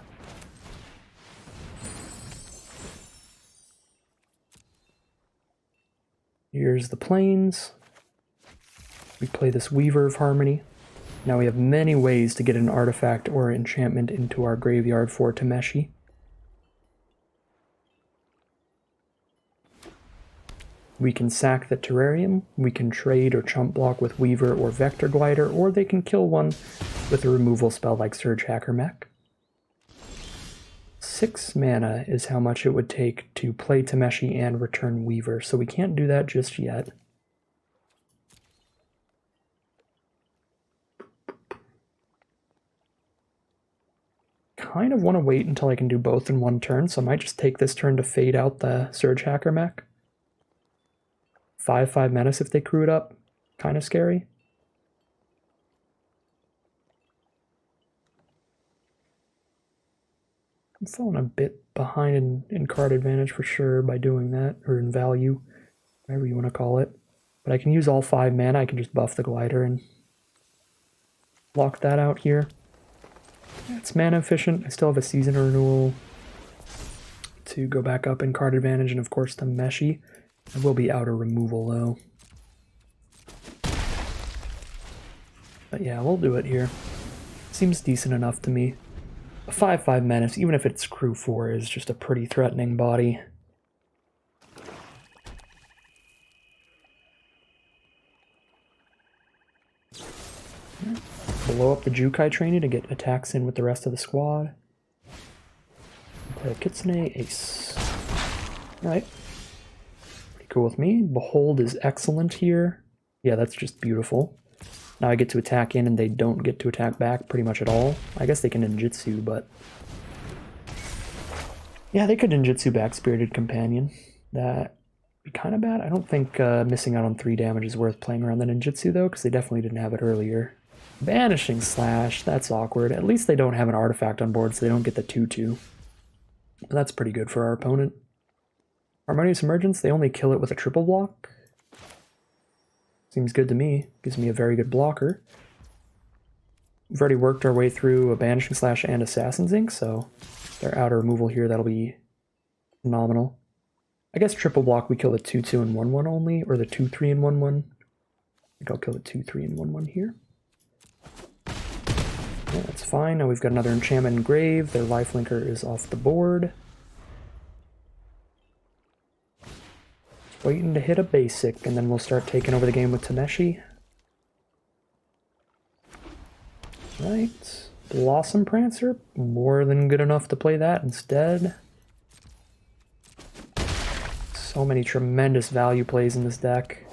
S1: Here's the plains. We play this Weaver of Harmony. Now we have many ways to get an artifact or enchantment into our graveyard for Tameshi. We can sack the Terrarium, we can trade or chump block with Weaver or Vector Glider, or they can kill one with a removal spell like Surge Hacker Mech. 6 mana is how much it would take to play Tameshi and return Weaver, so we can't do that just yet. kind of want to wait until I can do both in one turn, so I might just take this turn to fade out the Surge Hacker mech. 5/5 Menace if they crew it up. Kind of scary. I'm falling a bit behind in card advantage for sure by doing that, or in value, whatever you want to call it. But I can use all 5 mana, I can just buff the glider and lock that out here. It's mana efficient. I still have a season renewal to go back up in card advantage, and of course the Meshy. I will be out of removal though. But yeah, we'll do it here. Seems decent enough to me. A 5/5 Menace, even if it's crew 4, is just a pretty threatening body. Blow up the Jukai trainee to get attacks in with the rest of the squad. Play a Kitsune, Ace. Alright. Pretty cool with me. Behold is excellent here. Yeah, that's just beautiful. Now I get to attack in and they don't get to attack back pretty much at all. I guess they can ninjutsu, but... yeah, they could ninjutsu back Spirited Companion. That'd be kind of bad. I don't think missing out on 3 damage is worth playing around the ninjutsu though, because they definitely didn't have it earlier. Vanishing Slash, that's awkward. At least they don't have an artifact on board, so they don't get the 2/2. But that's pretty good for our opponent. Harmonious Emergence, they only kill it with a triple block. Seems good to me. Gives me a very good blocker. We've already worked our way through a Banishing Slash and Assassin's Ink, so their outer removal here, that'll be phenomenal. I guess triple block we kill the 2/2 and 1/1 only, or the 2/3 and 1/1. I think I'll kill the 2/3 and 1/1 here. Yeah, that's fine. Now we've got another enchantment Grave. Their lifelinker is off the board. Just waiting to hit a basic, and then we'll start taking over the game with Tameshi. Right. Blossom Prancer. More than good enough to play that instead. So many tremendous value plays in this deck.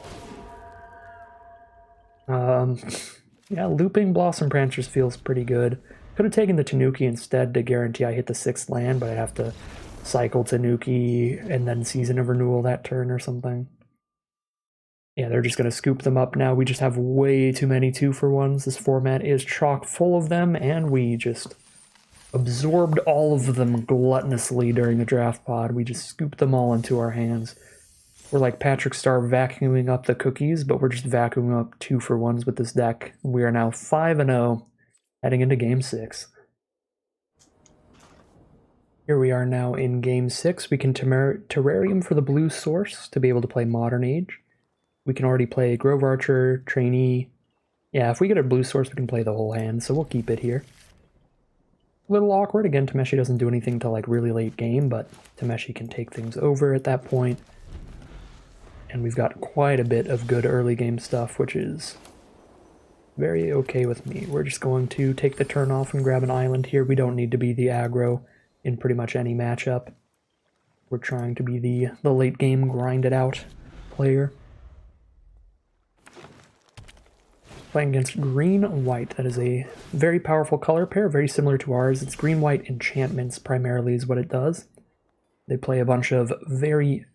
S1: Yeah, looping Blossom Prancers feels pretty good. Could have taken the Tanuki instead to guarantee I hit the 6th land, but I'd have to cycle Tanuki and then Season of Renewal that turn or something. Yeah, they're just going to scoop them up now. We just have way too many 2-for-1s. This format is chock full of them, and we just absorbed all of them gluttonously during the draft pod. We just scooped them all into our hands. We're like Patrick Star vacuuming up the cookies, but we're just vacuuming up 2-for-1s with this deck. We are now 5-0, heading into Game 6. Here we are now in Game 6. We can Terrarium for the blue source to be able to play Modern Age. We can already play Grove Archer, Trainee. Yeah, if we get a blue source, we can play the whole hand, so we'll keep it here. A little awkward. Again, Tameshi doesn't do anything till like really late game, but Tameshi can take things over at that point. And we've got quite a bit of good early game stuff, which is very okay with me. We're just going to take the turn off and grab an island here. We don't need to be the aggro in pretty much any matchup. We're trying to be the late game grinded out player. Playing against green-white. That is a very powerful color pair, very similar to ours. It's green-white enchantments primarily is what it does. They play a bunch of very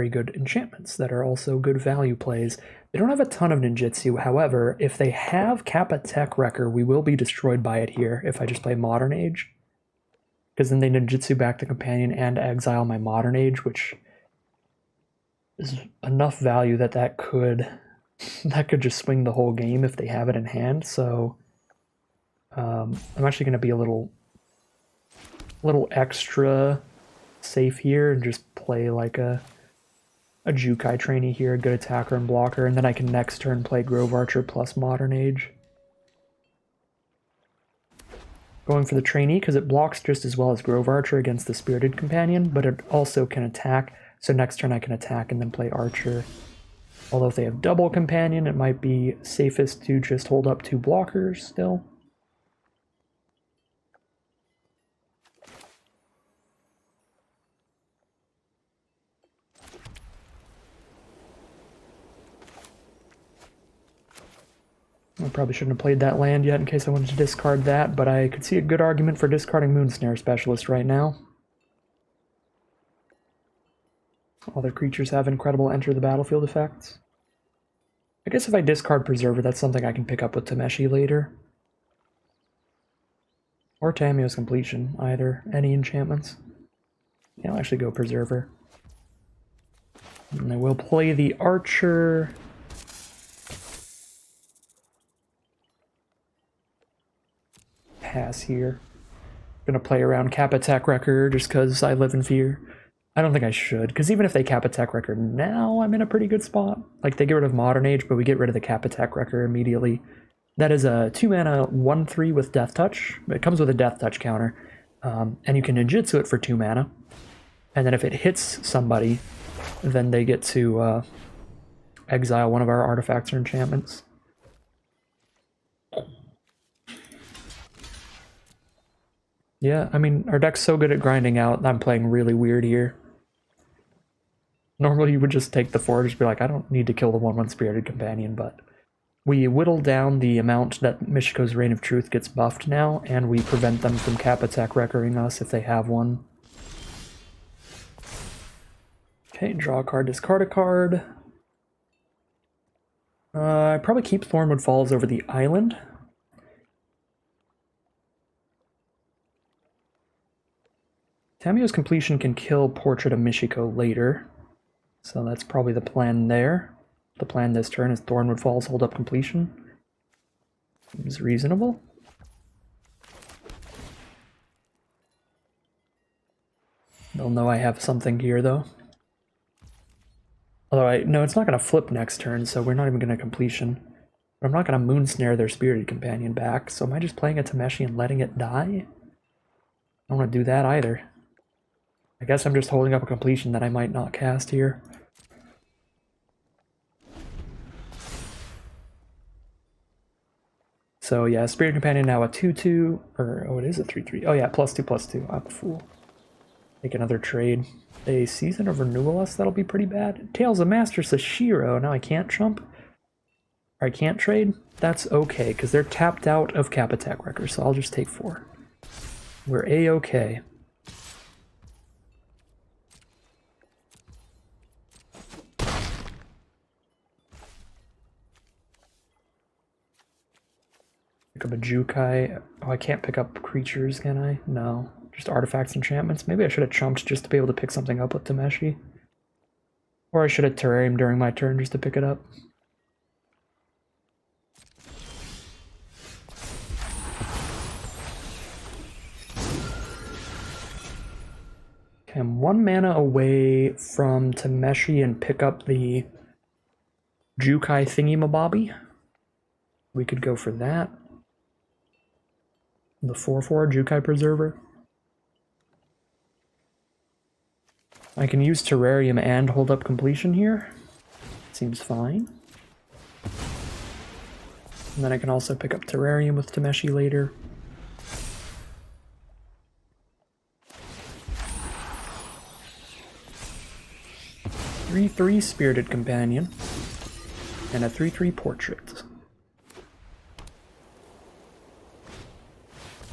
S1: good enchantments that are also good value plays. They don't have a ton of ninjutsu, however, if they have Kappa Tech Wrecker, we will be destroyed by it here if I just play Modern Age. Because then they ninjutsu back the companion and exile my Modern Age, which is enough value that could just swing the whole game if they have it in hand. So I'm actually going to be a little extra safe here and just play like a Jukai trainee here, a good attacker and blocker, and then I can next turn play Grove Archer plus Modern Age. Going for the trainee because it blocks just as well as Grove Archer against the Spirited Companion, but it also can attack, so next turn I can attack and then play Archer. Although if they have double Companion, it might be safest to just hold up 2 blockers still. I probably shouldn't have played that land yet in case I wanted to discard that, but I could see a good argument for discarding Moonsnare Specialist right now. Other creatures have incredible enter the battlefield effects. I guess if I discard Preserver, that's something I can pick up with Tameshi later. Or Tamiyo's Completion, either. Any enchantments. Yeah, I'll actually go Preserver. And I will play the Archer. Pass here. Gonna play around Cap Attack Wrecker just because I live in fear. I don't think I should, because even if they Cap Attack Wrecker now, I'm in a pretty good spot. Like, they get rid of Modern Age, but we get rid of the Cap Attack Wrecker immediately. That is a 2-mana 1/3 with Death Touch. It comes with a Death Touch counter. And you can ninjutsu it for 2 mana. And then if it hits somebody, then they get to exile one of our artifacts or enchantments. Yeah, I mean, our deck's so good at grinding out, I'm playing really weird here. Normally you would just take the 4, just be like, I don't need to kill the 1/1 Spirited Companion, but we whittle down the amount that Michiko's Reign of Truth gets buffed now, and we prevent them from Cap Attack Wreckering us if they have one. Okay, draw a card, discard a card. I probably keep Thornwood Falls over the island. Tamiyo's Completion can kill Portrait of Michiko later, so that's probably the plan there. The plan this turn is Thornwood Falls, hold up Completion. Seems reasonable. They'll know I have something here, though. Although, no, it's not going to flip next turn, so we're not even going to Completion. But I'm not going to Moonsnare their Spirited Companion back, so am I just playing a Tameshi and letting it die? I don't want to do that either. I guess I'm just holding up a Completion that I might not cast here. So yeah, Spirit Companion now a 2/2, or oh, it is a 3/3. Oh yeah, +2/+2. I'm a fool. Make another trade. A Season of Renewal us, that'll be pretty bad. Tales of Master Sashiro. Now I can't jump. Or I can't trade. That's okay, because they're tapped out of Cap Attack Wrecker, so I'll just take 4. We're A-okay. Pick up a Jukai. Oh, I can't pick up creatures, can I? No. Just artifacts, enchantments. Maybe I should have chumped just to be able to pick something up with Tameshi. Or I should have terrarium during my turn just to pick it up. Okay, I'm 1 mana away from Tameshi and pick up the Jukai thingy-mabobby. We could go for that. The 4/4 Jukai Preserver. I can use Terrarium and hold up Completion here. Seems fine. And then I can also pick up Terrarium with Tameshi later. Three 3 Spirited Companion and a 3/3 Portrait.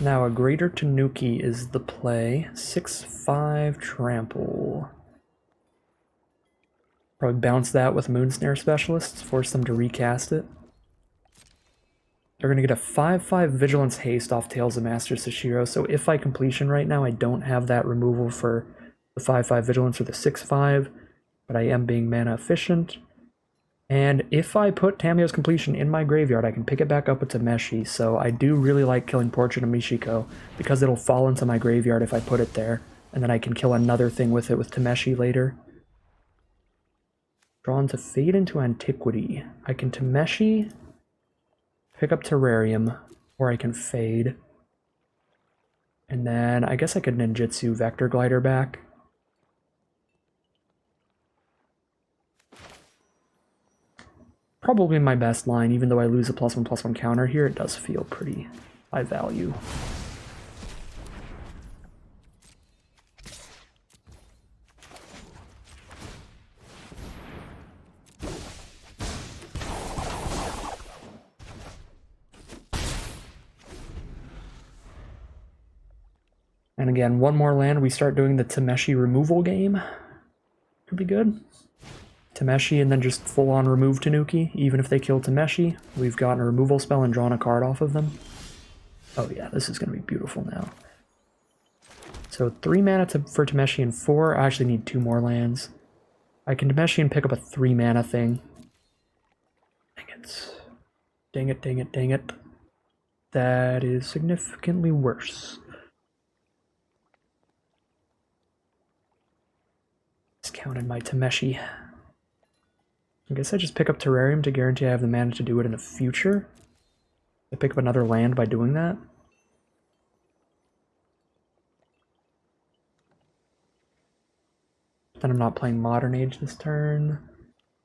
S1: Now a Greater Tanuki is the play. 6/5 Trample. Probably bounce that with Moonsnare Specialists, force them to recast it. They're going to get a 5/5 Vigilance Haste off Tales of Master Sashiro, so if I Completion right now, I don't have that removal for the 5/5 Vigilance or the 6/5, but I am being mana efficient. And if I put Tamiyo's Completion in my graveyard, I can pick it back up with Tameshi, so I do really like killing Portrait of Michiko, because it'll fall into my graveyard if I put it there, and then I can kill another thing with it with Tameshi later. Drawn to Fade into Antiquity. I can Tameshi, pick up Terrarium, or I can Fade. And then I guess I could Ninjutsu Vector Glider back. Probably my best line, even though I lose a +1/+1 counter here, it does feel pretty high value. And again, one more land, we start doing the Tameshi removal game. Could be good. Tameshi and then just full-on remove Tanuki. Even if they kill Tameshi, we've gotten a removal spell and drawn a card off of them. Oh yeah, this is going to be beautiful now. So 3 mana for Tameshi and 4. I actually need 2 more lands. I can Tameshi and pick up a 3 mana thing. Dang it. Dang it, dang it, dang it. That is significantly worse. Discounted my Tameshi. I guess I just pick up Terrarium to guarantee I have the mana to do it in the future. I pick up another land by doing that. Then I'm not playing Modern Age this turn.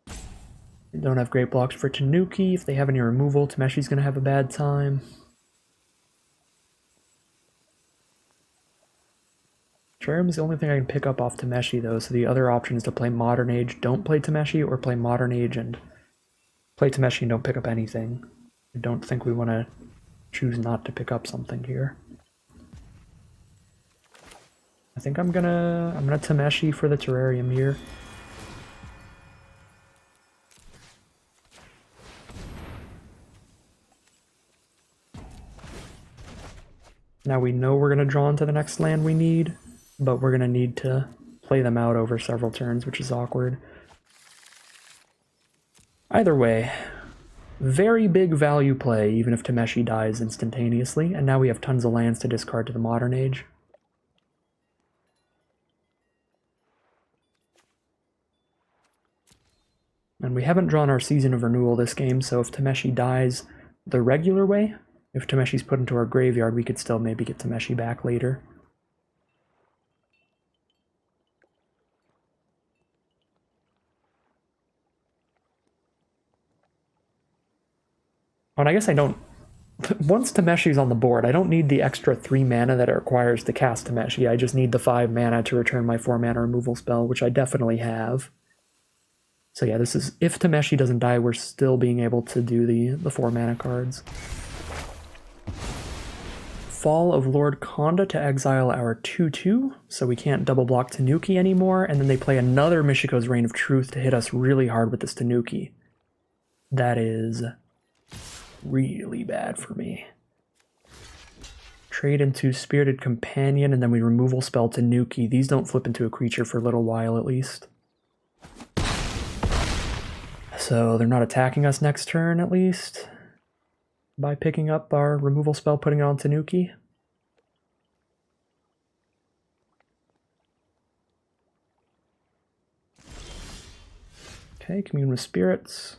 S1: I don't have great blocks for Tanuki. If they have any removal, Tameshi's going to have a bad time. Terrarium is the only thing I can pick up off Tameshi, though, so the other option is to play Modern Age, don't play Tameshi, or play Modern Age and play Tameshi and don't pick up anything. I don't think we want to choose not to pick up something here. I think I'm gonna Tameshi for the Terrarium here. Now we know we're gonna draw into the next land we need, but we're gonna need to play them out over several turns, which is awkward. Either way, very big value play, even if Tameshi dies instantaneously, and now we have tons of lands to discard to the Modern Age. And we haven't drawn our Season of Renewal this game, so if Tameshi dies the regular way, if Tameshi's put into our graveyard, we could still maybe get Tameshi back later. And I guess I don't... Once Tameshi's on the board, I don't need the extra 3 mana that it requires to cast Tameshi. I just need the 5 mana to return my 4 mana removal spell, which I definitely have. So yeah, this is... If Tameshi doesn't die, we're still being able to do the 4 mana cards. Fall of Lord Konda to exile our 2/2, so we can't double block Tanuki anymore, and then they play another Michiko's Reign of Truth to hit us really hard with this Tanuki. That is really bad for me. Trade into Spirited Companion, and then we removal spell Tanuki. These don't flip into a creature for a little while at least. So they're not attacking us next turn at least. By picking up our removal spell, putting it on Tanuki. Okay, Commune with Spirits.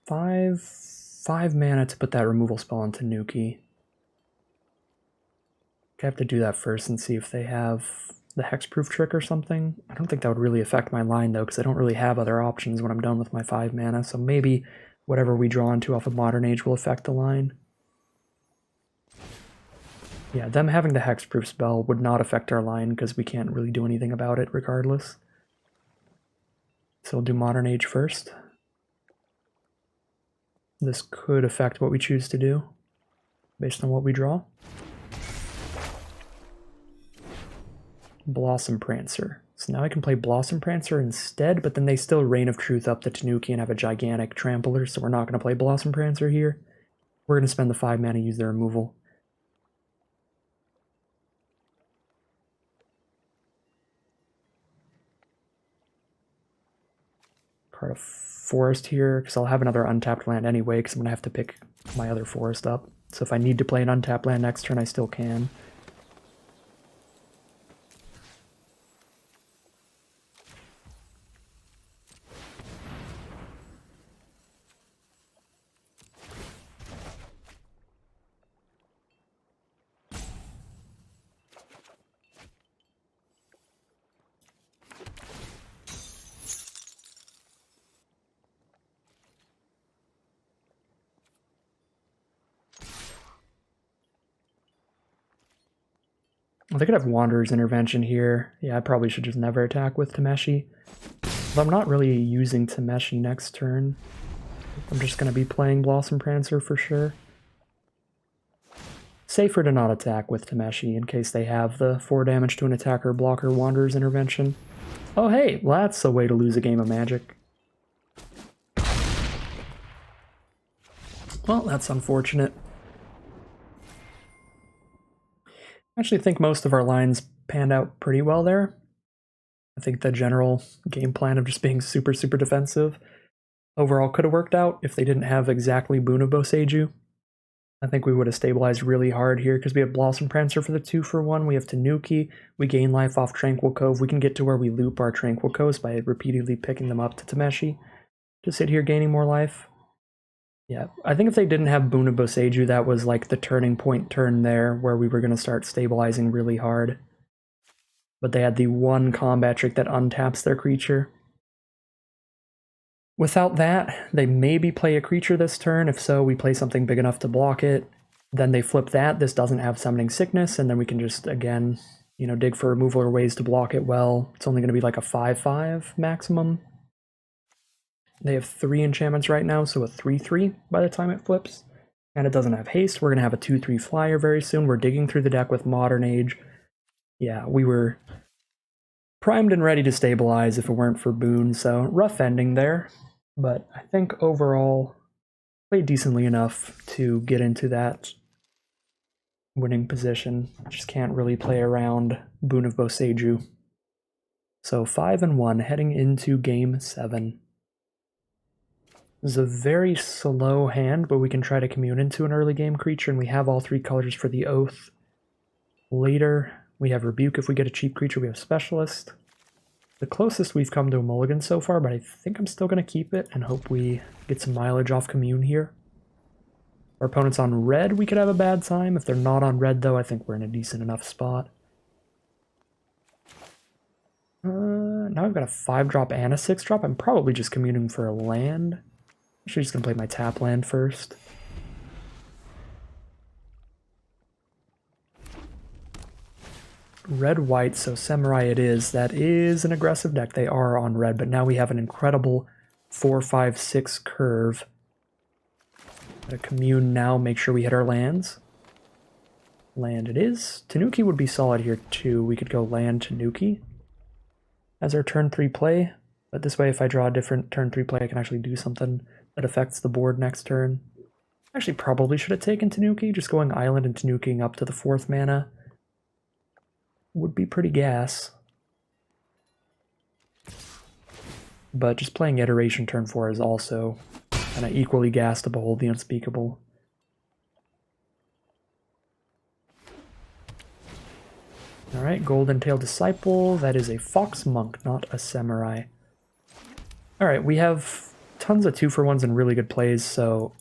S1: 5 mana to put that removal spell on Tanuki. I have to do that first and see if they have the hexproof trick or something. I don't think that would really affect my line though, because I don't really have other options when I'm done with my 5 mana, so maybe whatever we draw into off of Modern Age will affect the line. Yeah, them having the hexproof spell would not affect our line because we can't really do anything about it regardless. So we'll do Modern Age first. This could affect what we choose to do based on what we draw. Blossom Prancer. So now I can play Blossom Prancer instead, but then they still Reign of Truth up the Tanuki and have a gigantic Trampler, so we're not going to play Blossom Prancer here. We're going to spend the 5 mana, use their removal. Card a Forest here, because I'll have another untapped land anyway, because I'm going to have to pick my other forest up. So if I need to play an untapped land next turn, I still can. They could have Wanderer's Intervention here. Yeah, I probably should just never attack with Tameshi. But I'm not really using Tameshi next turn. I'm just going to be playing Blossom Prancer for sure. safer to not attack with Tameshi in case they have the 4 damage to an attacker, blocker, Wanderer's Intervention. Oh hey, well, that's a way to lose a game of Magic. Well, that's unfortunate. I actually think most of our lines panned out pretty well there. I think the general game plan of just being super, super defensive overall could have worked out if they didn't have exactly Boon of Boseiju. I think we would have stabilized really hard here because we have Blossom Prancer for the 2-for-1. We have Tanuki. We gain life off Tranquil Cove. We can get to where we loop our Tranquil Coves by repeatedly picking them up to Tameshi to sit here gaining more life. Yeah, I think if they didn't have Boon of Boseiju, that was like the turning point turn there where we were going to start stabilizing really hard. But they had the one combat trick that untaps their creature. Without that, they maybe play a creature this turn. If so, we play something big enough to block it. Then they flip that. This doesn't have Summoning Sickness, and then we can just, again, you know, dig for removal or ways to block it well. It's only going to be like a 5/5 maximum. They have 3 enchantments right now, so a 3/3 by the time it flips. And it doesn't have haste. We're going to have a 2/3 flyer very soon. We're digging through the deck with Modern Age. Yeah, we were primed and ready to stabilize if it weren't for Boon, so rough ending there. But I think overall, played decently enough to get into that winning position. Just can't really play around Boon of Boseiju. So 5-1 heading into Game 7. This is a very slow hand, but we can try to commune into an early game creature, and we have all 3 colors for the Oath. Later, we have Rebuke if we get a cheap creature, we have Specialist. The closest we've come to a mulligan so far, but I think I'm still going to keep it and hope we get some mileage off Commune here. If our opponent's on red, we could have a bad time. If they're not on red, though, I think we're in a decent enough spot. Now I've got a 5-drop and a 6-drop. I'm probably just communing for a land. Actually, just going to play my tap land first. Red-white, so Samurai it is. That is an aggressive deck. They are on red, but now we have an incredible 4-5-6 curve. Gotta commune now, make sure we hit our lands. Land it is. Tanuki would be solid here too. We could go land Tanuki as our turn 3 play, but this way if I draw a different turn 3 play, I can actually do something that affects the board next turn. Actually, probably should have taken Tanuki. Just going Island and Tanukiing up to the 4th mana would be pretty gas. But just playing Iteration turn 4 is also kind of equally gas to Behold the Unspeakable. Alright, Golden Tail Disciple. That is a Fox Monk, not a Samurai. Alright, we have tons of 2-for-1s and really good plays, so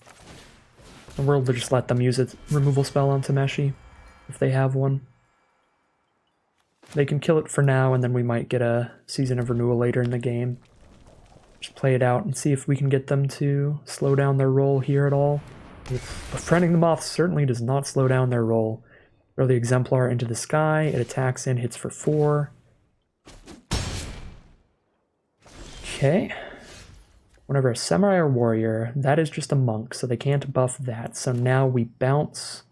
S1: we'll just let them use a removal spell on Tameshi if they have one. They can kill it for now, and then we might get a Season of Renewal later in the game. Just play it out and see if we can get them to slow down their roll here at all. Befriending the Moth certainly does not slow down their roll. Throw the Exemplar into the sky, it attacks in, hits for 4. Okay. Whenever a Samurai or Warrior, that is just a Monk, so they can't buff that. So now we bounce.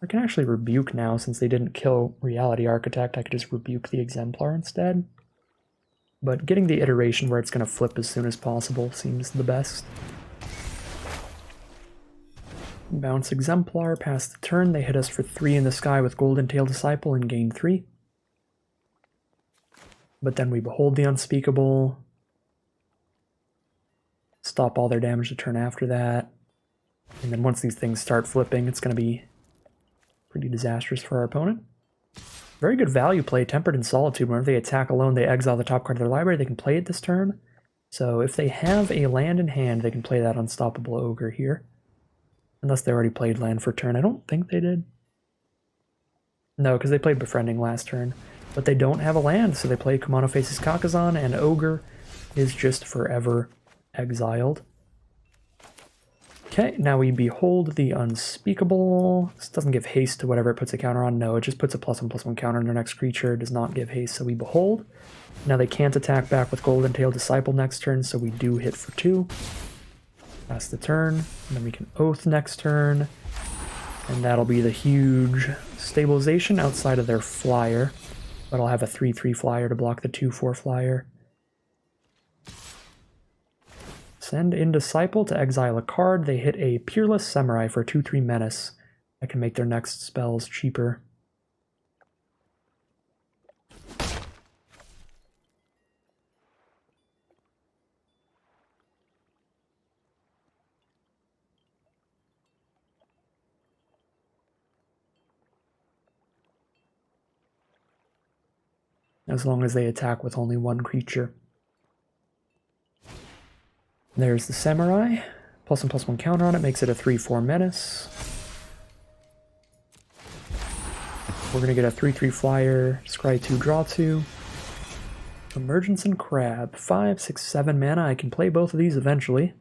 S1: I can actually Rebuke now, since they didn't kill Reality Architect, I could just Rebuke the Exemplar instead. But getting the iteration where it's going to flip as soon as possible seems the best. Bounce Exemplar, pass the turn, they hit us for 3 in the sky with Golden Tail Disciple and gain 3. But then we Behold the Unspeakable. Stop all their damage the turn after that. And then once these things start flipping, it's going to be pretty disastrous for our opponent. Very good value play, Tempered in Solitude. Whenever they attack alone, they exile the top card of their library. They can play it this turn. So if they have a land in hand, they can play that Unstoppable Ogre here. Unless they already played land for turn. I don't think they did. No, because they played Befriending last turn. But they don't have a land, so they play Kumano Faces Kakazan, and Ogre is just forever exiled. Okay, now we Behold the Unspeakable. This doesn't give haste to whatever it puts a counter on. No, it just puts a +1/+1 counter on their next creature. It does not give haste, so we Behold. Now they can't attack back with Golden Tail Disciple next turn, so we do hit for 2. Pass the turn, and then we can Oath next turn. And that'll be the huge stabilization outside of their flyer. But I'll have a 3/3 flyer to block the 2/4 flyer. Send in Disciple to exile a card. They hit a Peerless Samurai for 2/3 menace. I can make their next spells cheaper. As long as they attack with only one creature. There's the Samurai. +1/+1 counter on it makes it a 3/4 menace. We're gonna get a 3/3 flyer, scry 2, draw 2. Emergence and Crab. 5, 6, 7 mana. I can play both of these eventually.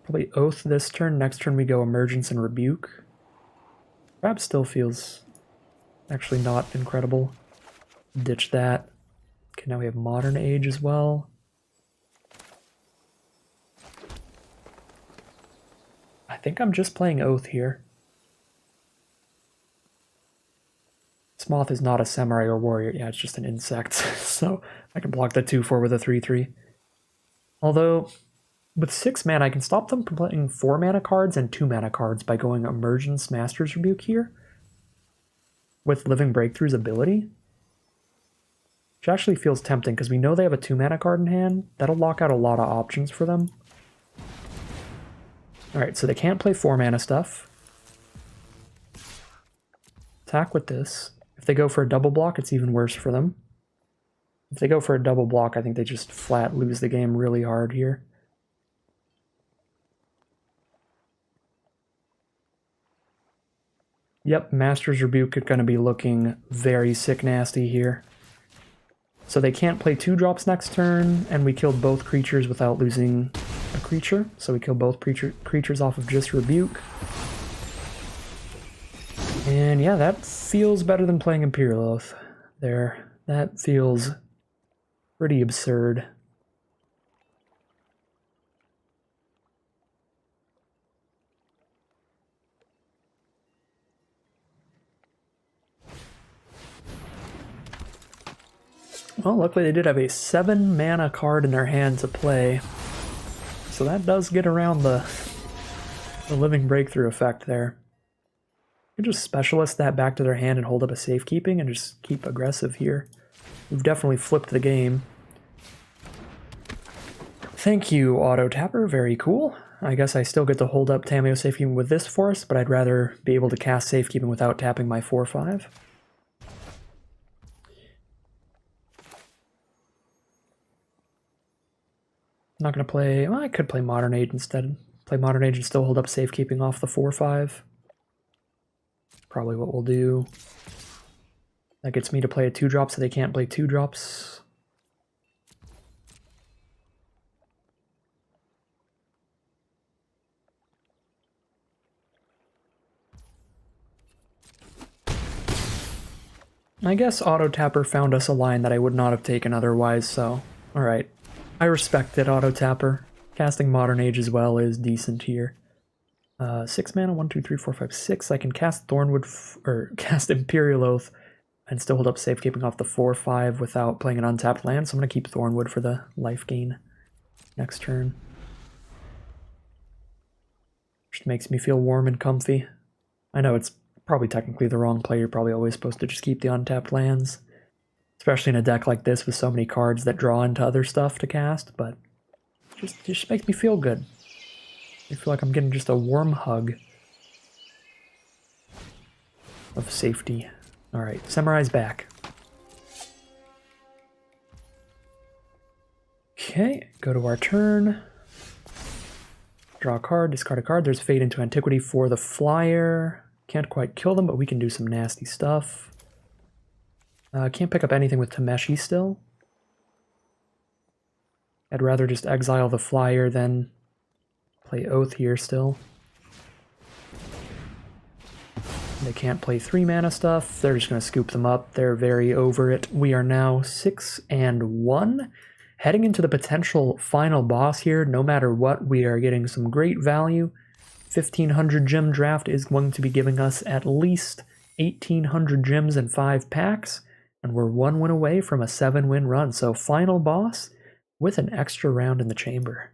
S1: Probably Oath this turn. Next turn we go Emergence and Rebuke. Crab still feels actually not incredible. Ditch that. Okay, now we have Modern Age as well. I think I'm just playing Oath here. This moth is not a samurai or warrior. Yeah, it's just an insect. So I can block the 2/4 with a 3/3. Although, with 6 mana, I can stop them from playing 4 mana cards and 2 mana cards by going Emergence Master's Rebuke here. With Living Breakthrough's ability. Which actually feels tempting, because we know they have a 2 mana card in hand. That'll lock out a lot of options for them. Alright, so they can't play 4 mana stuff. Attack with this. If they go for a double block, it's even worse for them. If they go for a double block, I think they just flat lose the game really hard here. Yep, Master's Rebuke is going to be looking very sick nasty here. So they can't play 2 drops next turn, and we killed both creatures without losing a creature. So we killed both creatures off of just Rebuke. And yeah, that feels better than playing Imperial Oath there. That feels pretty absurd. Well, luckily they did have a 7 mana card in their hand to play. So that does get around the Living Breakthrough effect there. You can just Specialist that back to their hand and hold up a safekeeping and just keep aggressive here. We've definitely flipped the game. Thank you, Auto Tapper. Very cool. I guess I still get to hold up Tameo Safekeeping with this force, but I'd rather be able to cast Safekeeping without tapping my 4/5. I'm not going to play... Well, I could play Modern Age instead. Play Modern Age and still hold up Safekeeping off the 4/5. Probably what we'll do. That gets me to play a 2-drop so they can't play 2 drops. I guess Auto Tapper found us a line that I would not have taken otherwise, so alright. I respect it, Auto Tapper. Casting Modern Age as well is decent here. 6 mana, 1, 2, 3, 4, 5, 6. I can cast Thornwood, or cast Imperial Oath and still hold up Safekeeping off the 4/5 without playing an untapped land, so I'm going to keep Thornwood for the life gain next turn. Just makes me feel warm and comfy. I know it's probably technically the wrong play. You're probably always supposed to just keep the untapped lands. Especially in a deck like this with so many cards that draw into other stuff to cast, but just makes me feel good. I feel like I'm getting just a warm hug of safety. Alright, Samurai's back. Okay, go to our turn. Draw a card, discard a card. There's Fade into Antiquity for the flyer. Can't quite kill them, but we can do some nasty stuff. Can't pick up anything with Tameshi still. I'd rather just exile the flyer than play Oath here still. They can't play 3 mana stuff. They're just going to scoop them up. They're very over it. We are now 6-1. heading into the potential final boss here. No matter what, we are getting some great value. 1500 gem draft is going to be giving us at least 1800 gems in 5 packs, and we're 1 win away from a 7-win run. So final boss with an extra round in the chamber.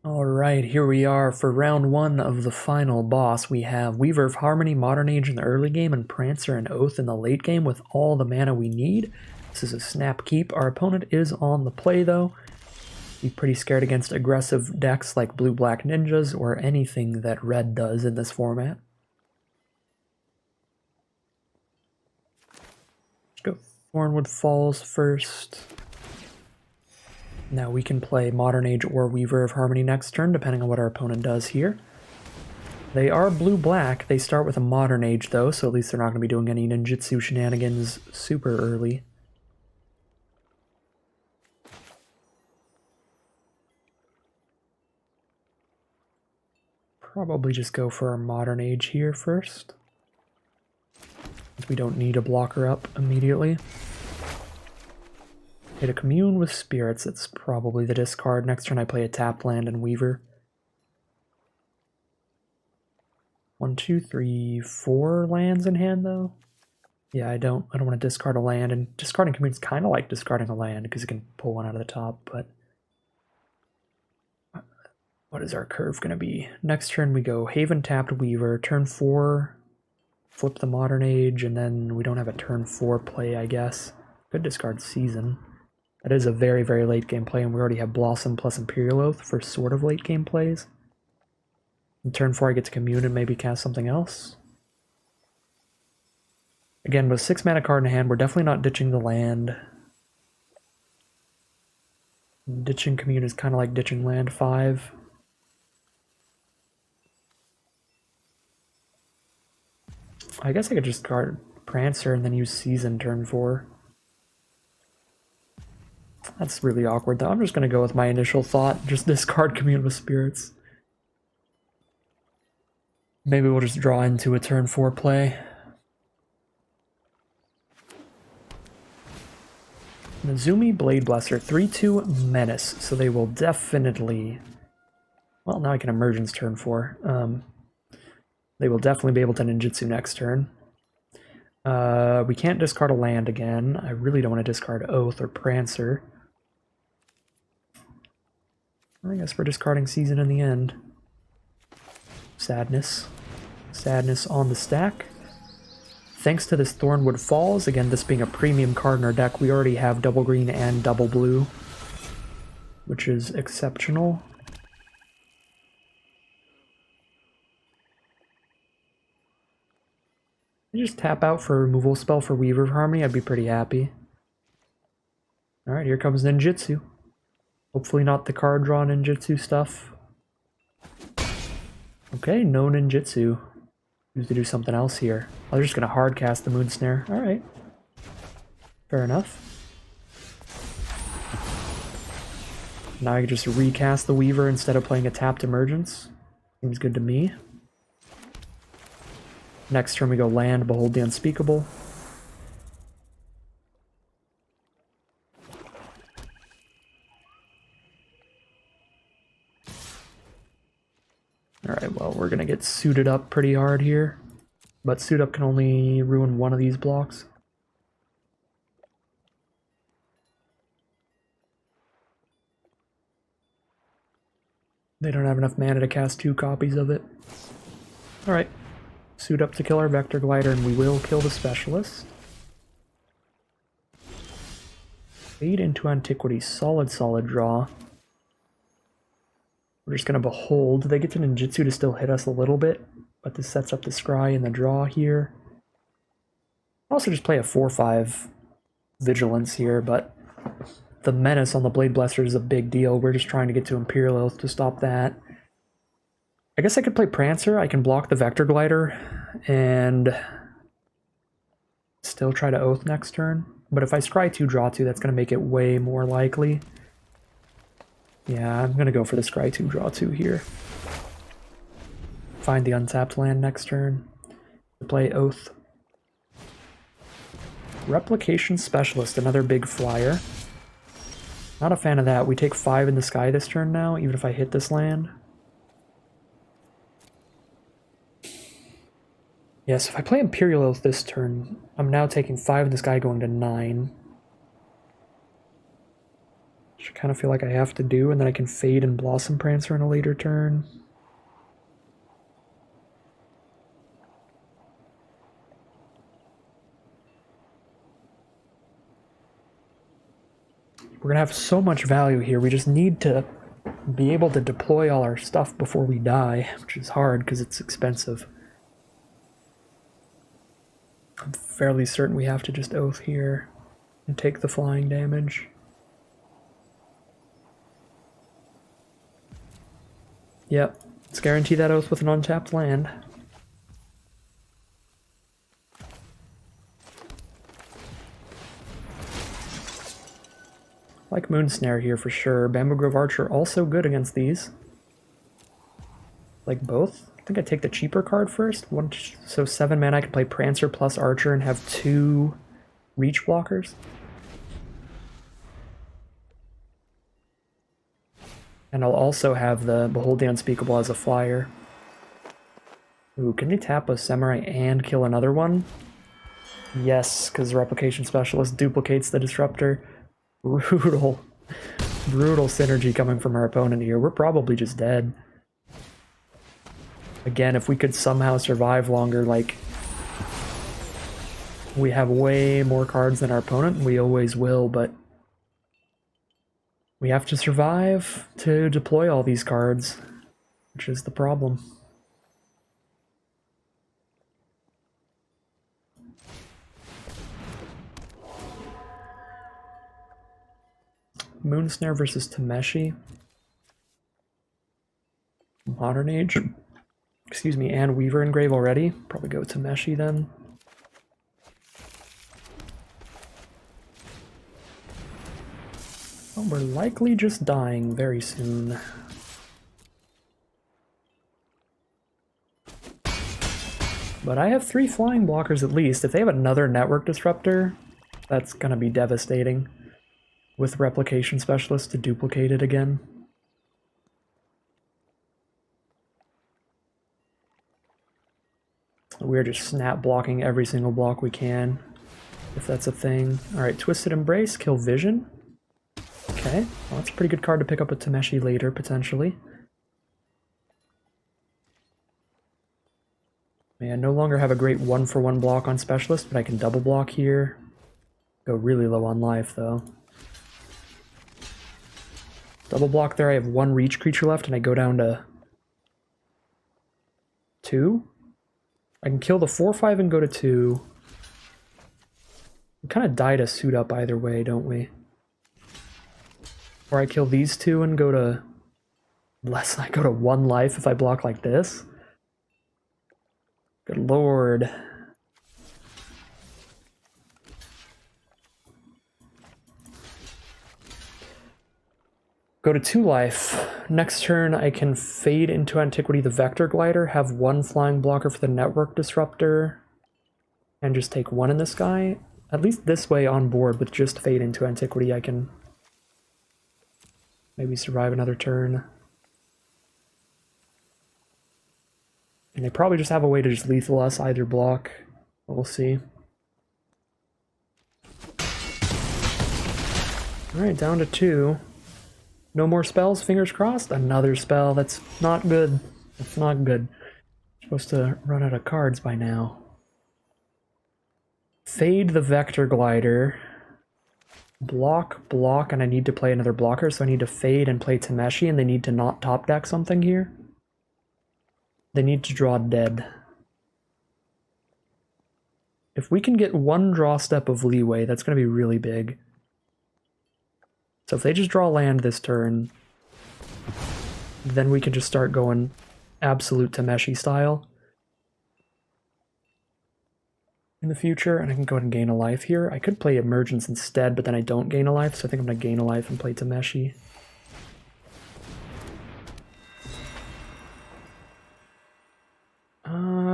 S1: Alright, here we are for round 1 of the final boss. We have Weaver of Harmony, Modern Age in the early game, and Prancer and Oath in the late game with all the mana we need. This is a snap keep. Our opponent is on the play though. Be pretty scared against aggressive decks like blue-black ninjas or anything that red does in this format. Let's go Thornwood Falls first. Now we can play Modern Age or Weaver of Harmony next turn, depending on what our opponent does here. They are blue-black. They start with a Modern Age, though, so at least they're not going to be doing any ninjutsu shenanigans super early. Probably just go for our Modern Age here first. We don't need a blocker up immediately. Hit a Commune with Spirits, that's probably the discard. Next turn I play a tapped land and Weaver. 1, 2, 3, 4 lands in hand though. Yeah, I don't want to discard a land, and discarding Commune is kind of like discarding a land because you can pull one out of the top, but what is our curve going to be? Next turn we go Haven tapped Weaver, turn 4, flip the Modern Age, and then we don't have a turn 4 play, I guess. Could discard Season. That is a very, very late game play, and we already have Blossom plus Imperial Oath for sort of late game plays. In turn 4 I get to Commune and maybe cast something else. Again, with 6 mana card in hand, we're definitely not ditching the land. Ditching Commune is kind of like ditching land 5. I guess I could just card Prancer and then use Season turn 4. That's really awkward though. I'm just going to go with my initial thought, just discard Commune with Spirits. Maybe we'll just draw into a turn 4 play. Nezumi Blade Blesser, 3/2 Menace, so they will definitely... Well, now I can Emergence turn 4. They will definitely be able to ninjutsu next turn. We can't discard a land again. I really don't want to discard Oath or Prancer. I guess we're discarding Season in the end. Sadness. Sadness on the stack. Thanks to this Thornwood Falls, again this being a premium card in our deck, we already have double green and double blue, which is exceptional. Just tap out for a removal spell for Weaver of Harmony, I'd be pretty happy. Alright, here comes ninjutsu. Hopefully not the card draw ninjutsu stuff. Okay, no ninjutsu. Need to do something else here. I'm just gonna hard cast the Moon Snare. Alright. Fair enough. Now I can just recast the Weaver instead of playing a tapped Emergence. Seems good to me. Next turn we go land, Behold the Unspeakable. Alright, well, we're gonna get suited up pretty hard here. But suit up can only ruin one of these blocks. They don't have enough mana to cast 2 copies of it. Alright. Suit up to kill our Vector Glider, and we will kill the Specialist. Fade into Antiquity. Solid draw. We're just going to Behold. They get to ninjutsu to still hit us a little bit, but this sets up the scry and the draw here. Also just play a 4/5 Vigilance here, but the Menace on the Blade Blesser is a big deal. We're just trying to get to Imperial Oath to stop that. I guess I could play Prancer. I can block the Vector Glider and still try to Oath next turn. But if I scry 2, draw 2, that's going to make it way more likely. Yeah, I'm going to go for the scry 2, draw 2 here. Find the untapped land next turn. Play Oath. Replication Specialist, another big flyer. Not a fan of that. We take 5 in the sky this turn now, even if I hit this land. Yes, if I play Imperial Oath this turn, I'm now taking 5 in the sky going to 9. Which I kind of feel like I have to do, and then I can Fade and Blossom Prancer in a later turn. We're going to have so much value here, we just need to be able to deploy all our stuff before we die, which is hard because it's expensive. I'm fairly certain we have to just Oath here and take the flying damage. Yep, let's guarantee that Oath with an untapped land. Like Moonsnare here for sure. Bamboo Grove Archer also good against these. Like both. I think I take the cheaper card first. So 7 mana I can play Prancer plus Archer and have 2 reach blockers. And I'll also have the Behold the Unspeakable as a flyer. Ooh, can they tap a Samurai and kill another one? Yes, because Replication Specialist duplicates the Disruptor. Brutal. Brutal synergy coming from our opponent here. We're probably just dead. Again, if we could somehow survive longer, like... We have way more cards than our opponent, and we always will, but... We have to survive to deploy all these cards, which is the problem. Moonsnare versus Tameshi. Modern Age. Excuse me, and Weaver Engrave already. Probably go Tameshi then. Well, we're likely just dying very soon. But I have 3 flying blockers at least. If they have another Network Disruptor, that's gonna be devastating. With Replication Specialist to duplicate it again. We're just snap blocking every single block we can, if that's a thing. Alright, Twisted Embrace, kill Vision. Okay, well, that's a pretty good card to pick up with Tameshi later, potentially. I no longer have a great 1-for-1 block on Specialist, but I can double block here. Go really low on life, though. Double block there, I have 1 reach creature left, and I go down to 2. I can kill the 4/5 and go to 2. We kind of die to suit up either way, don't we? Or I kill these 2 and go to... Less, I go to 1 life if I block like this. Good lord. Go to 2 life. Next turn I can Fade into Antiquity the Vector Glider, have 1 flying blocker for the Network Disruptor, and just take 1 in the sky. At least this way on board with just Fade into Antiquity I can maybe survive another turn. And they probably just have a way to just lethal us either block. But we'll see. Alright, down to 2. No more spells, fingers crossed. Another spell, that's not good. That's not good. Supposed to run out of cards by now. Fade the Vector Glider. Block, block, and I need to play another blocker, so I need to Fade and play Tameshi, and they need to not top deck something here. They need to draw dead. If we can get 1 draw step of leeway, that's going to be really big. So if they just draw land this turn, then we can just start going absolute Tameshi style in the future, and I can go ahead and gain a life here. I could play Emergence instead, but then I don't gain a life, so I think I'm going to gain a life and play Tameshi.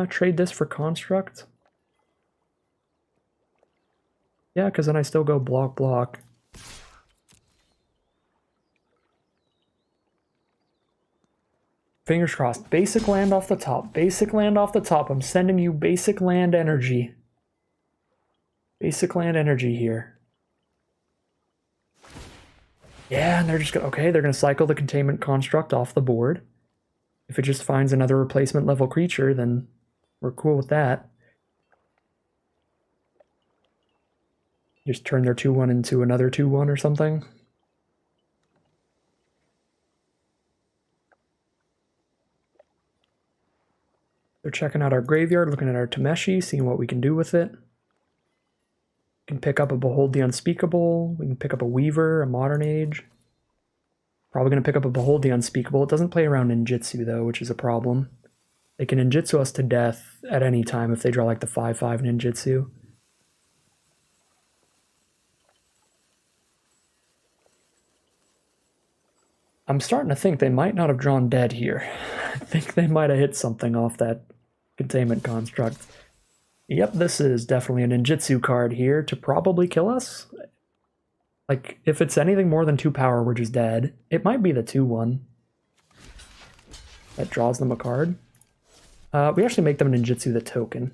S1: Trade this for Construct. Yeah, because then I still go block, block. Fingers crossed. Basic land off the top. Basic land off the top. I'm sending you basic land energy. Basic land energy here. Yeah, and they're just gonna, okay, they're gonna cycle the containment construct off the board. If it just finds another replacement level creature, then we're cool with that. Just turn their 2/1 into another 2/1 or something. They're checking out our graveyard, looking at our Tameshi, seeing what we can do with it. We can pick up a Behold the Unspeakable. We can pick up a Weaver, a Modern Age. Probably going to pick up a Behold the Unspeakable. It doesn't play around ninjutsu, though, which is a problem. They can ninjutsu us to death at any time if they draw like the 5/5 ninjutsu. I'm starting to think they might not have drawn dead here. I think they might have hit something off that containment construct. Yep, this is definitely a ninjutsu card here to probably kill us. Like, if it's anything more than 2 power, we're just dead. It might be the 2/1 that draws them a card. We actually make them ninjutsu the token.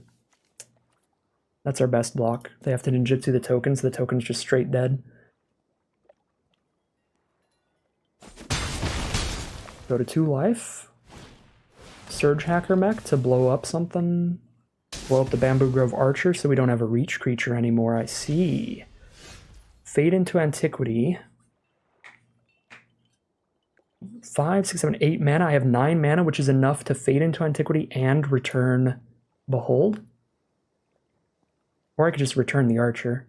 S1: That's our best block. They have to ninjutsu the token, so the token's just straight dead. Go to 2 life. Surge Hacker Mech to blow up something. Blow up the Bamboo Grove Archer so we don't have a reach creature anymore. I see. Fade into Antiquity. 5, 6, 7, 8 mana. I have 9 mana, which is enough to fade into Antiquity and return Behold. Or I could just return the Archer.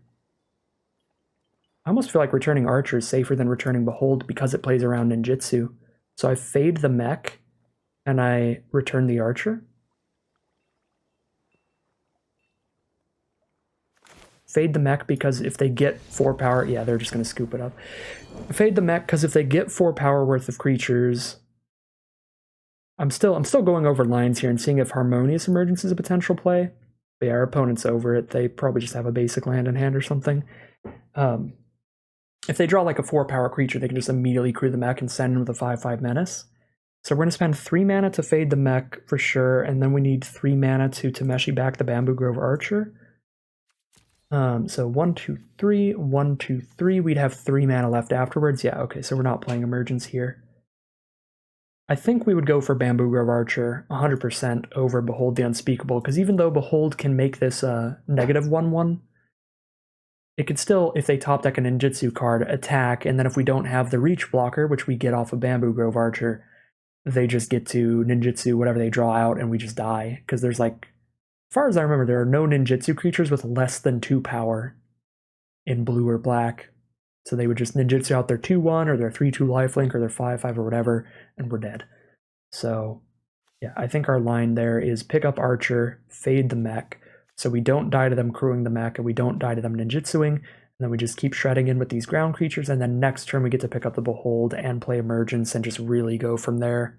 S1: I almost feel like returning Archer is safer than returning Behold because it plays around ninjutsu. So I fade the mech, and I return the Archer. Fade the mech because if they get 4 power, yeah, they're just going to scoop it up. Fade the mech because if they get 4 power worth of creatures, I'm still going over lines here and seeing if Harmonious Emergence is a potential play. But yeah, our opponent's over it. They probably just have a basic land in hand or something. If they draw like a 4 power creature, they can just immediately crew the mech and send in with a 5/5 menace. So we're going to spend 3 mana to fade the mech for sure, and then we need 3 mana to Tameshi back the Bamboo Grove Archer. So 1, 2, 3, 1, 2, 3. We'd have 3 mana left afterwards. Yeah, okay, so we're not playing Emergence here. I think we would go for Bamboo Grove Archer 100% over Behold the Unspeakable, because even though Behold can make this negative 1/1, it could still, if they top deck a ninjutsu card, attack, and then if we don't have the reach blocker, which we get off of Bamboo Grove Archer, they just get to ninjutsu whatever they draw out, and we just die. Because there's like, as far as I remember, there are no ninjutsu creatures with less than 2 power in blue or black. So they would just ninjutsu out their 2/1 or their 3/2 lifelink or their 5/5 or whatever, and we're dead. So yeah, I think our line there is pick up Archer, fade the mech, so we don't die to them crewing the mech and we don't die to them ninjutsuing, and then we just keep shredding in with these ground creatures, and then next turn we get to pick up the Behold and play Emergence and just really go from there.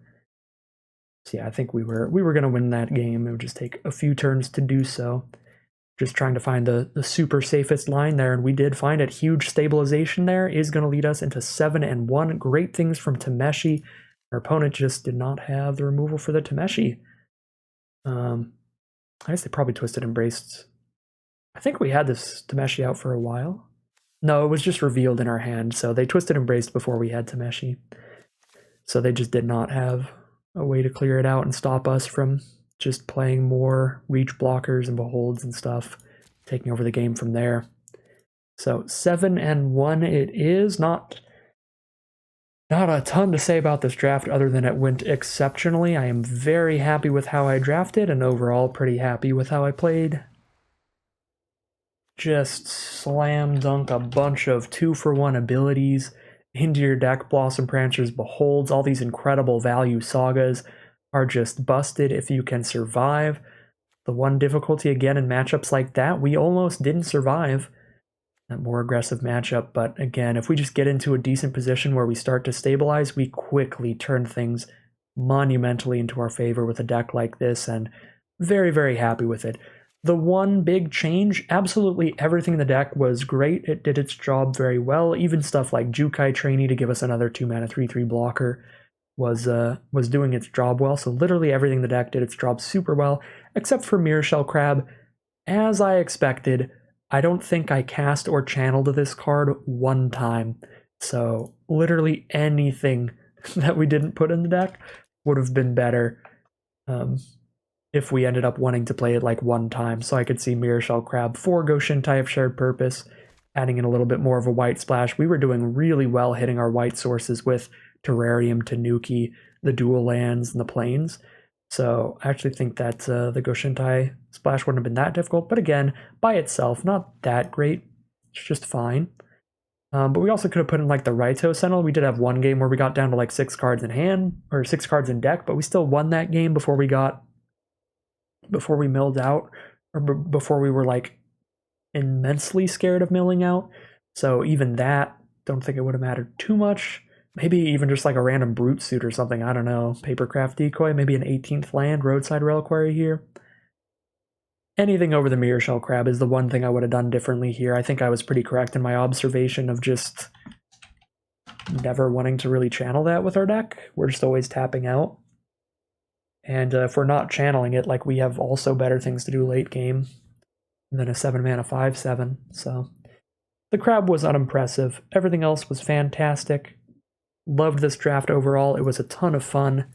S1: So yeah, I think we were going to win that game. It would just take a few turns to do so. Just trying to find the super safest line there, and we did find it. Huge stabilization there is going to lead us into 7-1. Great things from Tameshi. Our opponent just did not have the removal for the Tameshi. I guess they probably Twisted Embraced. I think we had this Tameshi out for a while. No, it was just revealed in our hand, so they Twisted Embraced before we had Tameshi. So they just did not have a way to clear it out and stop us from just playing more reach blockers and Beholds and stuff, taking over the game from there. So 7-1 it is. Not a ton to say about this draft other than it went exceptionally. I am very happy with how I drafted and overall pretty happy with how I played. Just slam dunk a bunch of 2-for-1 abilities into your deck. Blossom Branchers, Beholds, all these incredible value sagas are just busted if you can survive. The one difficulty again in matchups like that, we almost didn't survive that more aggressive matchup, but again, if we just get into a decent position where we start to stabilize, we quickly turn things monumentally into our favor with a deck like this, and very, very happy with it. The one big change, absolutely everything in the deck was great. It did its job very well. Even stuff like Jukai Trainee to give us another 2-mana 3/3 blocker was doing its job well. So literally everything in the deck did its job super well, except for Mirror Shell Crab. As I expected, I don't think I cast or channeled this card one time. So literally anything that we didn't put in the deck would have been better if we ended up wanting to play it like one time. So I could see Mirror Shell Crab for Goshintai of Shared Purpose, adding in a little bit more of a white splash. We were doing really well hitting our white sources with Terrarium, Tanuki, the dual lands, and the plains. So I actually think that the Goshintai splash wouldn't have been that difficult. But again, by itself, not that great. It's just fine. But we also could have put in like the Raito Sentinel. We did have one game where we got down to like 6 cards in hand, or 6 cards in deck, but we still won that game before we milled out, or before we were like immensely scared of milling out. So even that, don't think it would have mattered too much. Maybe even just like a random Brute Suit or something, I don't know. Papercraft Decoy, maybe an 18th land, Roadside Reliquary here. Anything over the Mirror Shell Crab is the one thing I would have done differently here. I think I was pretty correct in my observation of just never wanting to really channel that with our deck. We're just always tapping out. And if we're not channeling it, like we have also better things to do late game than a 7-mana 5/7. So the Crab was unimpressive. Everything else was fantastic. Loved this draft overall. It was a ton of fun.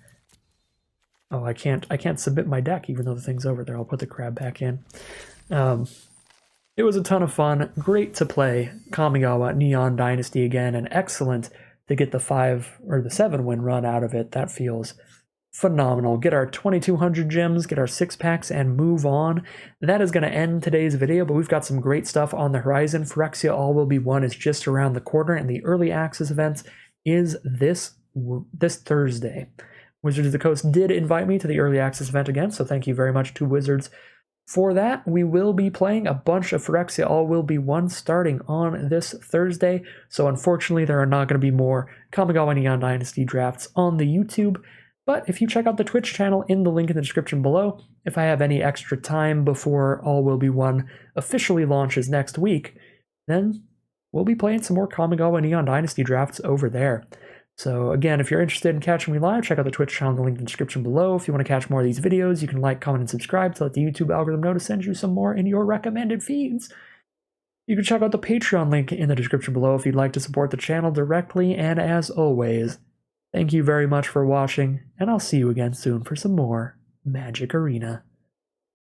S1: Oh, I can't submit my deck even though the thing's over there. I'll put the Crab back in. It was a ton of fun. Great to play Kamigawa Neon Dynasty again, and excellent to get the 5 or the 7-win run out of it. That feels phenomenal. Get our 2200 gems, get our 6-packs, and move on. That is going to end today's video, but we've got some great stuff on the horizon. Phyrexia All Will Be One is just around the corner, and the early access event is this Thursday. Wizards of the Coast did invite me to the early access event again, so thank you very much to Wizards for that. We will be playing a bunch of Phyrexia All Will Be One starting on this Thursday, so unfortunately there are not going to be more Kamigawa Neon Dynasty drafts on the YouTube. But if you check out the Twitch channel in the link in the description below, if I have any extra time before All Will Be One officially launches next week, then we'll be playing some more Kamigawa Neon Dynasty drafts over there. So again, if you're interested in catching me live, check out the Twitch channel in the link in the description below. If you want to catch more of these videos, you can like, comment, and subscribe to let the YouTube algorithm know to send you some more in your recommended feeds. You can check out the Patreon link in the description below if you'd like to support the channel directly, and as always, thank you very much for watching, and I'll see you again soon for some more Magic Arena.